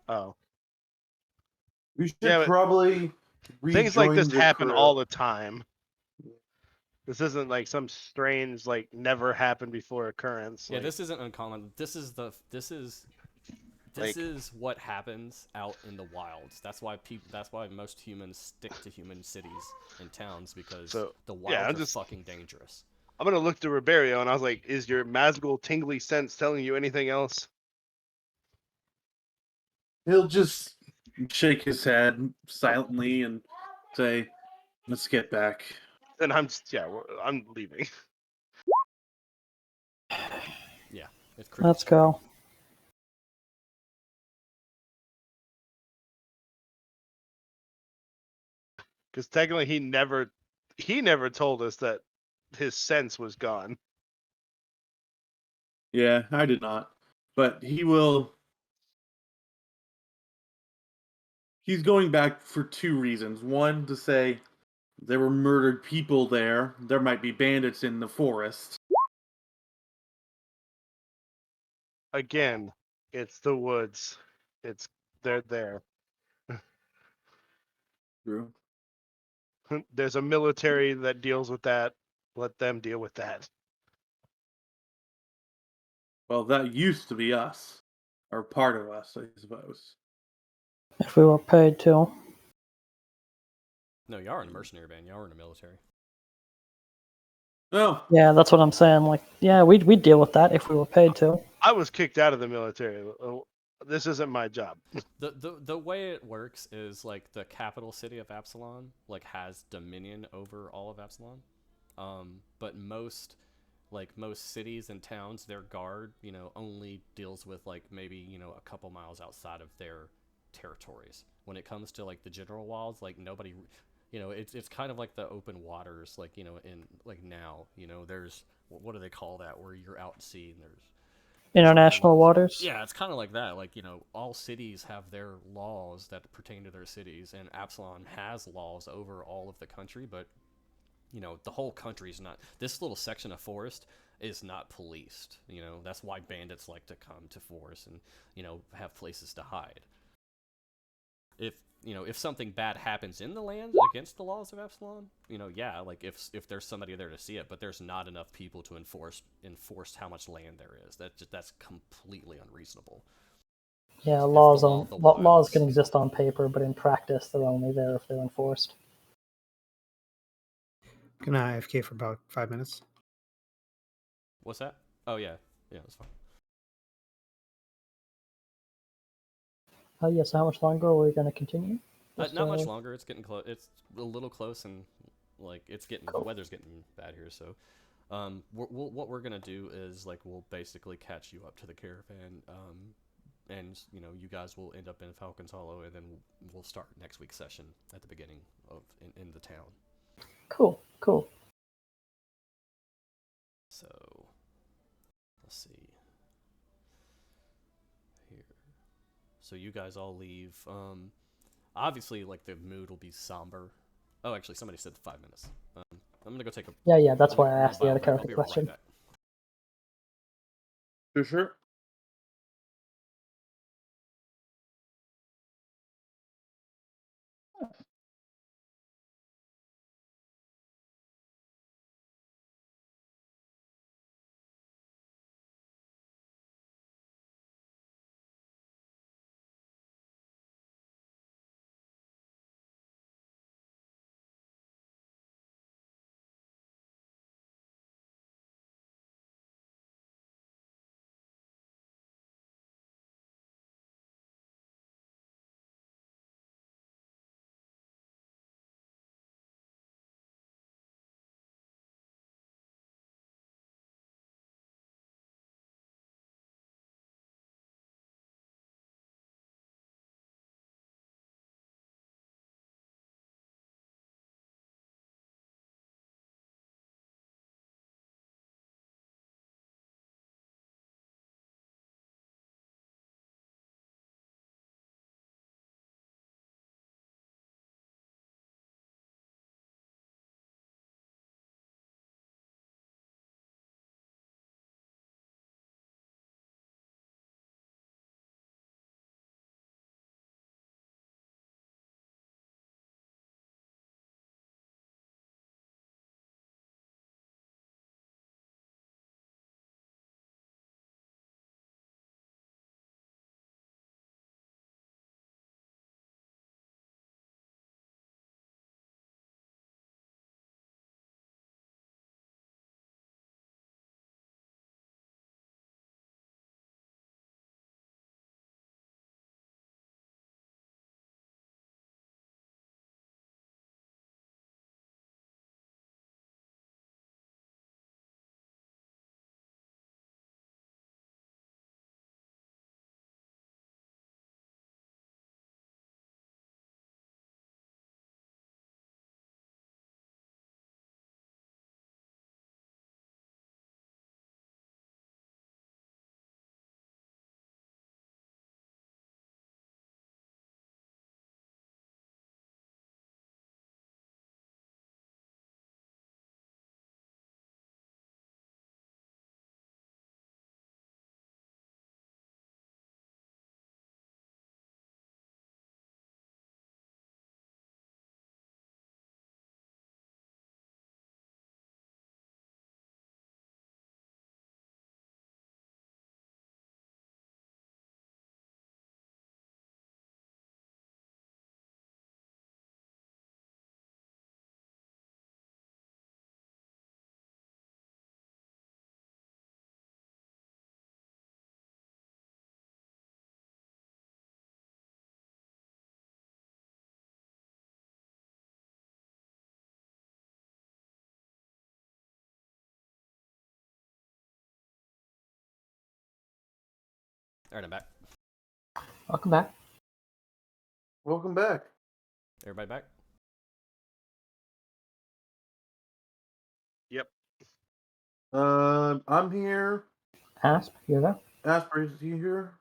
D: now. Oh.
B: We should probably
D: things like this happen
B: crew.
D: all the time. This isn't some strange, never happened before occurrence.
A: Yeah, this isn't uncommon. This is what happens out in the wilds. That's why most humans stick to human cities and towns, because the wilds are fucking dangerous.
D: I'm gonna look to Riberio, and I was like, "Is your magical tingly sense telling you anything else?"
B: He'll just shake his head silently and say, "Let's get back."
D: Then I'm I'm leaving.
A: Yeah, it's creepy.
E: Let's go.
D: Because technically, he never told us that his sense was gone.
B: Yeah, I did not. But he will. He's going back for two reasons. One, to say there were murdered people there. There might be bandits in the forest.
D: Again, it's the woods. They're there.
B: True.
D: There's a military that deals with that. Let them deal with that.
B: Well, that used to be us. Or part of us, I suppose.
E: If we were paid to.
A: No, y'all are in a mercenary band. Y'all are in the military.
B: Oh,
E: Yeah, that's what I'm saying. Like, yeah, we'd deal with that if we were paid to.
D: I was kicked out of the military. This isn't my job.
A: The way it works is like the capital city of Absalom like has dominion over all of Absalom. But most cities and towns, their guard, only deals with like maybe, a couple miles outside of their territories. When it comes to like the general walls, like nobody, it's kind of like the open waters, like, in like now, there's, what do they call that, where you're out at sea and there's
E: International waters.
A: yeah, it's kind of like that. Like, all cities have their laws that pertain to their cities, and Absalom has laws over all of the country, but, the whole country is not. This little section of forest is not policed. That's why bandits like to come to forest and, have places to hide. If something bad happens in the land against the laws of Absalom, yeah, like if there's somebody there to see it, but there's not enough people to enforce how much land there is. That's completely unreasonable.
E: Yeah,
A: It's
E: laws
A: the law
E: on
A: of the
E: laws
A: wilds.
E: can exist on paper, but in practice, they're only there if they're enforced.
C: Gonna AFK for about 5 minutes.
A: What's that? Oh yeah, that's fine.
E: Yes, how much longer are we going to continue?
A: Not much longer. It's getting close. It's a little close, and like the
E: Cool.
A: weather's getting bad here. So, what we're gonna do is like we'll basically catch you up to the caravan, and you guys will end up in Falcons Hollow, and then we'll start next week's session at the beginning of in the town.
E: Cool.
A: So, let's see here. So you guys all leave. Obviously, like the mood will be somber. Oh, actually, somebody said 5 minutes. I'm gonna go take a.
E: Yeah, that's
A: I'm
E: why
A: gonna-
E: I
A: I'm
E: asked the
A: gonna
E: other
A: bio break. I'll
E: character
A: be right
E: question.
A: back.
B: for sure.
A: All right, I'm back.
E: Welcome back.
B: Welcome back.
A: Everybody back?
D: Yep.
B: I'm here.
E: Asp, you're there?
B: Asper, is he here?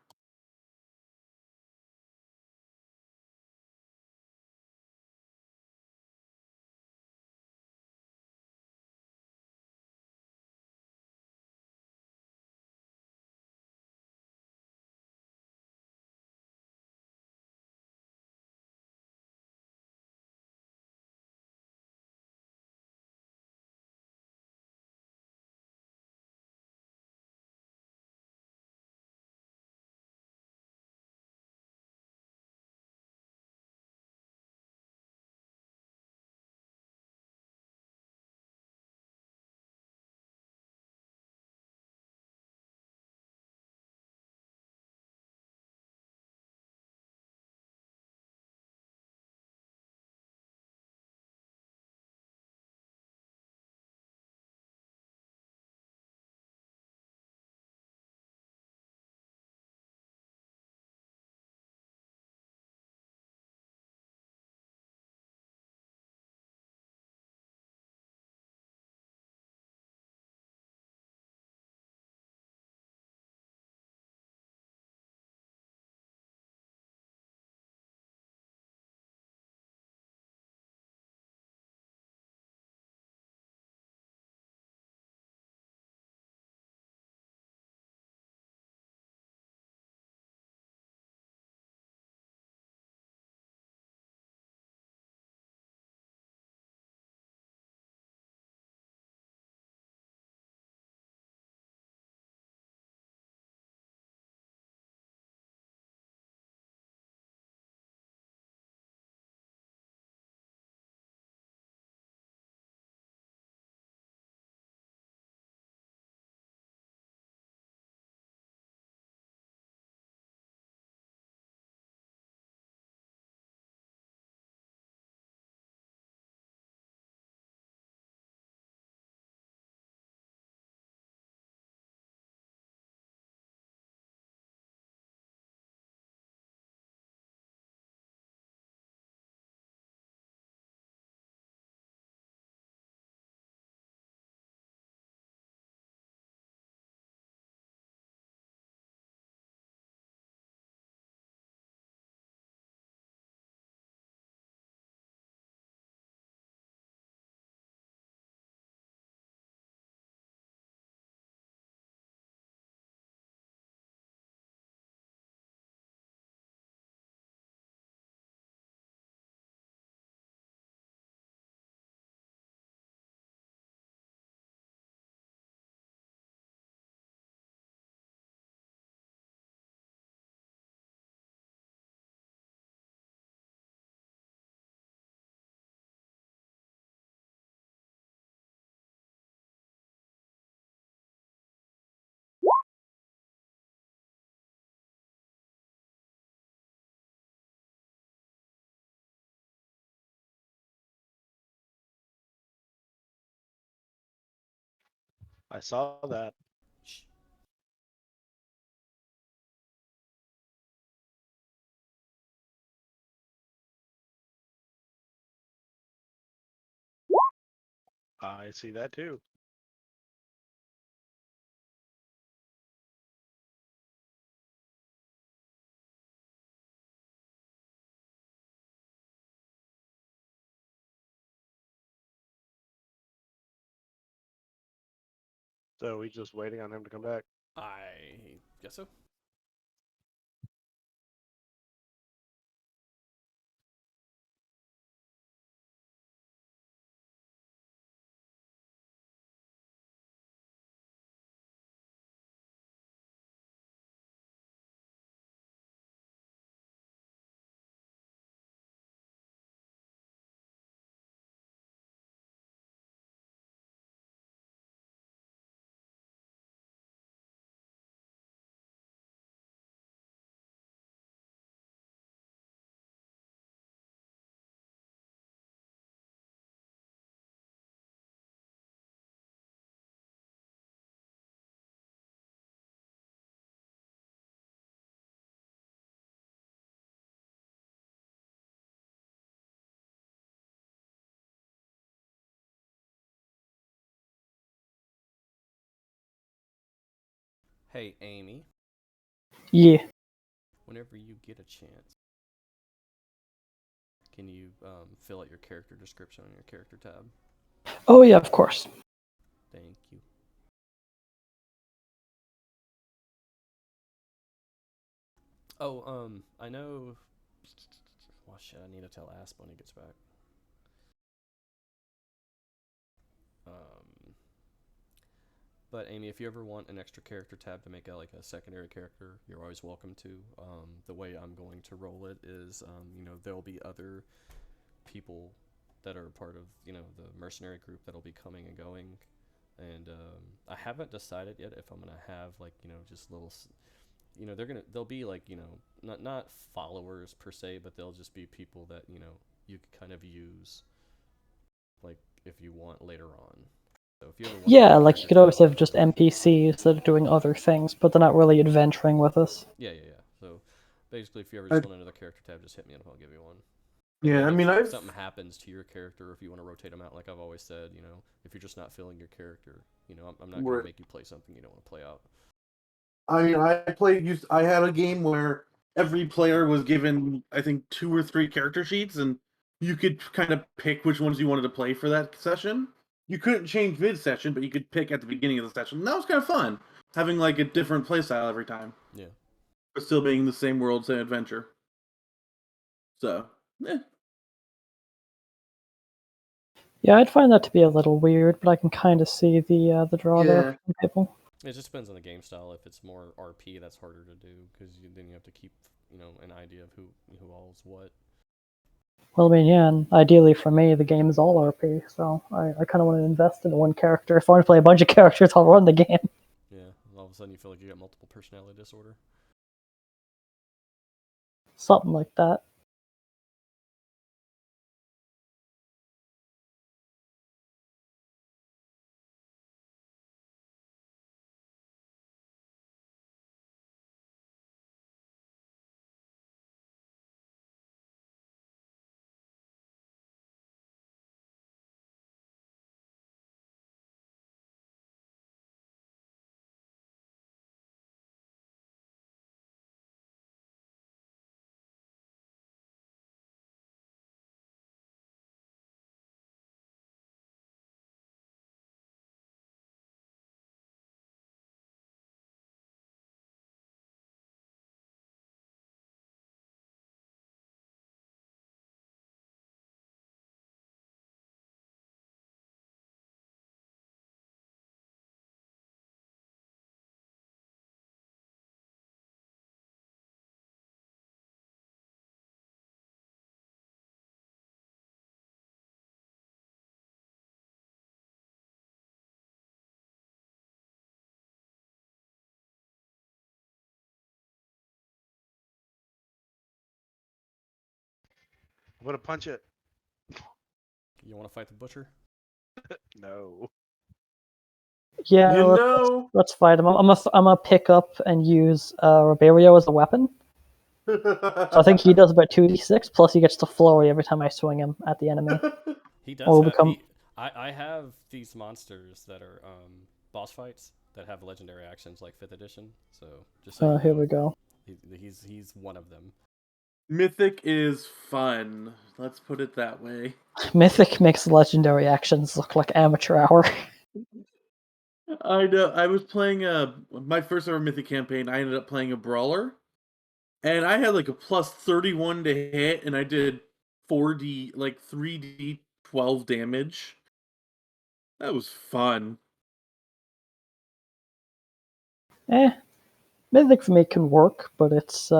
D: I saw that.
A: Shh.
D: I see that too. So we just waiting on him to come back.
A: I guess so. Hey, Amy.
E: Yeah.
A: Whenever you get a chance, can you fill out your character description on your character tab?
E: Oh yeah, of course.
A: Thank you. Oh, I know. Well, shit, I need to tell Asp when he gets back. But Amy, if you ever want an extra character tab to make out like a secondary character, you're always welcome to. The way I'm going to roll it is, there'll be other people that are part of, the mercenary group that'll be coming and going. And I haven't decided yet if I'm gonna have like, just little, they'll be like, not followers per se, but they'll just be people that, you could kind of use, like if you want later on. So if you ever want
E: Yeah,
A: a
E: like you
A: character
E: could always
A: tab,
E: have just NPCs that are doing other things, but they're not really adventuring with us.
A: Yeah. So basically, if you ever just want another character tab, just hit me up. I'll give you one.
B: Yeah, I mean,
A: if
B: I've
A: something happens to your character, or if you want to rotate them out, like I've always said, if you're just not feeling your character, I'm not going to make you play something you don't want to play out.
B: I mean, I had a game where every player was given, I think, 2 or 3 character sheets, and you could kind of pick which ones you wanted to play for that session. You couldn't change mid-session, but you could pick at the beginning of the session. And that was kind of fun, having like a different playstyle every time.
A: Yeah.
B: But still being the same world, same adventure. So,
E: Yeah, I'd find that to be a little weird, but I can kind of see the draw there from people.
A: It just depends on the game style. If it's more RP, that's harder to do because then you have to keep, an idea of who all's what.
E: Well, I mean, yeah, and ideally for me, the game is all RP, so I kind of want to invest in one character. If I want to play a bunch of characters, I'll run the game.
A: Yeah, all of a sudden you feel like you got multiple personality disorder.
E: Something like that.
D: I'm gonna punch it.
A: You want to fight the butcher?
D: No.
E: Yeah, let's fight him. I'm gonna pick up and use Ribeiro as a weapon. So I think he does about 2d6, plus he gets the flurry every time I swing him at the enemy.
A: He does
E: Or
A: have.
E: become...
A: I have these monsters that are boss fights that have legendary actions like 5th edition. So just so
E: here we go.
A: He's one of them.
B: Mythic is fun. Let's put it that way.
E: Mythic makes legendary actions look like amateur hour.
B: I know. I was playing my first ever Mythic campaign. I ended up playing a brawler, and I had like a plus 31 to hit, and I did 3d 12 damage. That was fun.
E: Mythic for me can work, but it's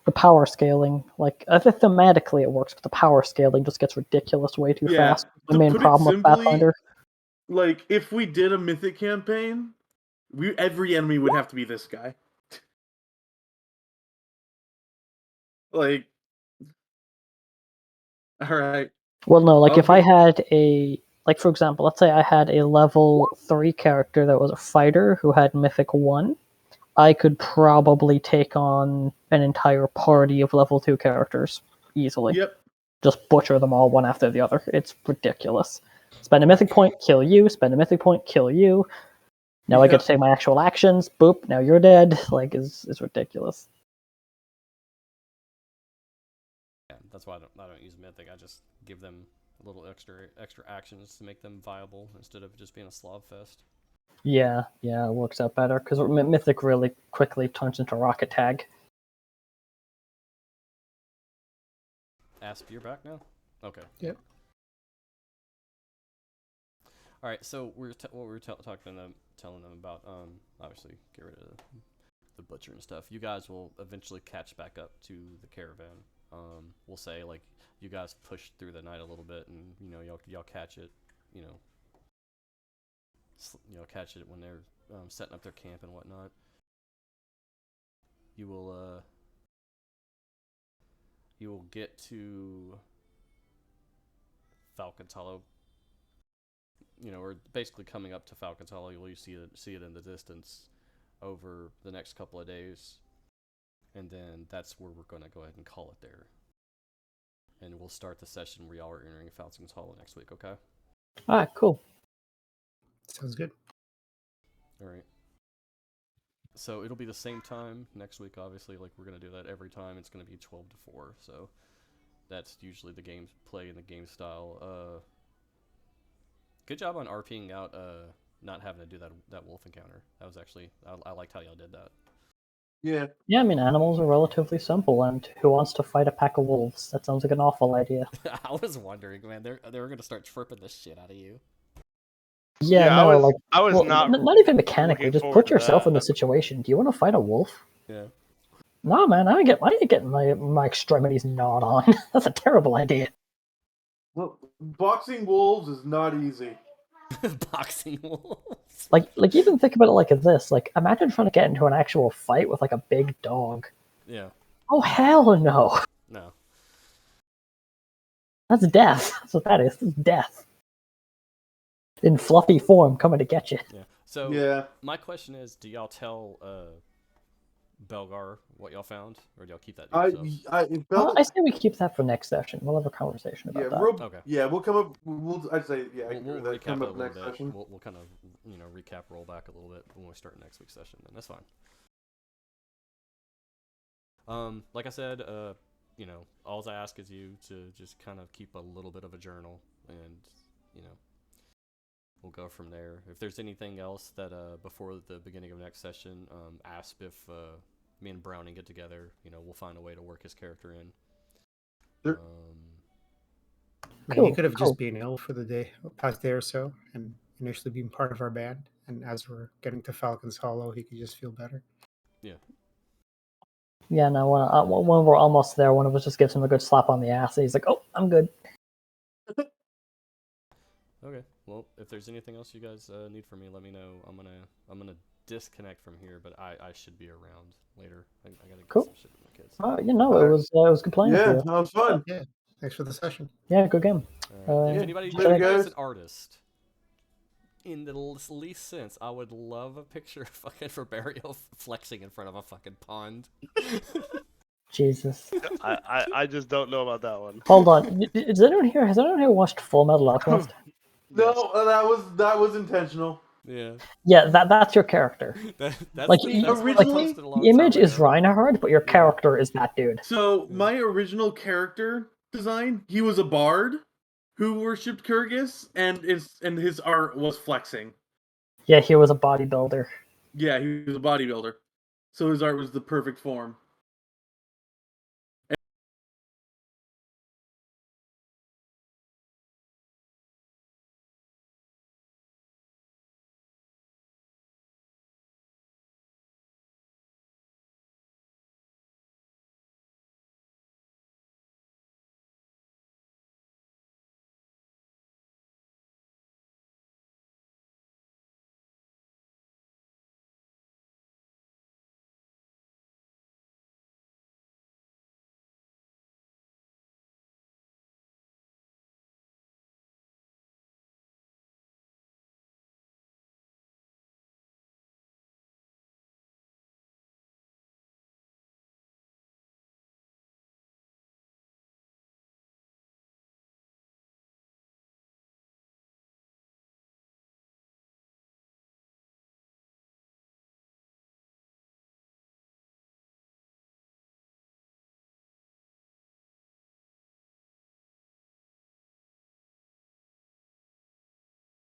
E: the power scaling. Like I think thematically it works, but the power scaling just gets ridiculous way too fast. The main problem with Pathfinder.
B: Like if we did a Mythic campaign, every enemy would have to be this guy. Like, all right.
E: Well, no, like if I had for example, let's say I had a level 3 character that was a fighter who had Mythic 1, I could probably take on an entire party of level 2 characters easily.
B: Yep.
E: Just butcher them all one after the other. It's ridiculous. Spend a Mythic point, kill you. Spend a Mythic point, kill you. Now I get to take my actual actions. Boop. Now you're dead. Like, is ridiculous.
A: Yeah, that's why I don't use Mythic. I just give them a little extra actions to make them viable instead of just being a slob fest.
E: Yeah, it works out better because Mythic really quickly turns into Rocket Tag.
A: Asp, you're back now? Okay.
C: Yep.
A: All right, so what we were telling them about, obviously get rid of the butcher and stuff. You guys will eventually catch back up to the caravan. We'll say like you guys pushed through the night a little bit, and y'all catch it, catch it when they're setting up their camp and whatnot. You will get to Falcons Hollow. We're basically coming up to Falcons Hollow. You'll see it in the distance over the next couple of days, and then that's where we're going to go ahead and call it there. And we'll start the session where y'all are entering Falcons Hollow next week. Okay.
E: All right, cool.
C: Sounds good.
A: All right. So it'll be the same time next week. Obviously, like we're going to do that every time. It's going to be 12 to 4. So that's usually the game's play and the game style. Good job on RPing out not having to do that wolf encounter. That was actually I liked how y'all did that.
B: Yeah.
E: Yeah, I mean, animals are relatively simple, and who wants to fight a pack of wolves? That sounds like an awful idea.
A: I was wondering, man, they were gonna start tripping the shit out of you.
E: Yeah,
D: I
E: no,
D: was not
E: even mechanically.
D: looking
E: Just
D: forward
E: put
D: to
E: yourself in the
D: that.
E: situation. Do you want to fight a wolf?
A: Yeah.
E: No, man, I ain't getting my extremities gnawed on. That's a terrible idea.
B: Well, boxing wolves is not easy.
A: Boxing wolves.
E: Like even think about it like this. Like, imagine trying to get into an actual fight with like a big dog.
A: Yeah.
E: Oh hell no!
A: No.
E: That's death. That's what that is. That's death. In fluffy form, coming to get you.
A: Yeah. So
B: Yeah.
A: my question is, do y'all tell Belgar what y'all found, or do y'all keep that to
B: I
E: I say we keep that for next session. We'll have a conversation about that.
A: Okay.
B: Yeah, we'll come up. I'd say I
A: We'll
B: agree with that.
A: recap
B: Come
A: it a
B: up
A: little
B: next
A: bit.
B: session.
A: We'll kind of recap, roll back a little bit when we start next week's session. Then that's fine. Like I said, all I ask is you to just kind of keep a little bit of a journal, and we'll go from there. If there's anything else that before the beginning of next session, ask if me and Browning get together. We'll find a way to work his character in.
B: Sure.
C: He could have just been ill for the past day or so, and initially being part of our band. And as we're getting to Falcons Hollow, he could just feel better.
A: Yeah.
E: Yeah, no, when we're almost there, one of us just gives him a good slap on the ass, and he's like, "Oh, I'm good."
A: Okay. Well, if there's anything else you guys need from me, let me know. I'm gonna disconnect from here, but I should be around later. I gotta get some shit with my kids.
E: It was good playing with you.
B: Yeah, that was fun.
C: Yeah. Thanks for the session.
E: Yeah, good game.
A: If anybody is an artist, in the least sense, I would love a picture of fucking Ferberio flexing in front of a fucking pond.
E: Jesus.
D: I just don't know about that one.
E: Hold on. Has anyone here watched Full Metal Alchemist?
B: No, that was intentional.
A: Yeah.
E: Yeah, that's your character.
B: Originally,
E: the image is Reinhard, but your character is that dude.
B: So my original character design, he was a bard who worshipped Kyrgyz, and his art was flexing.
E: Yeah, he was a bodybuilder.
B: Yeah, he was a bodybuilder. So his art was the perfect form.